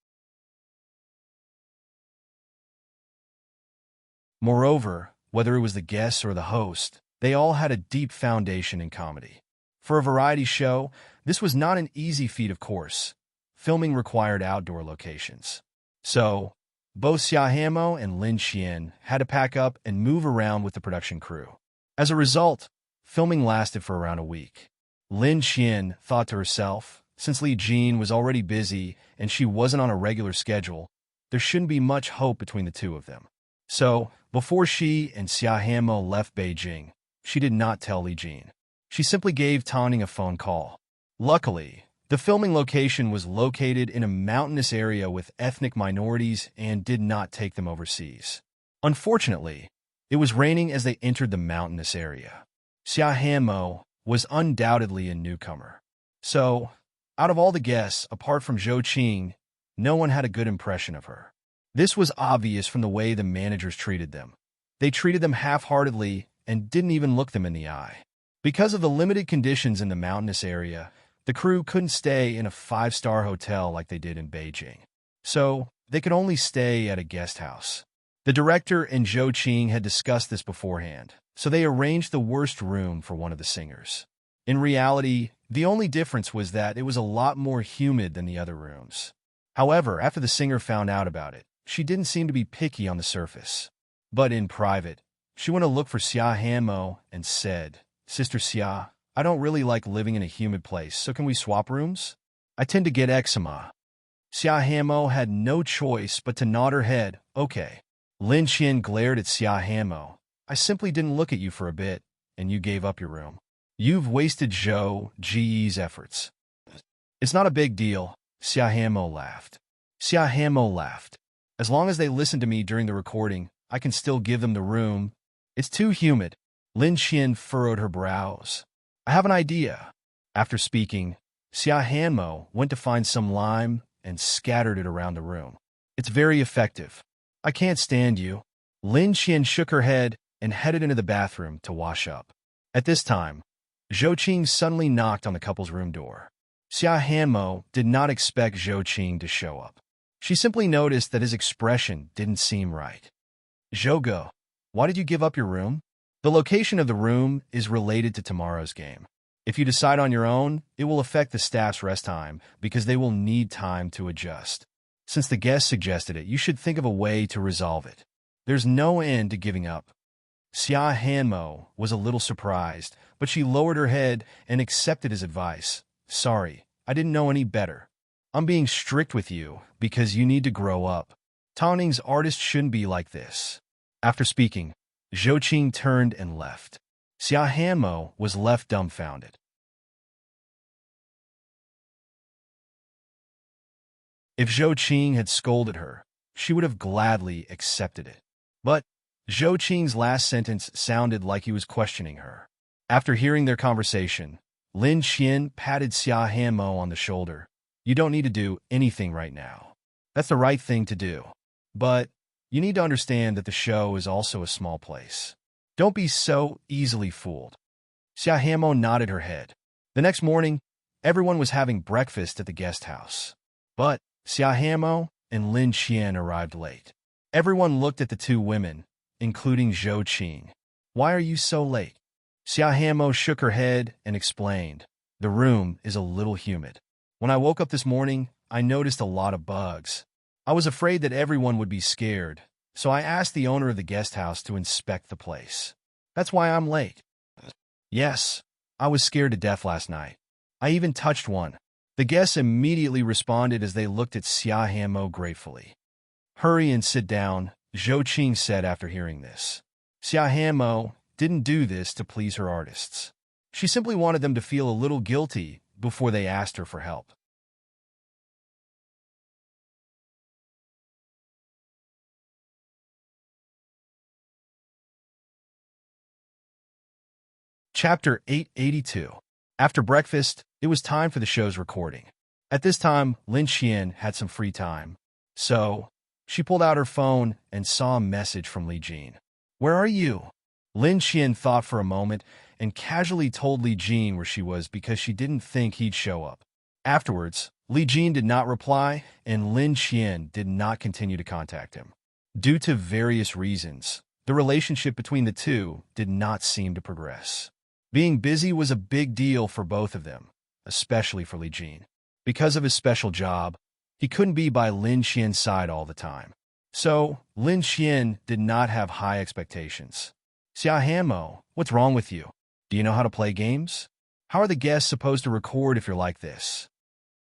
Moreover, whether it was the guests or the host, they all had a deep foundation in comedy. For a variety show, this was not an easy feat, of course. Filming required outdoor locations. So, both Xia Hamo and Lin Qian had to pack up and move around with the production crew. As a result, filming lasted for around a week. Lin Qian thought to herself, since Li Jin was already busy and she wasn't on a regular schedule, there shouldn't be much hope between the two of them. So, before she and Xia Hamo left Beijing, she did not tell Li Jin. She simply gave Tongning a phone call. Luckily, the filming location was located in a mountainous area with ethnic minorities and did not take them overseas. Unfortunately, it was raining as they entered the mountainous area. Xia Hamo was undoubtedly a newcomer. So, out of all the guests, apart from Zhou Qing, no one had a good impression of her. This was obvious from the way the managers treated them. They treated them half-heartedly and didn't even look them in the eye. Because of the limited conditions in the mountainous area, the crew couldn't stay in a 5-star hotel like they did in Beijing. So, they could only stay at a guest house. The director and Zhou Qing had discussed this beforehand, so they arranged the worst room for one of the singers. In reality, the only difference was that it was a lot more humid than the other rooms. However, after the singer found out about it, she didn't seem to be picky on the surface. But in private, she went to look for Xia Hamo and said, "Sister Xia, I don't really like living in a humid place, so can we swap rooms? I tend to get eczema." Xia Hamo had no choice but to nod her head, "Okay." Lin Qian glared at Xia Hamo. "I simply didn't look at you for a bit, and you gave up your room. You've wasted Zhou Ji's efforts." "It's not a big deal," Xia Hamo laughed. Xia Hamo laughed. "As long as they listen to me during the recording, I can still give them the room. It's too humid." Lin Qian furrowed her brows. "I have an idea." After speaking, Xia Hanmo went to find some lime and scattered it around the room. It's very effective. I can't stand you. Lin Qian shook her head and headed into the bathroom to wash up. At this time, Zhou Qing suddenly knocked on the couple's room door. Xia Hanmo did not expect Zhou Qing to show up. She simply noticed that his expression didn't seem right. Zhouge, why did you give up your room? The location of the room is related to tomorrow's game. If you decide on your own, it will affect the staff's rest time because they will need time to adjust. Since the guest suggested it, you should think of a way to resolve it. There's no end to giving up. Xia Hanmo was a little surprised, but she lowered her head and accepted his advice. Sorry, I didn't know any better. I'm being strict with you because you need to grow up. Taoning's artist shouldn't be like this. After speaking, Zhou Qing turned and left. Xia Hanmo was left dumbfounded. If Zhou Qing had scolded her, she would have gladly accepted it. But Zhou Qing's last sentence sounded like he was questioning her. After hearing their conversation, Lin Qian patted Xia Hanmo on the shoulder. You don't need to do anything right now. That's the right thing to do. But you need to understand that the show is also a small place. Don't be so easily fooled. Xia Hanmo nodded her head. The next morning, everyone was having breakfast at the guest house. But Xia Hanmo and Lin Qian arrived late. Everyone looked at the two women, including Zhou Qing. Why are you so late? Xia Hanmo shook her head and explained. The room is a little humid. When I woke up this morning, I noticed a lot of bugs. I was afraid that everyone would be scared, so I asked the owner of the guest house to inspect the place. That's why I'm late. Yes, I was scared to death last night. I even touched one. The guests immediately responded as they looked at Xia Hanmo gratefully. Hurry and sit down, Zhou Qing said after hearing this. Xia Hanmo didn't do this to please her artists. She simply wanted them to feel a little guilty before they asked her for help. Chapter 882. After breakfast, it was time for the show's recording. At this time, Lin Qian had some free time. So, she pulled out her phone and saw a message from Li Jin. Where are you? Lin Qian thought for a moment and casually told Li Jin where she was because she didn't think he'd show up. Afterwards, Li Jin did not reply and Lin Qian did not continue to contact him. Due to various reasons, the relationship between the two did not seem to progress. Being busy was a big deal for both of them, especially for Li Jin. Because of his special job, he couldn't be by Lin Qian's side all the time. So, Lin Qian did not have high expectations. Xia Hanmo, what's wrong with you? Do you know how to play games? How are the guests supposed to record if you're like this?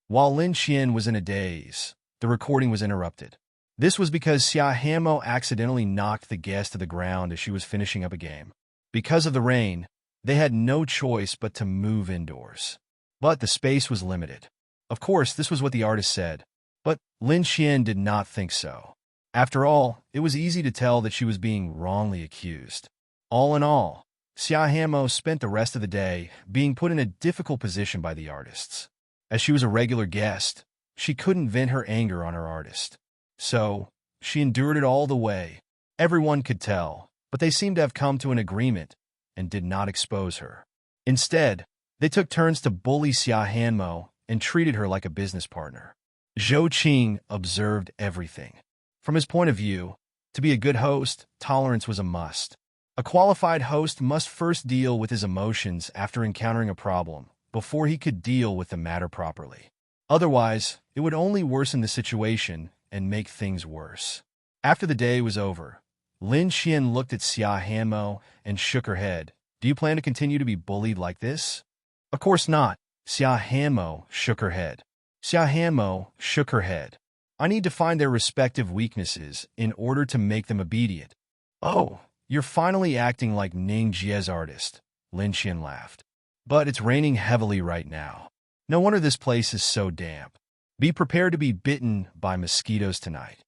While Lin Qian was in a daze, the recording was interrupted. This was because Xia Hanmo accidentally knocked the guest to the ground as she was finishing up a game. Because of the rain, they had no choice but to move indoors. But the space was limited. Of course, this was what the artist said, but Lin Qian did not think so. After all, it was easy to tell that she was being wrongly accused. All in all, Xia Hanmo spent the rest of the day being put in a difficult position by the artists. As she was a regular guest, she couldn't vent her anger on her artist. So, she endured it all the way. Everyone could tell, but they seemed to have come to an agreement and did not expose her. Instead, they took turns to bully Xia Hanmo and treated her like a business partner. Zhou Qing observed everything. From his point of view, to be a good host, tolerance was a must. A qualified host must first deal with his emotions after encountering a problem, before he could deal with the matter properly. Otherwise, it would only worsen the situation and make things worse. After the day was over, Lin Qian looked at Xia Hanmo and shook her head. Do you plan to continue to be bullied like this? Of course not. Xia Hanmo shook her head. Xia Hanmo shook her head. I need to find their respective weaknesses in order to make them obedient. Oh, you're finally acting like Ning Jie's artist, Lin Qian laughed. But it's raining heavily right now. No wonder this place is so damp. Be prepared to be bitten by mosquitoes tonight.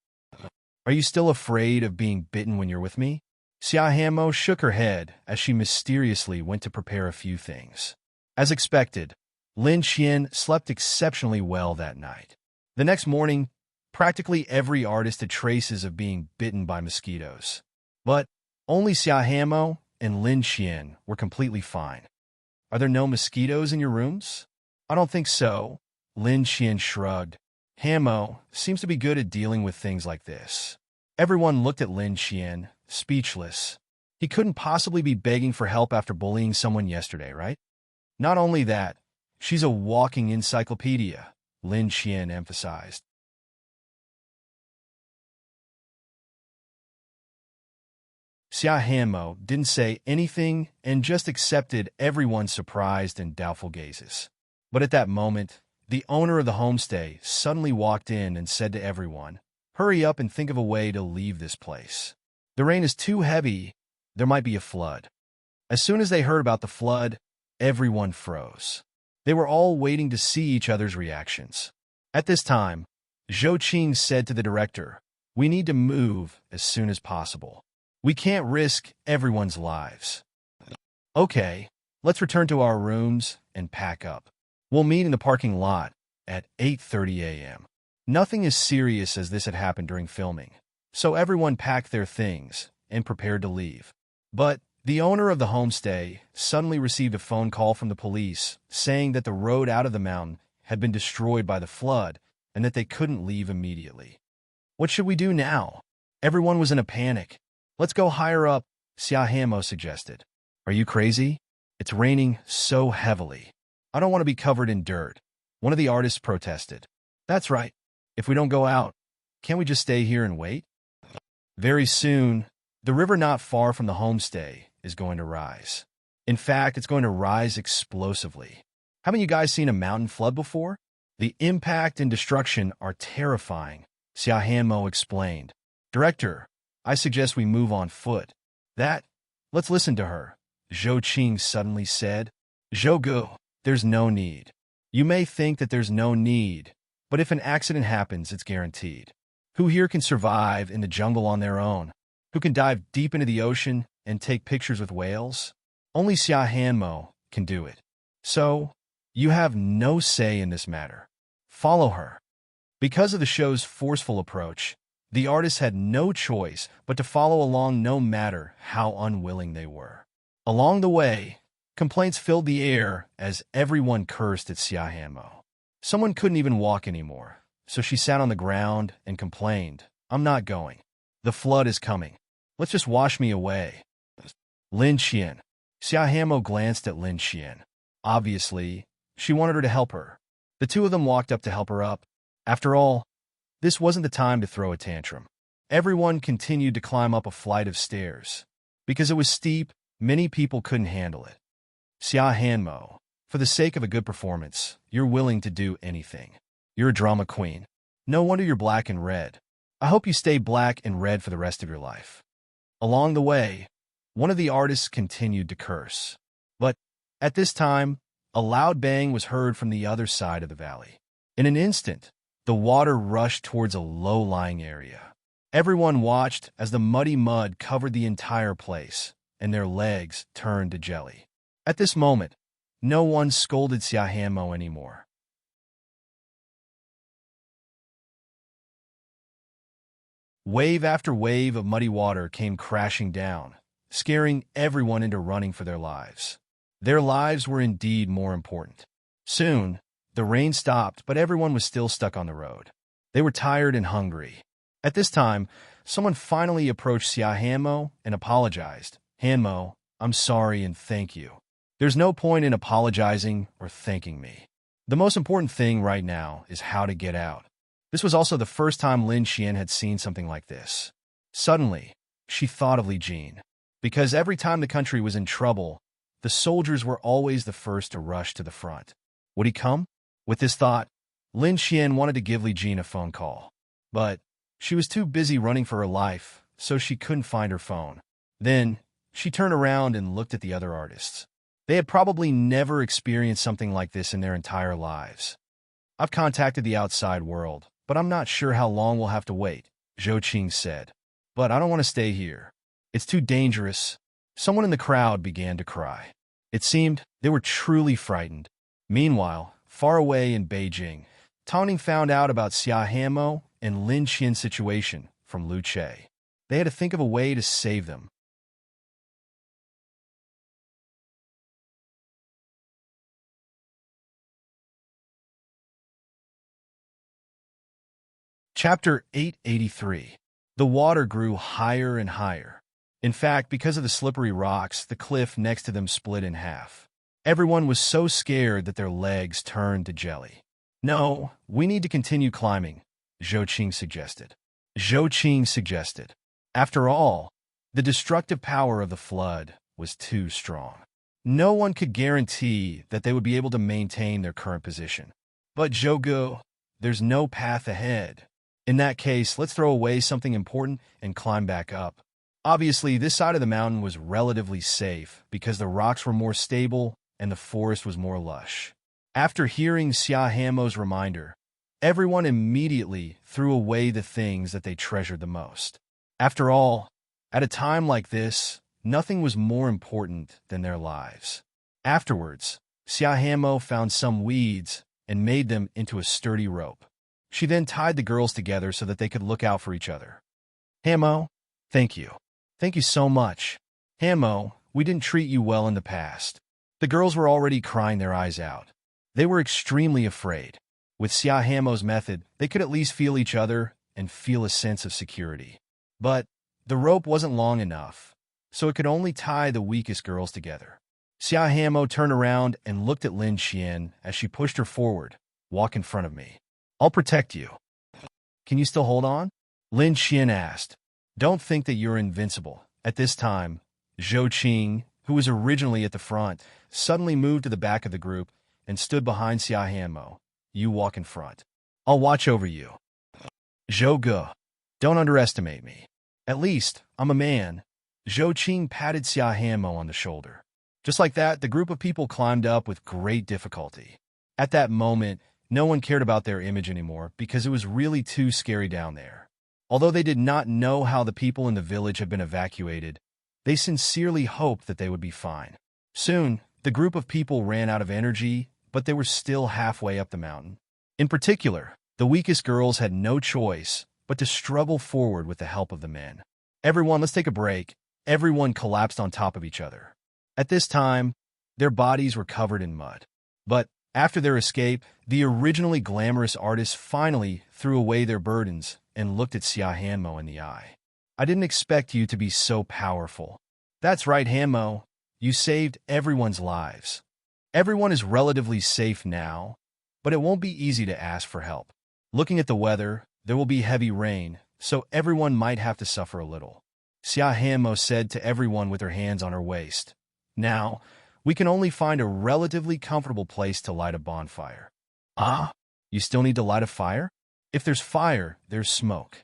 Are you still afraid of being bitten when you're with me? Xia Hanmo shook her head as she mysteriously went to prepare a few things. As expected, Lin Qian slept exceptionally well that night. The next morning, practically every artist had traces of being bitten by mosquitoes. But only Xia Hamo and Lin Qian were completely fine. Are there no mosquitoes in your rooms? I don't think so. Lin Qian shrugged. Hamo seems to be good at dealing with things like this. Everyone looked at Lin Qian, speechless. He couldn't possibly be begging for help after bullying someone yesterday, right? Not only that, she's a walking encyclopedia, Lin Qian emphasized. Xia Hanmo didn't say anything and just accepted everyone's surprised and doubtful gazes. But at that moment, the owner of the homestay suddenly walked in and said to everyone, "Hurry up and think of a way to leave this place. The rain is too heavy, there might be a flood." As soon as they heard about the flood, everyone froze. They were all waiting to see each other's reactions. At this time, Zhou Qing said to the director, "We need to move as soon as possible. We can't risk everyone's lives." "Okay, let's return to our rooms and pack up. We'll meet in the parking lot at 8:30 a.m. Nothing as serious as this had happened during filming, so everyone packed their things and prepared to leave. But the owner of the homestay suddenly received a phone call from the police saying that the road out of the mountain had been destroyed by the flood and that they couldn't leave immediately. What should we do now? Everyone was in a panic. "Let's go higher up," Xia Hamo suggested. "Are you crazy? It's raining so heavily. I don't want to be covered in dirt," one of the artists protested. "That's right. If we don't go out, can't we just stay here and wait?" Very soon, the river not far from the homestay is going to rise. In fact, it's going to rise explosively. Haven't you guys seen a mountain flood before? The impact and destruction are terrifying, Xia Hanmo explained. "Director, I suggest we move on foot." Let's listen to her," Zhou Qing suddenly said. "Zhou Gu, there's no need. You may think that there's no need, but if an accident happens, it's guaranteed. Who here can survive in the jungle on their own? Who can dive deep into the ocean and take pictures with whales? Only Xia Hanmo can do it. So, you have no say in this matter. Follow her." Because of the show's forceful approach, the artists had no choice but to follow along no matter how unwilling they were. Along the way, complaints filled the air as everyone cursed at Xia Hanmo. Someone couldn't even walk anymore, so she sat on the ground and complained, "I'm not going. The flood is coming. Let's just wash me away." Lin Qian. Xia Hanmo glanced at Lin Qian. Obviously, she wanted her to help her. The two of them walked up to help her up. After all, this wasn't the time to throw a tantrum. Everyone continued to climb up a flight of stairs. Because it was steep, many people couldn't handle it. Xia Hanmo, for the sake of a good performance, you're willing to do anything. You're a drama queen. No wonder you're black and red. I hope you stay black and red for the rest of your life. Along the way, one of the artists continued to curse. But at this time, a loud bang was heard from the other side of the valley. In an instant, the water rushed towards a low-lying area. Everyone watched as the muddy mud covered the entire place, and their legs turned to jelly. At this moment, no one scolded Xia Hanmo anymore. Wave after wave of muddy water came crashing down, scaring everyone into running for their lives. Their lives were indeed more important. Soon, the rain stopped, but everyone was still stuck on the road. They were tired and hungry. At this time, someone finally approached Xia Hanmo and apologized. "Hanmo, I'm sorry and thank you. There's no point in apologizing or thanking me. The most important thing right now is how to get out." This was also the first time Lin Qian had seen something like this. Suddenly, she thought of Li Jin. Because every time the country was in trouble, the soldiers were always the first to rush to the front. Would he come? With this thought, Lin Qian wanted to give Li Jin a phone call. But she was too busy running for her life, so she couldn't find her phone. Then, she turned around and looked at the other artists. They had probably never experienced something like this in their entire lives. "I've contacted the outside world, but I'm not sure how long we'll have to wait," Zhou Qing said. "But I don't want to stay here. It's too dangerous." Someone in the crowd began to cry. It seemed they were truly frightened. Meanwhile, far away in Beijing, Tongning found out about Xia Hamo and Lin Qian's situation from Lu Che. They had to think of a way to save them. Chapter 883. The water grew higher and higher. In fact, because of the slippery rocks, the cliff next to them split in half. Everyone was so scared that their legs turned to jelly. No, we need to continue climbing, Zhou Qing suggested. After all, the destructive power of the flood was too strong. No one could guarantee that they would be able to maintain their current position. But Zhou, there's no path ahead. In that case, let's throw away something important and climb back up. Obviously, this side of the mountain was relatively safe because the rocks were more stable and the forest was more lush. After hearing Xia Hamo's reminder, everyone immediately threw away the things that they treasured the most. After all, at a time like this, nothing was more important than their lives. Afterwards, Xia Hamo found some weeds and made them into a sturdy rope. She then tied the girls together so that they could look out for each other. Hamo, thank you. Thank you so much. Hamo, we didn't treat you well in the past. The girls were already crying their eyes out. They were extremely afraid. With Xia Hamo's method, they could at least feel each other and feel a sense of security. But the rope wasn't long enough, so it could only tie the weakest girls together. Xia Hamo turned around and looked at Lin Qian as she pushed her forward. Walk in front of me. I'll protect you. Can you still hold on? Lin Qian asked. Don't think that you're invincible. At this time, Zhou Qing, who was originally at the front, suddenly moved to the back of the group and stood behind Xia Hamo. You walk in front. I'll watch over you. Zhou, don't underestimate me. At least, I'm a man. Zhou Qing patted Xia Hamo on the shoulder. Just like that, the group of people climbed up with great difficulty. At that moment, no one cared about their image anymore because it was really too scary down there. Although they did not know how the people in the village had been evacuated, they sincerely hoped that they would be fine. Soon, the group of people ran out of energy, but they were still halfway up the mountain. In particular, the weakest girls had no choice but to struggle forward with the help of the men. Everyone, let's take a break. Everyone collapsed on top of each other. At this time, their bodies were covered in mud. But after their escape, the originally glamorous artists finally threw away their burdens and looked at Xia Hamo in the eye. I didn't expect you to be so powerful. That's right, Hamo. You saved everyone's lives. Everyone is relatively safe now, but it won't be easy to ask for help. Looking at the weather, there will be heavy rain, so everyone might have to suffer a little. Xia Hamo said to everyone with her hands on her waist. Now, we can only find a relatively comfortable place to light a bonfire. Ah, you still need to light a fire? If there's fire, there's smoke.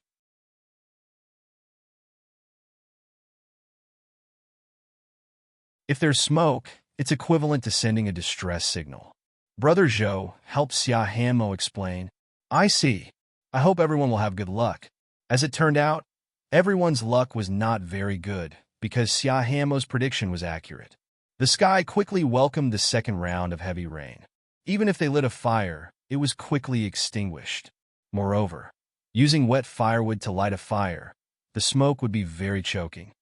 If there's smoke, it's equivalent to sending a distress signal. Brother Zhou helped Xia Hamo explain. I see. I hope everyone will have good luck. As it turned out, everyone's luck was not very good because Xia Hamo's prediction was accurate. The sky quickly welcomed the second round of heavy rain. Even if they lit a fire, it was quickly extinguished. Moreover, using wet firewood to light a fire, the smoke would be very choking.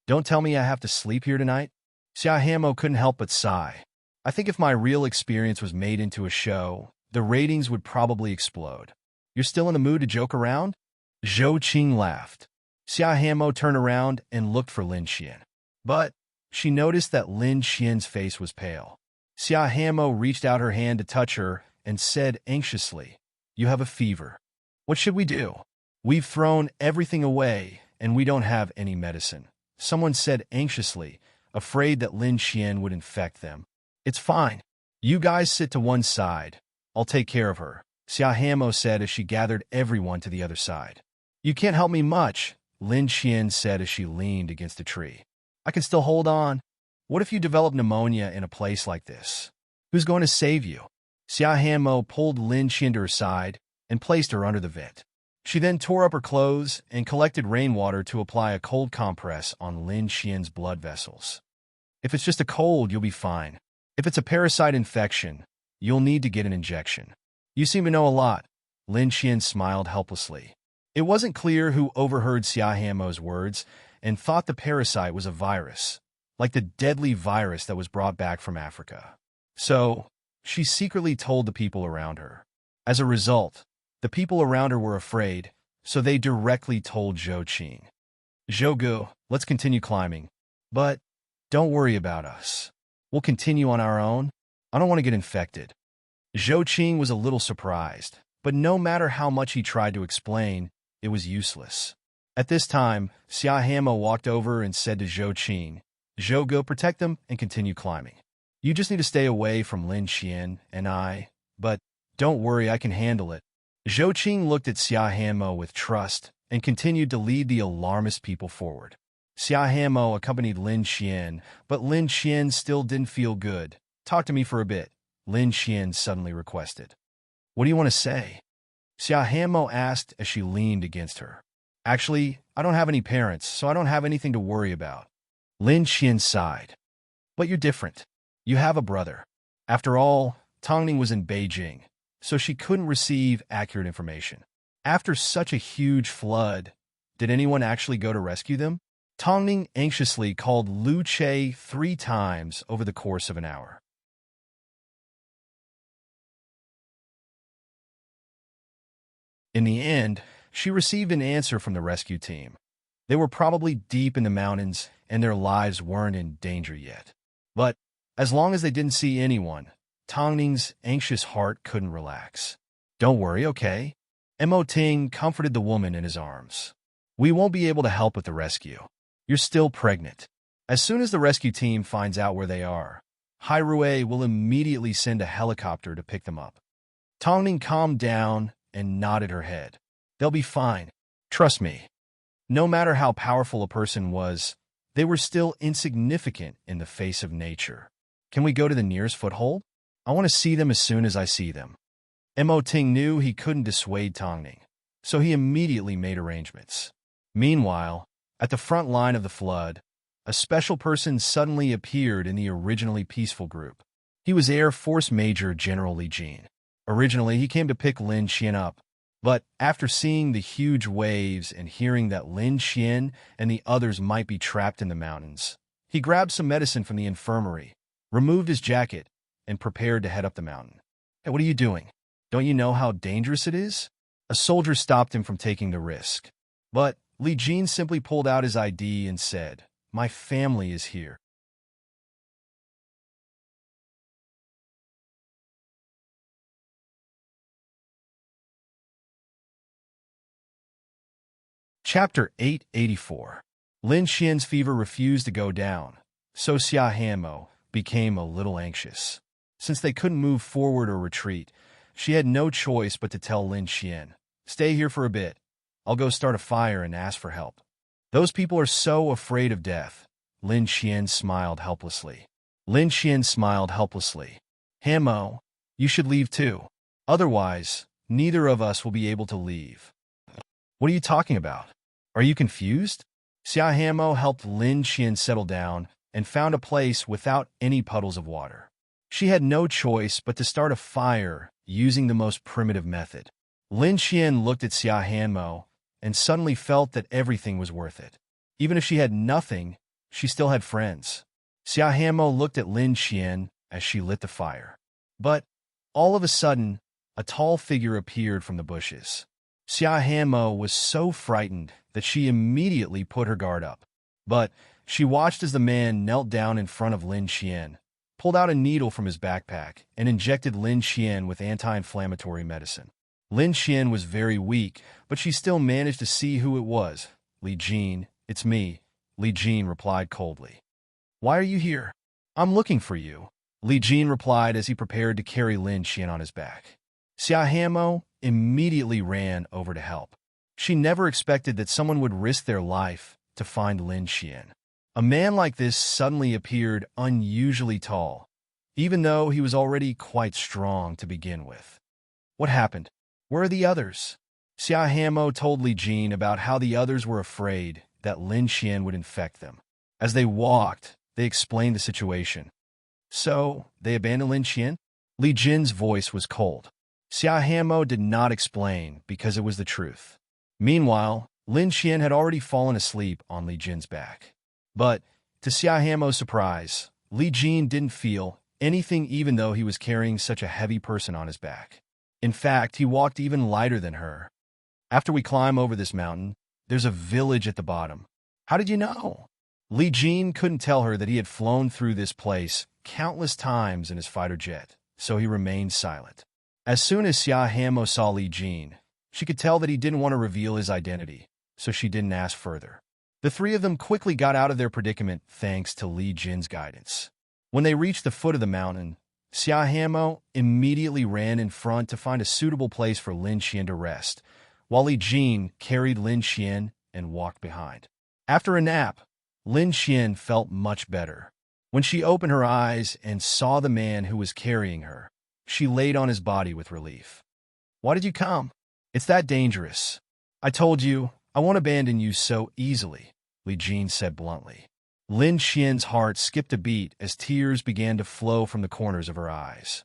Don't tell me I have to sleep here tonight? Xia Hamo couldn't help but sigh. I think if my real experience was made into a show, the ratings would probably explode. You're still in the mood to joke around? Zhou Qing laughed. Xia Hamo turned around and looked for Lin Qian. But she noticed that Lin Qian's face was pale. Xia Hamo reached out her hand to touch her and said anxiously, You have a fever. What should we do? We've thrown everything away and we don't have any medicine. Someone said anxiously, afraid that Lin Qian would infect them. It's fine. You guys sit to one side. I'll take care of her, Xia Hamo said as she gathered everyone to the other side. You can't help me much, Lin Qian said as she leaned against a tree. I can still hold on. What if you develop pneumonia in a place like this? Who's going to save you? Xia Hamo pulled Lin Qian to her side and placed her under the vent. She then tore up her clothes and collected rainwater to apply a cold compress on Lin Qian's blood vessels. If it's just a cold, you'll be fine. If it's a parasite infection, You'll need to get an injection. You seem to know a lot. Lin Qian smiled helplessly. It wasn't clear who overheard Xia Hanmo's words and thought the parasite was a virus, like the deadly virus that was brought back from Africa. So, she secretly told the people around her. As a result, the people around her were afraid, so they directly told Zhou Qing. Zhou, let's continue climbing. But don't worry about us. We'll continue on our own. I don't want to get infected. Zhou Qing was a little surprised, but no matter how much he tried to explain, it was useless. At this time, Xia Hanmo walked over and said to Zhou Qing, Zhou, protect them and continue climbing. You just need to stay away from Lin Qian and I, but don't worry, I can handle it. Zhou Qing looked at Xia Hanmo with trust and continued to lead the alarmist people forward. Xia Hanmo accompanied Lin Qian, but Lin Qian still didn't feel good. Talk to me for a bit, Lin Qian suddenly requested. What do you want to say? Xia Hanmo asked as she leaned against her. Actually, I don't have any parents, so I don't have anything to worry about. Lin Qian sighed. But you're different. You have a brother. After all, Tongning was in Beijing, so she couldn't receive accurate information. After such a huge flood, did anyone actually go to rescue them? Tongning anxiously called Lu Che 3 times over the course of an hour. In the end, she received an answer from the rescue team. They were probably deep in the mountains and their lives weren't in danger yet. But as long as they didn't see anyone, Tongning's anxious heart couldn't relax. Don't worry, okay? Mo Ting comforted the woman in his arms. We won't be able to help with the rescue. You're still pregnant. As soon as the rescue team finds out where they are, Hai Rui will immediately send a helicopter to pick them up. Tongning calmed down and nodded her head. They'll be fine. Trust me. No matter how powerful a person was, they were still insignificant in the face of nature. Can we go to the nearest foothold? I want to see them as soon as I see them. Mo Ting knew he couldn't dissuade Tongning, so he immediately made arrangements. Meanwhile, at the front line of the flood, a special person suddenly appeared in the originally peaceful group. He was Air Force Major General Li Jin. Originally, he came to pick Lin Qian up, but after seeing the huge waves and hearing that Lin Qian and the others might be trapped in the mountains, he grabbed some medicine from the infirmary, removed his jacket, and prepared to head up the mountain. Hey, what are you doing? Don't you know how dangerous it is? A soldier stopped him from taking the risk. But Li Jin simply pulled out his ID and said, My family is here. Chapter 884. Lin Qian's fever refused to go down, so Xia Hanmo became a little anxious. Since they couldn't move forward or retreat, she had no choice but to tell Lin Qian, Stay here for a bit. I'll go start a fire and ask for help. Those people are so afraid of death. Lin Qian smiled helplessly. Hanmo, you should leave too. Otherwise, neither of us will be able to leave. What are you talking about? Are you confused? Xia Hanmo helped Lin Qian settle down and found a place without any puddles of water. She had no choice but to start a fire using the most primitive method. Lin Qian looked at Xia Hanmo and suddenly felt that everything was worth it. Even if she had nothing, she still had friends. Xia Hanmo looked at Lin Qian as she lit the fire. But all of a sudden, a tall figure appeared from the bushes. Xia Hanmo was so frightened that she immediately put her guard up. But she watched as the man knelt down in front of Lin Qian, pulled out a needle from his backpack, and injected Lin Qian with anti-inflammatory medicine. Lin Qian was very weak, but she still managed to see who it was. Li Jin, it's me, Li Jin replied coldly. Why are you here? I'm looking for you, Li Jin replied as he prepared to carry Lin Qian on his back. Xia Hanmo immediately ran over to help. She never expected that someone would risk their life to find Lin Qian. A man like this suddenly appeared unusually tall, even though he was already quite strong to begin with. What happened? Where are the others? Xia Hanmo told Li Jin about how the others were afraid that Lin Qian would infect them. As they walked, they explained the situation. So, they abandoned Lin Qian? Li Jin's voice was cold. Xia Hanmo did not explain because it was the truth. Meanwhile, Lin Qian had already fallen asleep on Li Jin's back. But, to Xia Hanmo's surprise, Li Jin didn't feel anything even though he was carrying such a heavy person on his back. In fact, he walked even lighter than her. After we climb over this mountain, there's a village at the bottom. How did you know? Li Jin couldn't tell her that he had flown through this place countless times in his fighter jet, so he remained silent. As soon as Xia Hanmo saw Li Jin, she could tell that he didn't want to reveal his identity, so she didn't ask further. The three of them quickly got out of their predicament thanks to Li Jin's guidance. When they reached the foot of the mountain, Xia Hanmo immediately ran in front to find a suitable place for Lin Qian to rest, while Li Jin carried Lin Qian and walked behind. After a nap, Lin Qian felt much better. When she opened her eyes and saw the man who was carrying her, she laid on his body with relief. "Why did you come? It's that dangerous. I told you, I won't abandon you so easily," Li Jin said bluntly. Lin Qian's heart skipped a beat as tears began to flow from the corners of her eyes.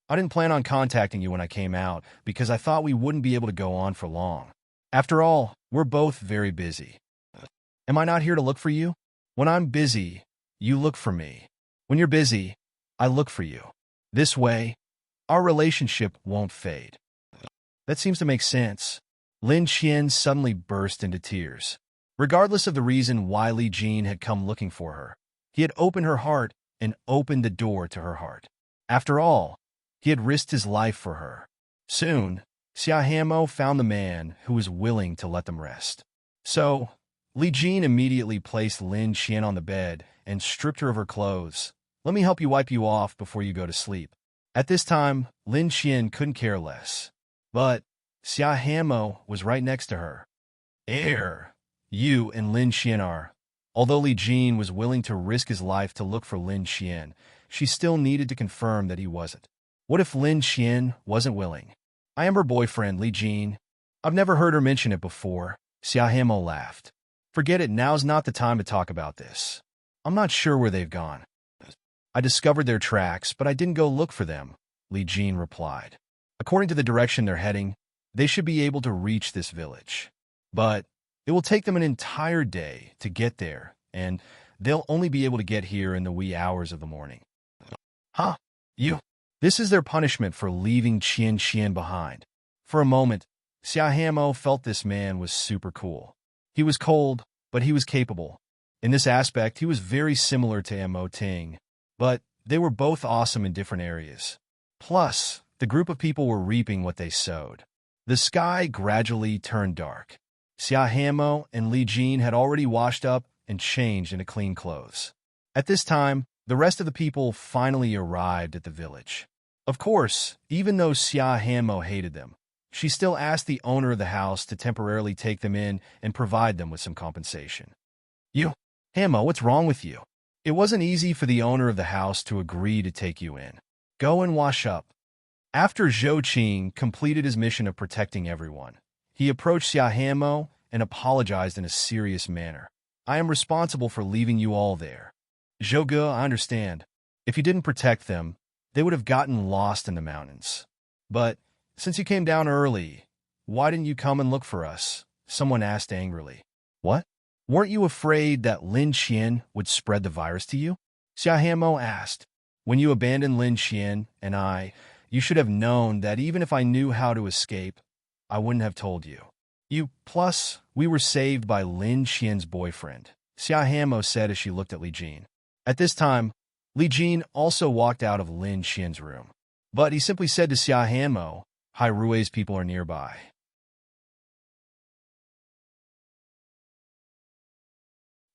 "I didn't plan on contacting you when I came out because I thought we wouldn't be able to go on for long. After all, we're both very busy. Am I not here to look for you? When I'm busy, you look for me. When you're busy, I look for you. This way, our relationship won't fade." "That seems to make sense." Lin Qian suddenly burst into tears. Regardless of the reason why Li Jin had come looking for her, he had opened her heart and opened the door to her heart. After all, he had risked his life for her. Soon, Xia Hanmo found the man who was willing to let them rest. So, Li Jin immediately placed Lin Qian on the bed and stripped her of her clothes. "Let me help you wipe you off before you go to sleep." At this time, Lin Qian couldn't care less. But Xia Hanmo was right next to her. You and Lin Qian are." Although Li Jin was willing to risk his life to look for Lin Qian, she still needed to confirm that he wasn't. What if Lin Qian wasn't willing? "I am her boyfriend, Li Jin. I've never heard her mention it before." Xia Hanmo laughed. "Forget it, now's not the time to talk about this. I'm not sure where they've gone." "I discovered their tracks, but I didn't go look for them," Li Jin replied. "According to the direction they're heading, they should be able to reach this village. But it will take them an entire day to get there, and they'll only be able to get here in the wee hours of the morning." "Huh? You?" This is their punishment for leaving Qian behind. For a moment, Xia Hanmo felt this man was super cool. He was cold, but he was capable. In this aspect, he was very similar to Mo Ting, but they were both awesome in different areas. Plus, the group of people were reaping what they sowed. The sky gradually turned dark. Xia Hanmo and Li Jin had already washed up and changed into clean clothes. At this time, the rest of the people finally arrived at the village. Of course, even though Xia Hanmo hated them, she still asked the owner of the house to temporarily take them in and provide them with some compensation. "You, Hanmo, what's wrong with you? It wasn't easy for the owner of the house to agree to take you in. Go and wash up." After Zhou Qing completed his mission of protecting everyone, he approached Xia Hanmo and apologized in a serious manner. "I am responsible for leaving you all there. Zhou Ge, I understand. If you didn't protect them, they would have gotten lost in the mountains. But since you came down early, why didn't you come and look for us?" someone asked angrily. "What? Weren't you afraid that Lin Qian would spread the virus to you?" Xia Hanmo asked. "When you abandoned Lin Qian and you should have known that even if I knew how to escape, I wouldn't have told you. Plus, we were saved by Lin Qian's boyfriend," Xia Hanmo said as she looked at Li Jin. At this time, Li Jin also walked out of Lin Qian's room. But he simply said to Xia Hanmo, "Hai Rui's people are nearby.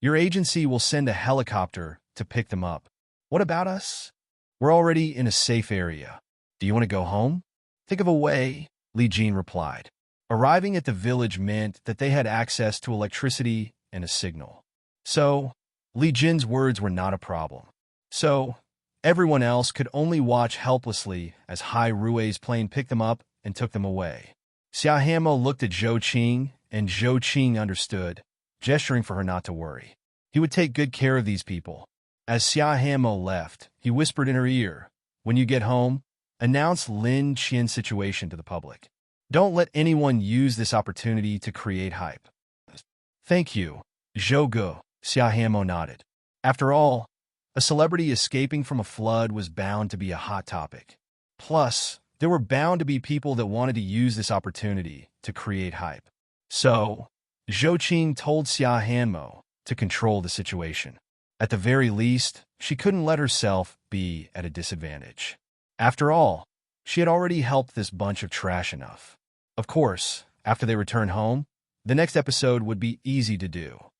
Your agency will send a helicopter to pick them up. What about us? We're already in a safe area. Do you want to go home?" "Think of a way," Li Jin replied. Arriving at the village meant that they had access to electricity and a signal. So, Li Jin's words were not a problem. So, everyone else could only watch helplessly as Hai Rui's plane picked them up and took them away. Xia Hanmo looked at Zhou Qing, and Zhou Qing understood, gesturing for her not to worry. He would take good care of these people. As Xia Hamo left, he whispered in her ear, "When you get home, announce Lin Qian's situation to the public. Don't let anyone use this opportunity to create hype." "Thank you, Zhou." Xia Hamo nodded. After all, a celebrity escaping from a flood was bound to be a hot topic. Plus, there were bound to be people that wanted to use this opportunity to create hype. So, Zhou Qing told Xia Hamo to control the situation. At the very least, she couldn't let herself be at a disadvantage. After all, she had already helped this bunch of trash enough. Of course, after they returned home, the next episode would be easy to do.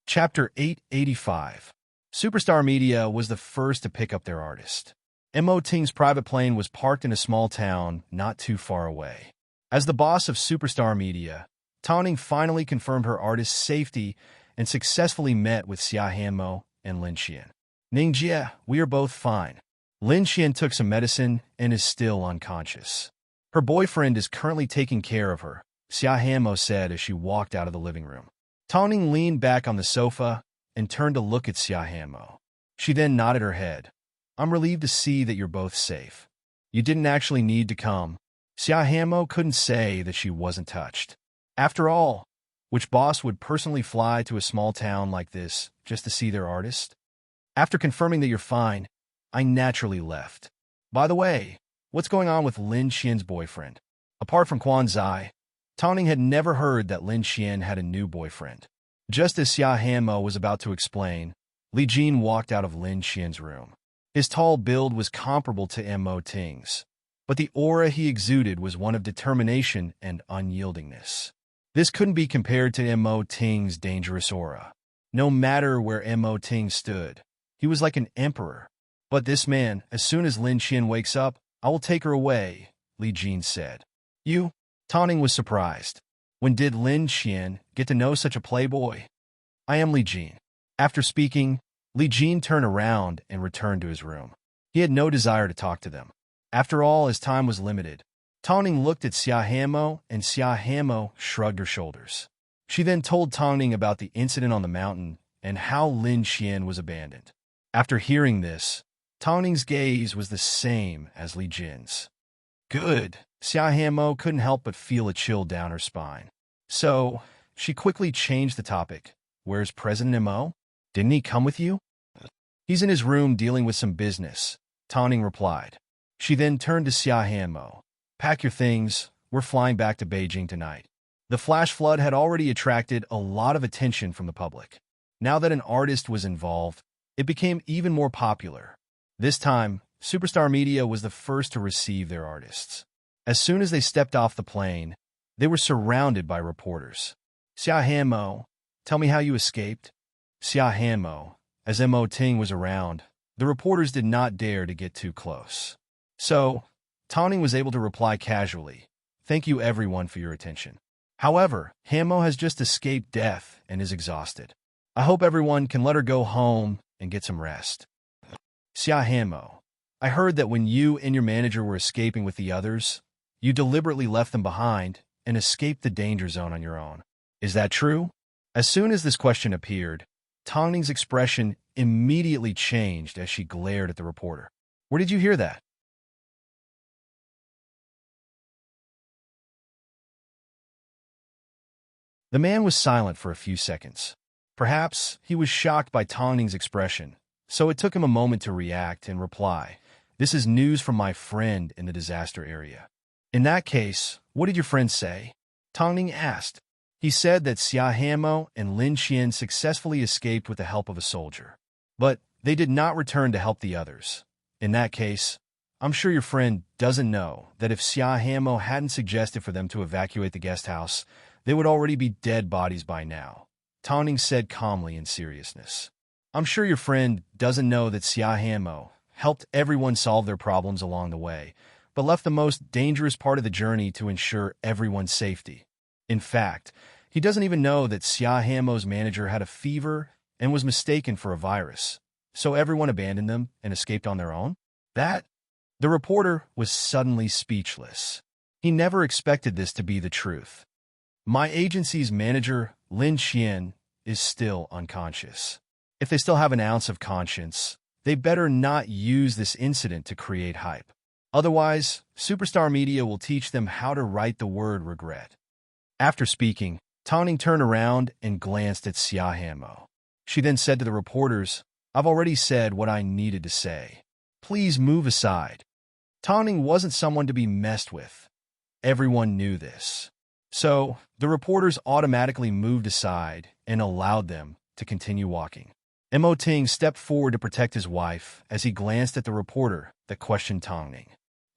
Chapter 885. Superstar Media was the first to pick up their artist. Mo Ting's private plane was parked in a small town not too far away. As the boss of Superstar Media, Tao Ning finally confirmed her artist's safety and successfully met with Xia Hanmo and Lin Qian. "Ningjie, we are both fine." Lin Qian took some medicine and is still unconscious. "Her boyfriend is currently taking care of her," Xia Hanmo said as she walked out of the living room. Tao Ning leaned back on the sofa and turned to look at Xia Hanmo. She then nodded her head. "I'm relieved to see that you're both safe. You didn't actually need to come." Xia Hanmo couldn't say that she wasn't touched. After all, which boss would personally fly to a small town like this just to see their artist? "After confirming that you're fine, I naturally left. By the way, what's going on with Lin Qian's boyfriend?" Apart from Quan Zai, Tao Ning had never heard that Lin Qian had a new boyfriend. Just as Xia Hanmo was about to explain, Li Jin walked out of Lin Qian's room. His tall build was comparable to Mo Ting's, but the aura he exuded was one of determination and unyieldingness. This couldn't be compared to Mo Ting's dangerous aura. No matter where Mo Ting stood, he was like an emperor. "But this man, as soon as Lin Qian wakes up, I will take her away," Li Jin said. "You?" Tao Ning was surprised. "When did Lin Qian get to know such a playboy?" "I am Li Jin." After speaking, Li Jin turned around and returned to his room. He had no desire to talk to them. After all, his time was limited. Tao Ning looked at Xia Hanmo, and Xia Hanmo shrugged her shoulders. She then told Tao Ning about the incident on the mountain and how Lin Qian was abandoned. After hearing this, Tao Ning's gaze was the same as Li Jin's. "Good." Xia Hanmo couldn't help but feel a chill down her spine. So, she quickly changed the topic. "Where's President Mo? Didn't he come with you?" "He's in his room dealing with some business," Tao Ning replied. She then turned to Xia Hanmo. "Pack your things. We're flying back to Beijing tonight." The flash flood had already attracted a lot of attention from the public. Now that an artist was involved, it became even more popular. This time, Superstar Media was the first to receive their artists. As soon as they stepped off the plane, they were surrounded by reporters. "Xia Hanmo, tell me how you escaped." Xia Hanmo, as Mo Ting was around, the reporters did not dare to get too close. So, Tao Ning was able to reply casually, "Thank you everyone for your attention. However, Hanmo has just escaped death and is exhausted. I hope everyone can let her go home and get some rest." "Xia Hanmo, I heard that when you and your manager were escaping with the others, you deliberately left them behind and escaped the danger zone on your own. Is that true?" As soon as this question appeared, Tao Ning's expression immediately changed as she glared at the reporter. "Where did you hear that?" The man was silent for a few seconds. Perhaps he was shocked by Tao Ning's expression, so it took him a moment to react and reply, "This is news from my friend in the disaster area." "In that case, what did your friend say?" Tao Ning asked. "He said that Xia Hanmo and Lin Qian successfully escaped with the help of a soldier. But they did not return to help the others. In that case, I'm sure your friend doesn't know that if Xia Hanmo hadn't suggested for them to evacuate the guest house, they would already be dead bodies by now," Tao Ning said calmly in seriousness. "I'm sure your friend doesn't know that Xia Hanmo helped everyone solve their problems along the way, but left the most dangerous part of the journey to ensure everyone's safety. In fact, he doesn't even know that Xia Hanmo's manager had a fever and was mistaken for a virus. So everyone abandoned them and escaped on their own? That? The reporter was suddenly speechless. He never expected this to be the truth. My agency's manager, Lin Qian, is still unconscious. If they still have an ounce of conscience, they better not use this incident to create hype. Otherwise, superstar media will teach them how to write the word regret. After speaking, Tongning turned around and glanced at Xia Hanmo. She then said to the reporters, "I've already said what I needed to say. Please move aside." Tongning wasn't someone to be messed with. Everyone knew this. So, the reporters automatically moved aside and allowed them to continue walking. Mo Ting stepped forward to protect his wife as he glanced at the reporter that questioned Tongning.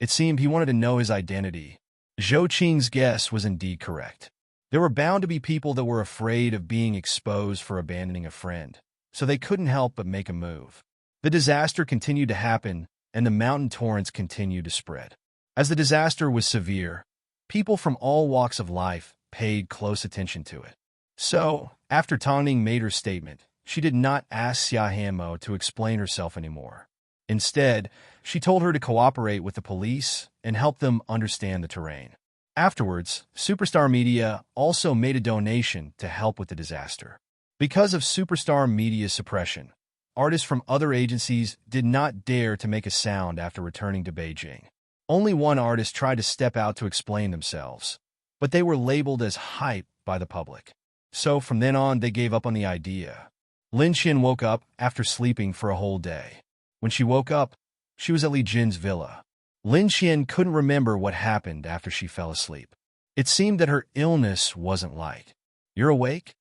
It seemed he wanted to know his identity. Zhou Qing's guess was indeed correct. There were bound to be people that were afraid of being exposed for abandoning a friend, so they couldn't help but make a move. The disaster continued to happen, and the mountain torrents continued to spread. As the disaster was severe, people from all walks of life paid close attention to it. So, after Tongning made her statement, she did not ask Xia Hanmo to explain herself anymore. Instead, she told her to cooperate with the police and help them understand the terrain. Afterwards, Superstar Media also made a donation to help with the disaster. Because of Superstar Media's suppression, artists from other agencies did not dare to make a sound after returning to Beijing. Only one artist tried to step out to explain themselves, but they were labeled as hype by the public. So from then on, they gave up on the idea. Lin Qian woke up after sleeping for a whole day. When she woke up, she was at Li Jin's villa. Lin Qian couldn't remember what happened after she fell asleep. It seemed that her illness wasn't light. "You're awake?"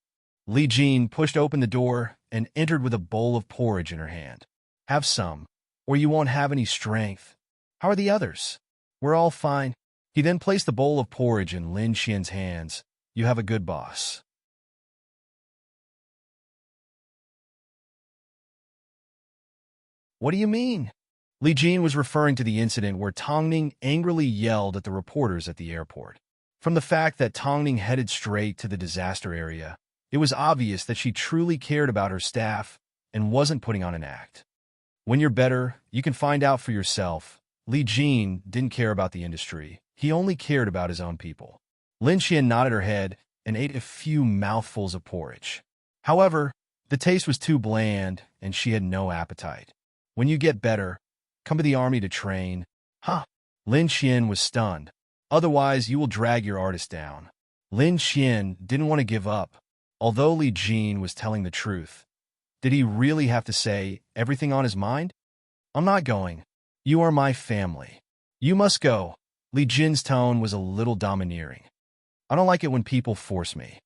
Li Jin pushed open the door and entered with a bowl of porridge in her hand. "Have some, or you won't have any strength." "How are the others?" "We're all fine." He then placed the bowl of porridge in Lin Qian's hands. "You have a good boss." "What do you mean?" Li Jin was referring to the incident where Tongning angrily yelled at the reporters at the airport. From the fact that Tongning headed straight to the disaster area, it was obvious that she truly cared about her staff and wasn't putting on an act. When you're better, you can find out for yourself. Li Jin didn't care about the industry. He only cared about his own people. Lin Qian nodded her head and ate a few mouthfuls of porridge. However, the taste was too bland and she had no appetite. "When you get better, come to the army to train." "Huh?" Lin Qian was stunned. "Otherwise, you will drag your artist down." Lin Qian didn't want to give up. Although Li Jin was telling the truth, did he really have to say everything on his mind? "I'm not going. You are my family. You must go." Li Jin's tone was a little domineering. "I don't like it when people force me."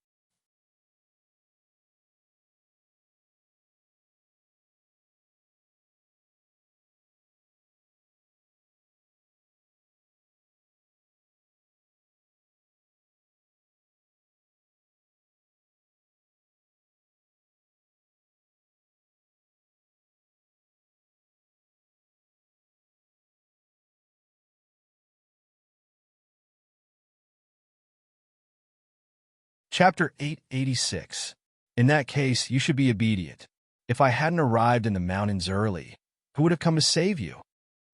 Chapter 886. In that case, you should be obedient. If I hadn't arrived in the mountains early, who would have come to save you?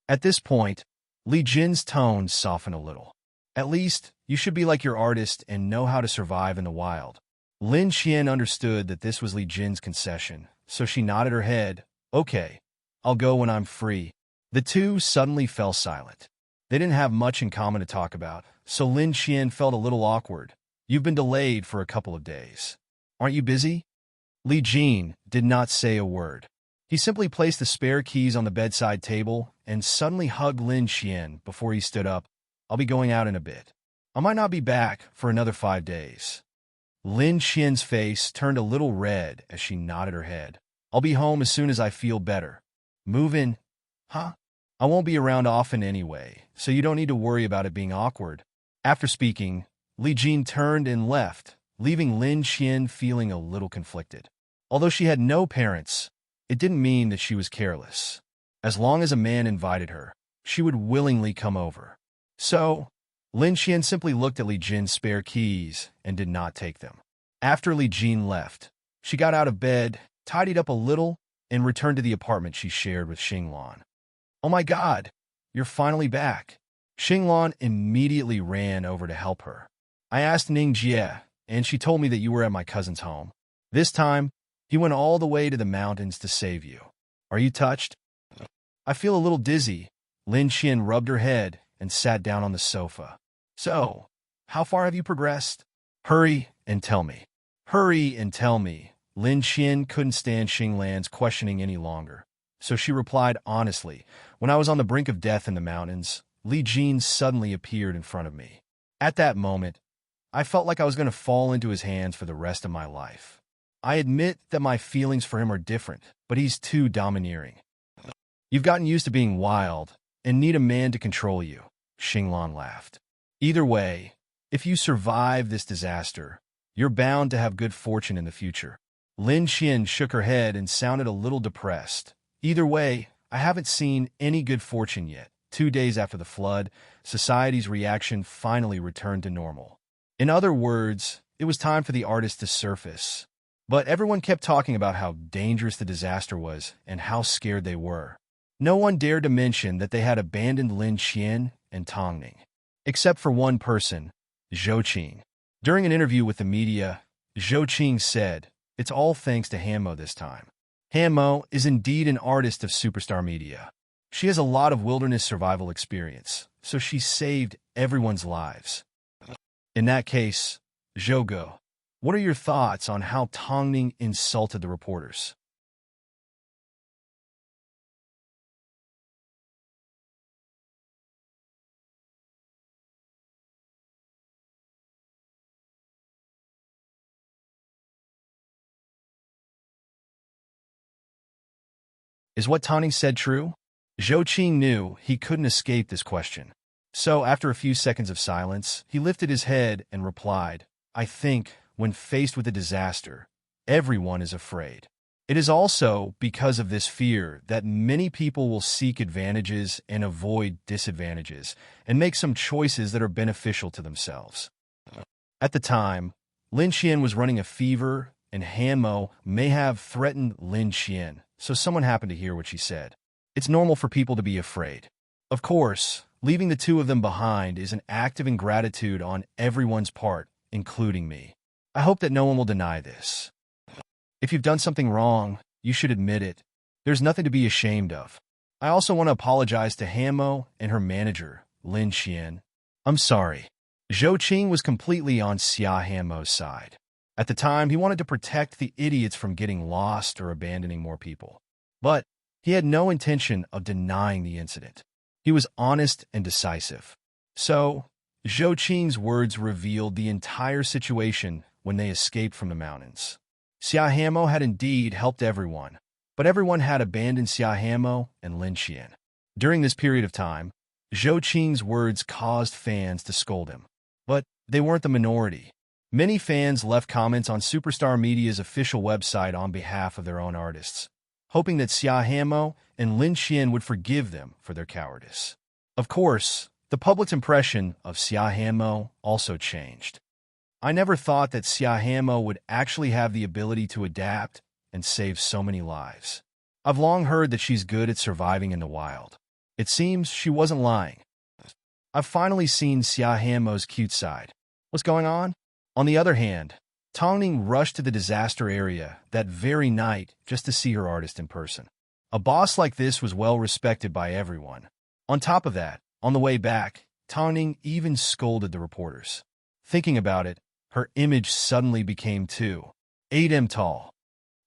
At this point, Li Jin's tone softened a little. At least, you should be like your artist and know how to survive in the wild. Lin Qian understood that this was Li Jin's concession, so she nodded her head. "Okay, I'll go when I'm free." The two suddenly fell silent. They didn't have much in common to talk about, so Lin Qian felt a little awkward. "You've been delayed for a couple of days. Aren't you busy?" Li Jin did not say a word. He simply placed the spare keys on the bedside table and suddenly hugged Lin Qian before he stood up. "I'll be going out in a bit. I might not be back for another 5 days." Lin Qian's face turned a little red as she nodded her head. "I'll be home as soon as I feel better." "Move in?" "Huh? I won't be around often anyway, so you don't need to worry about it being awkward." After speaking, Li Jin turned and left, leaving Lin Qian feeling a little conflicted. Although she had no parents, it didn't mean that she was careless. As long as a man invited her, she would willingly come over. So, Lin Qian simply looked at Li Jin's spare keys and did not take them. After Li Jin left, she got out of bed, tidied up a little, and returned to the apartment she shared with Xinglan. "Oh my God, you're finally back." Xinglan immediately ran over to help her. "I asked Ning Jie, and she told me that you were at my cousin's home. This time, he went all the way to the mountains to save you. Are you touched?" "I feel a little dizzy." Lin Qian rubbed her head and sat down on the sofa. "So, how far have you progressed? Hurry and tell me." "Hurry and tell me." Lin Qian couldn't stand Xinglan's questioning any longer, so she replied honestly, "When I was on the brink of death in the mountains, Li Jin suddenly appeared in front of me. At that moment, I felt like I was going to fall into his hands for the rest of my life. I admit that my feelings for him are different, but he's too domineering. You've gotten used to being wild and need a man to control you." Xinglan laughed. "Either way, if you survive this disaster, you're bound to have good fortune in the future." Lin Qian shook her head and sounded a little depressed. "Either way, I haven't seen any good fortune yet." 2 days after the flood, society's reaction finally returned to normal. In other words, it was time for the artist to surface. But everyone kept talking about how dangerous the disaster was and how scared they were. No one dared to mention that they had abandoned Lin Qian and Tongning. Except for one person, Zhou Qing. During an interview with the media, Zhou Qing said, "It's all thanks to Hanmo this time." Hanmo is indeed an artist of superstar media. She has a lot of wilderness survival experience, so she saved everyone's lives. In that case, Zhougo, what are your thoughts on how Tongning insulted the reporters? Is what Tongning said true? Zhou Qing knew he couldn't escape this question. So, after a few seconds of silence, he lifted his head and replied, "I think, when faced with a disaster, everyone is afraid. It is also because of this fear that many people will seek advantages and avoid disadvantages, and make some choices that are beneficial to themselves." At the time, Lin Qian was running a fever, and Hanmo may have threatened Lin Qian, so someone happened to hear what she said. It's normal for people to be afraid. Of course, leaving the two of them behind is an act of ingratitude on everyone's part, including me. I hope that no one will deny this. If you've done something wrong, you should admit it. There's nothing to be ashamed of. I also want to apologize to Hanmo and her manager, Lin Qian. I'm sorry. Zhou Qing was completely on Xia Hanmo's side. At the time, he wanted to protect the idiots from getting lost or abandoning more people. But he had no intention of denying the incident. He was honest and decisive. So, Zhou Qing's words revealed the entire situation when they escaped from the mountains. Xia Hanmo had indeed helped everyone, but everyone had abandoned Xia Hanmo and Lin Qian. During this period of time, Zhou Qing's words caused fans to scold him. But they weren't the minority. Many fans left comments on Superstar Media's official website on behalf of their own artists, hoping that Xia Hanmo and Lin Qian would forgive them for their cowardice. Of course, the public's impression of Xia Hanmo also changed. I never thought that Xia Hanmo would actually have the ability to adapt and save so many lives. I've long heard that she's good at surviving in the wild. It seems she wasn't lying. I've finally seen Xia Hanmo's cute side. What's going on? On the other hand, Tongning rushed to the disaster area that very night just to see her artist in person. A boss like this was well respected by everyone. On top of that, on the way back, Tongning even scolded the reporters. Thinking about it, her image suddenly became 2.8 tall.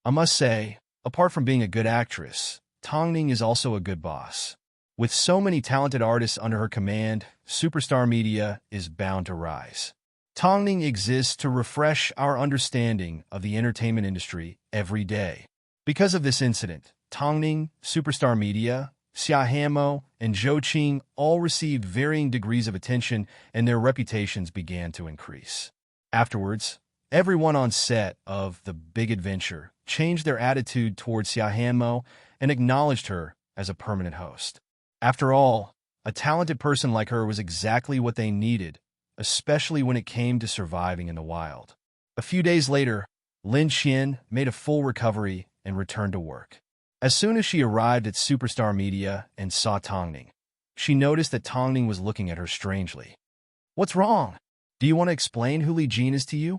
I must say, apart from being a good actress, Tongning is also a good boss. With so many talented artists under her command, Superstar Media is bound to rise. Tongning exists to refresh our understanding of the entertainment industry every day. Because of this incident, Tongning, Superstar Media, Xia Hanmo, and Zhou Qing all received varying degrees of attention, and their reputations began to increase. Afterwards, everyone on set of The Big Adventure changed their attitude towards Xia Hanmo and acknowledged her as a permanent host. After all, a talented person like her was exactly what they needed, especially when it came to surviving in the wild. A few days later, Lin Qian made a full recovery and returned to work. As soon as she arrived at Superstar Media and saw Tongning, she noticed that Tongning was looking at her strangely. What's wrong? Do you want to explain who Li Jin is to you?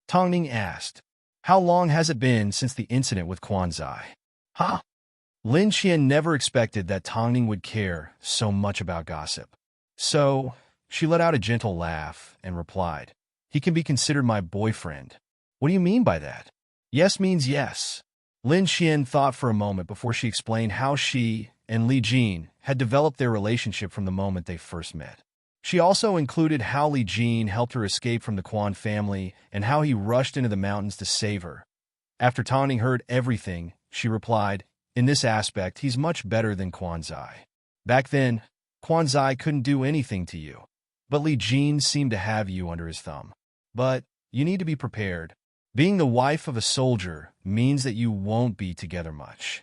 Tongning asked. How long has it been since the incident with Quanzai? Huh? Lin Qian never expected that Tongning would care so much about gossip. So, she let out a gentle laugh and replied, He can be considered my boyfriend. What do you mean by that? Yes means yes. Lin Qian thought for a moment before she explained how she and Li Jin had developed their relationship from the moment they first met. She also included how Li Jin helped her escape from the Quan family and how he rushed into the mountains to save her. After Tongning heard everything, she replied, In this aspect, he's much better than Quanzai. Back then, Quanzai couldn't do anything to you, but Li Jin seemed to have you under his thumb. But you need to be prepared. Being the wife of a soldier means that you won't be together much.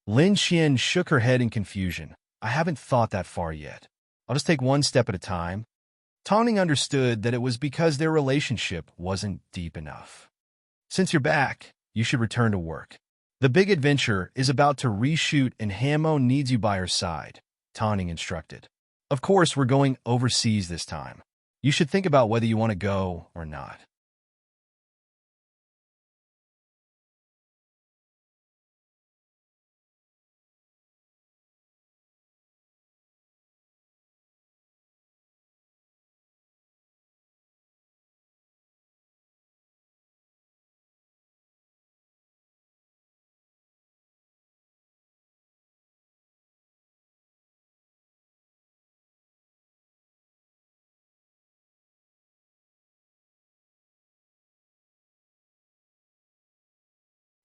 Lin Qian shook her head in confusion. I haven't thought that far yet. I'll just take one step at a time. Tongning understood that it was because their relationship wasn't deep enough. Since you're back, you should return to work. The big adventure is about to reshoot and Hamo needs you by her side, Tongning instructed. Of course, we're going overseas this time. You should think about whether you want to go or not.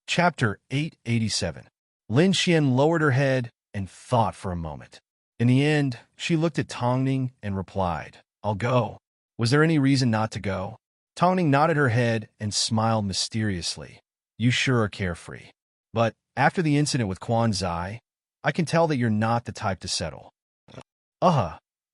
Chapter 887. Lin Qian lowered her head and thought for a moment. In the end, she looked at Tongning and replied, I'll go. Was there any reason not to go? Tongning nodded her head and smiled mysteriously. You sure are carefree. But after the incident with Quanzai, I can tell that you're not the type to settle.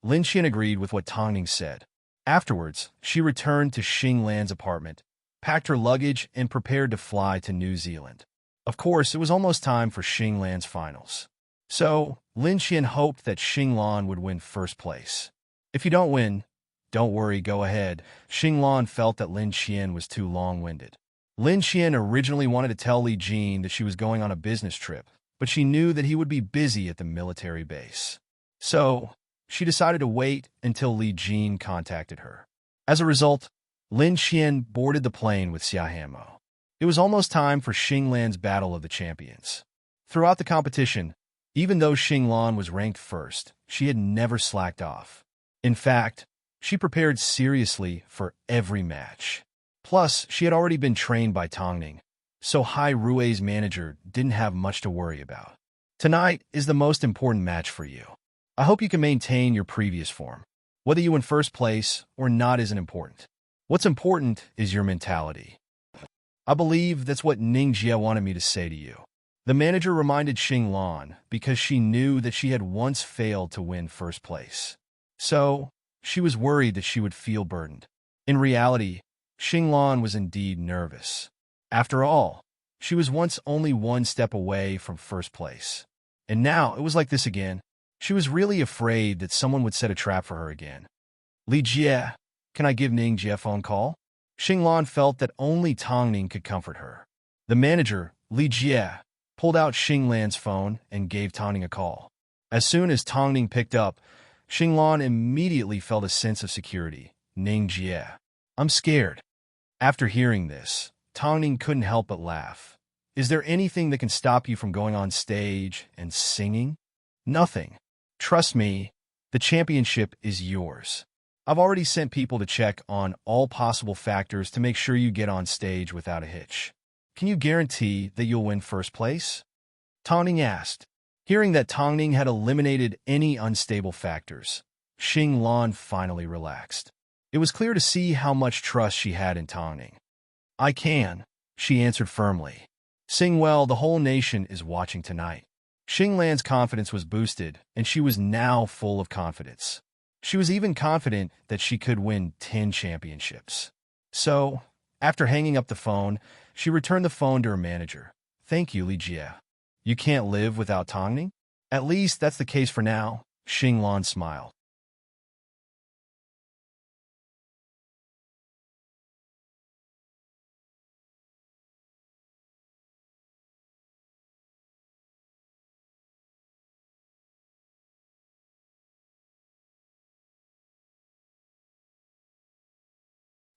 Lin Qian agreed with what Tongning said. Afterwards, she returned to Xing Lan's apartment, packed her luggage, and prepared to fly to New Zealand. Of course, it was almost time for Xing Lan's finals. So, Lin Qian hoped that Xing Lan would win first place. If you don't win, don't worry, go ahead. Xing Lan felt that Lin Qian was too long-winded. Lin Qian originally wanted to tell Li Jin that she was going on a business trip, but she knew that he would be busy at the military base. So, she decided to wait until Li Jin contacted her. As a result, Lin Qian boarded the plane with Xia Hamo. It was almost time for Xing Lan's Battle of the Champions. Throughout the competition, even though Xing Lan was ranked first, she had never slacked off. In fact, she prepared seriously for every match. Plus, she had already been trained by Tongning, so Hai Rui's manager didn't have much to worry about. Tonight is the most important match for you. I hope you can maintain your previous form. Whether you win first place or not isn't important. What's important is your mentality. I believe that's what Ning Jie wanted me to say to you. The manager reminded Xing Lan because she knew that she had once failed to win first place. So, she was worried that she would feel burdened. In reality, Xing Lan was indeed nervous. After all, she was once only one step away from first place. And now it was like this again. She was really afraid that someone would set a trap for her again. Li Jie, can I give Ning Jie a phone call? Xing Lan felt that only Tongning could comfort her. The manager, Li Jie, pulled out Xing Lan's phone and gave Tongning a call. As soon as Tongning picked up, Xing Lan immediately felt a sense of security. Ning Jie, I'm scared. After hearing this, Tongning couldn't help but laugh. Is there anything that can stop you from going on stage and singing? Nothing. Trust me, the championship is yours. I've already sent people to check on all possible factors to make sure you get on stage without a hitch. Can you guarantee that you'll win first place? Tongning asked. Hearing that Tongning had eliminated any unstable factors, Xing Lan finally relaxed. It was clear to see how much trust she had in Tongning. I can, she answered firmly. Sing well, the whole nation is watching tonight. Xinglan's confidence was boosted, and she was now full of confidence. She was even confident that she could win 10 championships. So, after hanging up the phone, she returned the phone to her manager. Thank you, Li Jie. You can't live without Tongning? At least that's the case for now, Xinglan smiled.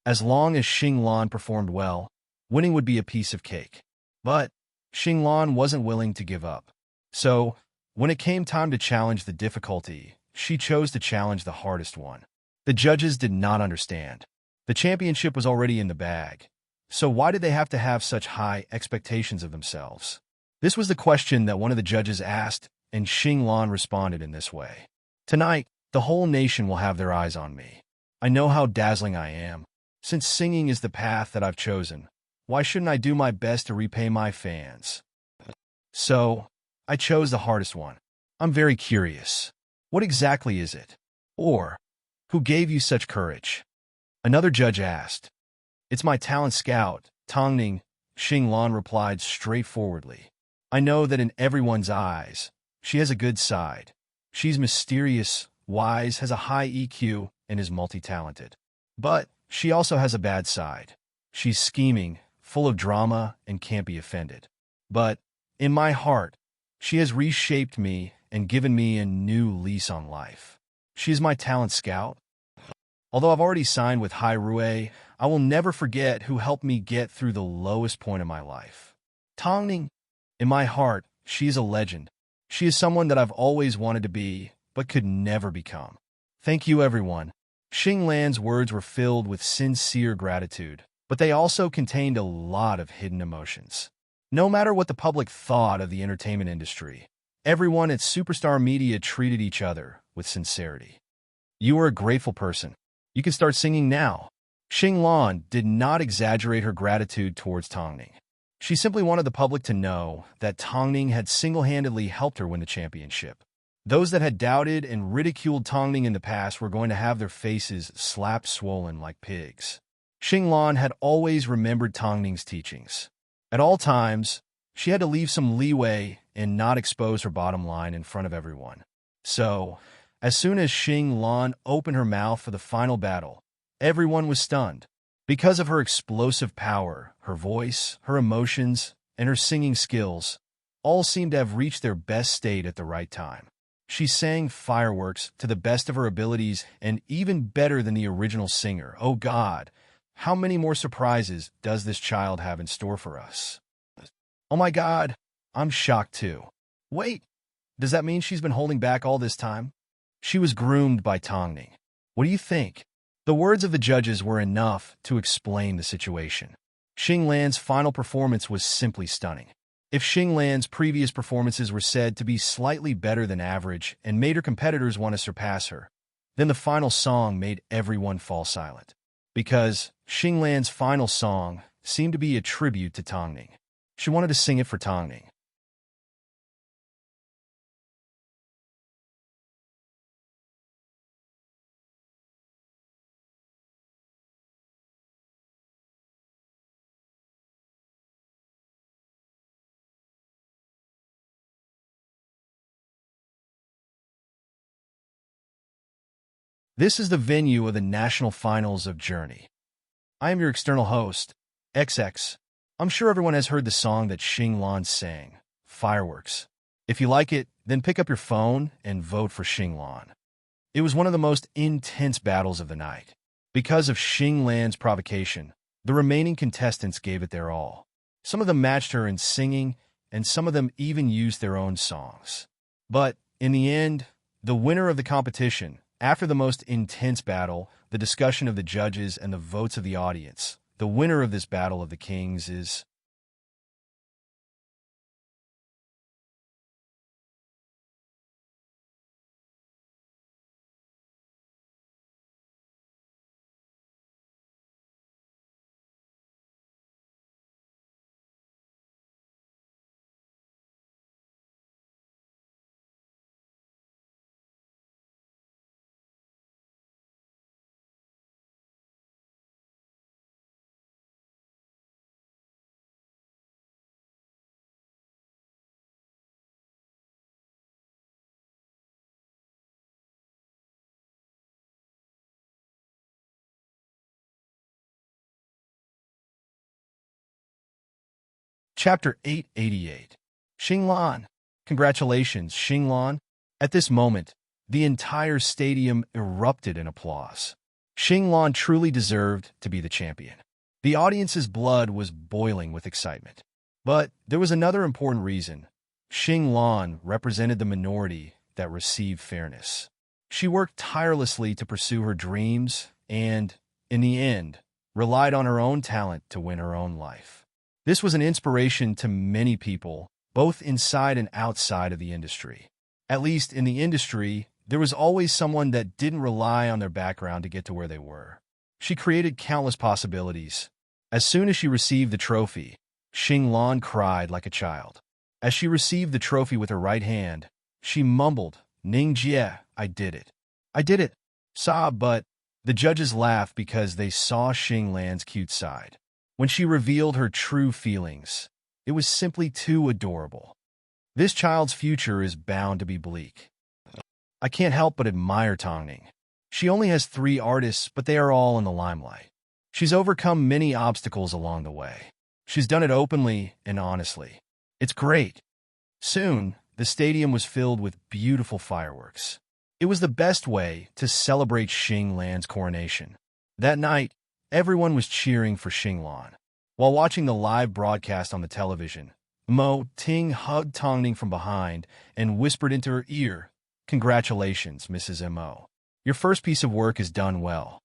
As long as Xinglan performed well, winning would be a piece of cake. But Xinglan wasn't willing to give up. So, when it came time to challenge the difficulty, she chose to challenge the hardest one. The judges did not understand. The championship was already in the bag. So why did they have to have such high expectations of themselves? This was the question that one of the judges asked, and Xinglan responded in this way. Tonight, the whole nation will have their eyes on me. I know how dazzling I am. Since singing is the path that I've chosen, why shouldn't I do my best to repay my fans? So, I chose the hardest one. I'm very curious. What exactly is it? Or, who gave you such courage? Another judge asked. It's my talent scout, Tongning, Xinglan replied straightforwardly. I know that in everyone's eyes, she has a good side. She's mysterious, wise, has a high EQ, and is multi-talented. But she also has a bad side. She's scheming, full of drama, and can't be offended. But, in my heart, she has reshaped me and given me a new lease on life. She is my talent scout. Although I've already signed with Hai Rui, I will never forget who helped me get through the lowest point of my life. Tongning, in my heart, she is a legend. She is someone that I've always wanted to be, but could never become. Thank you, everyone. Xinglan's words were filled with sincere gratitude, but they also contained a lot of hidden emotions. No matter what the public thought of the entertainment industry, everyone at Superstar Media treated each other with sincerity. You are a grateful person. You can start singing now. Xinglan did not exaggerate her gratitude towards Tongning. She simply wanted the public to know that Tongning had single-handedly helped her win the championship. Those that had doubted and ridiculed Tongning in the past were going to have their faces slapped swollen like pigs. Xinglan had always remembered Tongning's teachings. At all times, she had to leave some leeway and not expose her bottom line in front of everyone. So, as soon as Xinglan opened her mouth for the final battle, everyone was stunned. Because of her explosive power, her voice, her emotions, and her singing skills, all seemed to have reached their best state at the right time. She sang fireworks to the best of her abilities and even better than the original singer. Oh God, how many more surprises does this child have in store for us? Oh my God, I'm shocked too. Wait, does that mean she's been holding back all this time? She was groomed by Tongning. What do you think? The words of the judges were enough to explain the situation. Xinglan's final performance was simply stunning. If Xinglan's previous performances were said to be slightly better than average and made her competitors want to surpass her, then the final song made everyone fall silent. Because Xinglan's final song seemed to be a tribute to Tongning. She wanted to sing it for Tongning. This is the venue of the national finals of Journey. I am your external host, XX. I'm sure everyone has heard the song that Xinglan sang, Fireworks. If you like it, then pick up your phone and vote for Xinglan. It was one of the most intense battles of the night. Because of Xinglan's provocation, the remaining contestants gave it their all. Some of them matched her in singing, and some of them even used their own songs. But, in the end, the winner of the competition, after the most intense battle, the discussion of the judges, and the votes of the audience, the winner of this Battle of the Kings is Chapter 888. Xinglan. Congratulations, Xinglan. At this moment, the entire stadium erupted in applause. Xinglan truly deserved to be the champion. The audience's blood was boiling with excitement. But there was another important reason. Xinglan represented the minority that received fairness. She worked tirelessly to pursue her dreams and, in the end, relied on her own talent to win her own life. This was an inspiration to many people, both inside and outside of the industry. At least in the industry, there was always someone that didn't rely on their background to get to where they were. She created countless possibilities. As soon as she received the trophy, Xinglan cried like a child. As she received the trophy with her right hand, she mumbled, "Ningjie, I did it. I did it." But the judges laughed because they saw Xinglan's cute side. When she revealed her true feelings, it was simply too adorable. This child's future is bound to be bleak. I can't help but admire Tongning. She only has 3 artists, but they are all in the limelight. She's overcome many obstacles along the way. She's done it openly and honestly. It's great. Soon, the stadium was filled with beautiful fireworks. It was the best way to celebrate Xinglan's coronation. That night, everyone was cheering for Xinglan. While watching the live broadcast on the television, Mo Ting hugged Tongning from behind and whispered into her ear, "Congratulations, Mrs. Mo. Your first piece of work is done well."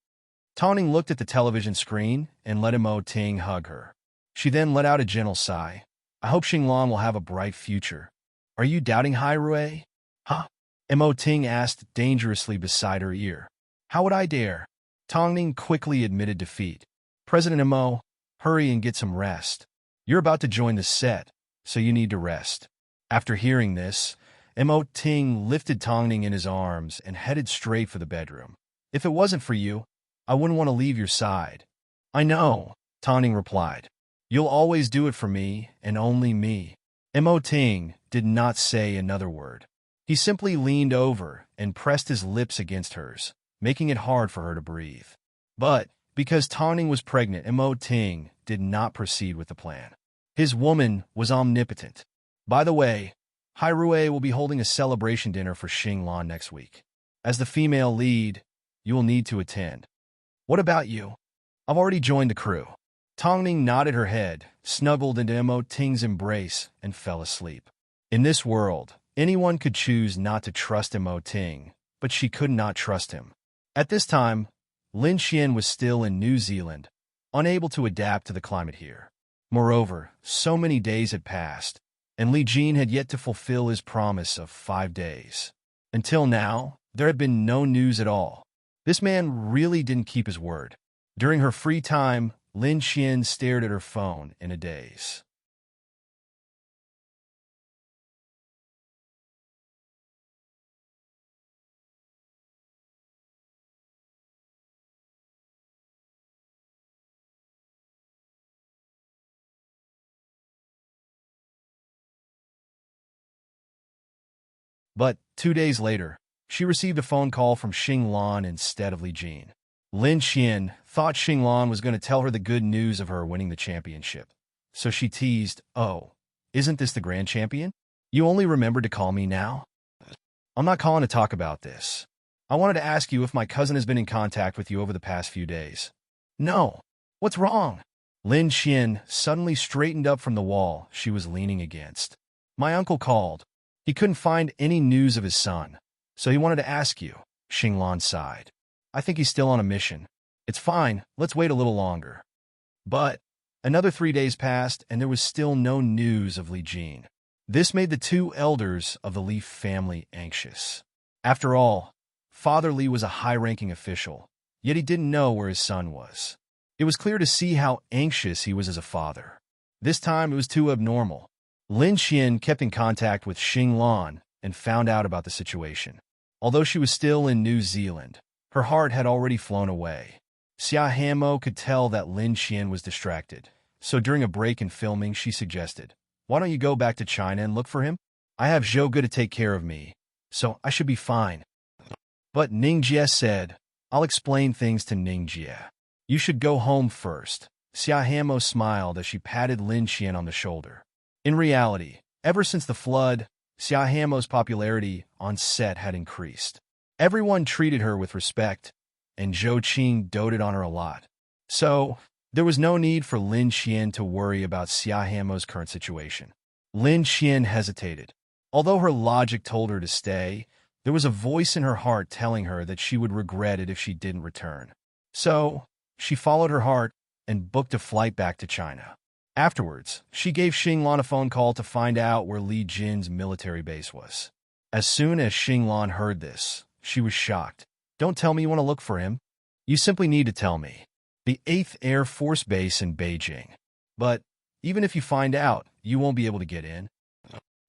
Tongning looked at the television screen and let Mo Ting hug her. She then let out a gentle sigh. "I hope Xinglan will have a bright future. Are you doubting Hairui?" "Huh?" Mo Ting asked dangerously beside her ear. "How would I dare?" Tongning quickly admitted defeat. "President Mo, hurry and get some rest. You're about to join the set, so you need to rest." After hearing this, Mo Ting lifted Tongning in his arms and headed straight for the bedroom. "If it wasn't for you, I wouldn't want to leave your side." "I know," Tongning replied. "You'll always do it for me and only me." Mo Ting did not say another word. He simply leaned over and pressed his lips against hers, making it hard for her to breathe. But because Tongning was pregnant, Mo Ting did not proceed with the plan. His woman was omnipotent. "By the way, Hairui will be holding a celebration dinner for Xinglan next week. As the female lead, you will need to attend." "What about you?" "I've already joined the crew." Tongning nodded her head, snuggled into Mo Ting's embrace, and fell asleep. In this world, anyone could choose not to trust Mo Ting, but she could not trust him. At this time, Lin Xian was still in New Zealand, unable to adapt to the climate here. Moreover, so many days had passed, and Li Jin had yet to fulfill his promise of 5 days. Until now, there had been no news at all. This man really didn't keep his word. During her free time, Lin Xian stared at her phone in a daze. But 2 days later, she received a phone call from Xinglan instead of Li Jin. Lin Xian thought Xinglan was going to tell her the good news of her winning the championship. So she teased, "Oh, isn't this the grand champion? You only remembered to call me now?" "I'm not calling to talk about this. I wanted to ask you if my cousin has been in contact with you over the past few days." "No. What's wrong?" Lin Xian suddenly straightened up from the wall she was leaning against. "My uncle called. He couldn't find any news of his son, so he wanted to ask you." Xinglan sighed. "I think he's still on a mission. It's fine, let's wait a little longer." But another 3 days passed, and there was still no news of Li Jin. This made the 2 elders of the Li family anxious. After all, Father Li was a high-ranking official, yet he didn't know where his son was. It was clear to see how anxious he was as a father. This time it was too abnormal. Lin Xian kept in contact with Xinglan and found out about the situation. Although she was still in New Zealand, her heart had already flown away. Xia Hamo could tell that Lin Xian was distracted, so during a break in filming she suggested, "Why don't you go back to China and look for him? I have Zhou Gu to take care of me, so I should be fine." But Ningjie said, "I'll explain things to Ningjie. You should go home first. Xiahamo smiled as she patted Lin Qian on the shoulder. In reality, ever since the flood, Xiahamo's popularity on set had increased. Everyone treated her with respect, and Zhou Qing doted on her a lot. So, there was no need for Lin Qian to worry about Xiahamo's current situation. Lin Qian hesitated. Although her logic told her to stay, there was a voice in her heart telling her that she would regret it if she didn't return. So, she followed her heart and booked a flight back to China. Afterwards, she gave Xinglan a phone call to find out where Li Jin's military base was. As soon as Xinglan heard this, she was shocked. Don't tell me you want to look for him. You simply need to tell me. The 8th Air Force Base in Beijing. But even if you find out, you won't be able to get in.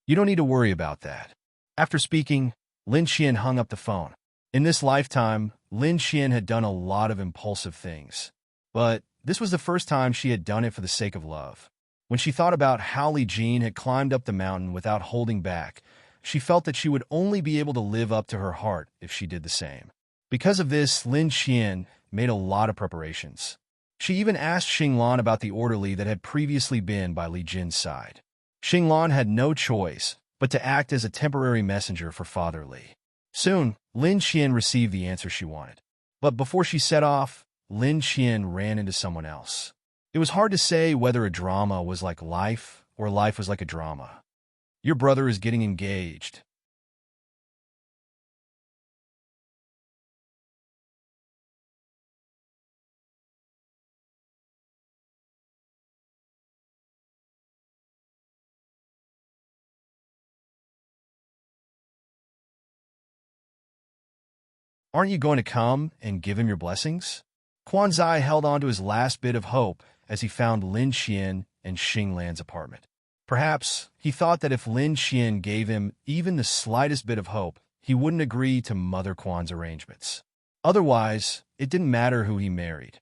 You don't need to worry about that. After speaking, Lin Qian hung up the phone. In this lifetime, Lin Qian had done a lot of impulsive things. But this was the first time she had done it for the sake of love. When she thought about how Li Jin had climbed up the mountain without holding back, she felt that she would only be able to live up to her heart if she did the same. Because of this, Lin Qian made a lot of preparations. She even asked Xinglan about the orderly that had previously been by Li Jin's side. Xinglan had no choice but to act as a temporary messenger for Father Li. Soon, Lin Qian received the answer she wanted. But before she set off, Lin Qian ran into someone else. It was hard to say whether a drama was like life or life was like a drama. Your brother is getting engaged. Aren't you going to come and give him your blessings? Quan Zai held on to his last bit of hope as he found Lin Qian and Xinglan's apartment. Perhaps he thought that if Lin Qian gave him even the slightest bit of hope, he wouldn't agree to Mother Quan's arrangements. Otherwise, it didn't matter who he married.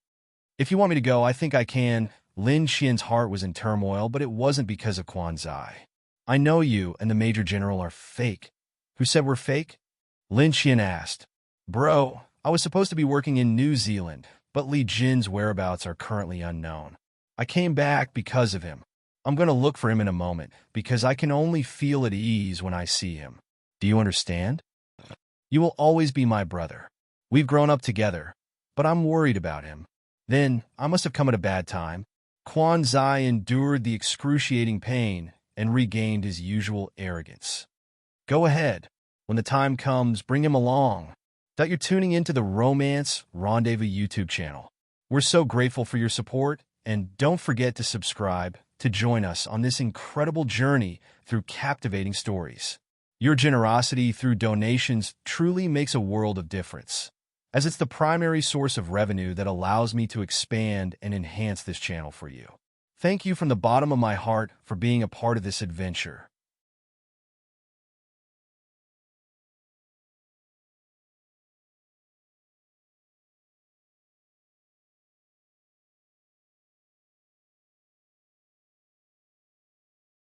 If you want me to go, I think I can. Lin Qian's heart was in turmoil, but it wasn't because of Quan Zai. I know you and the Major General are fake. Who said we're fake? Lin Qian asked. Bro, I was supposed to be working in New Zealand, but Li Jin's whereabouts are currently unknown. I came back because of him. I'm going to look for him in a moment, because I can only feel at ease when I see him. Do you understand? You will always be my brother. We've grown up together, but I'm worried about him. Then, I must have come at a bad time. Quan Zai endured the excruciating pain and regained his usual arrogance. Go ahead. When the time comes, bring him along. That you're tuning into the Romance Rendezvous YouTube channel. We're so grateful for your support, and don't forget to subscribe to join us on this incredible journey through captivating stories. Your generosity through donations truly makes a world of difference, as it's the primary source of revenue that allows me to expand and enhance this channel for you. Thank you from the bottom of my heart for being a part of this adventure.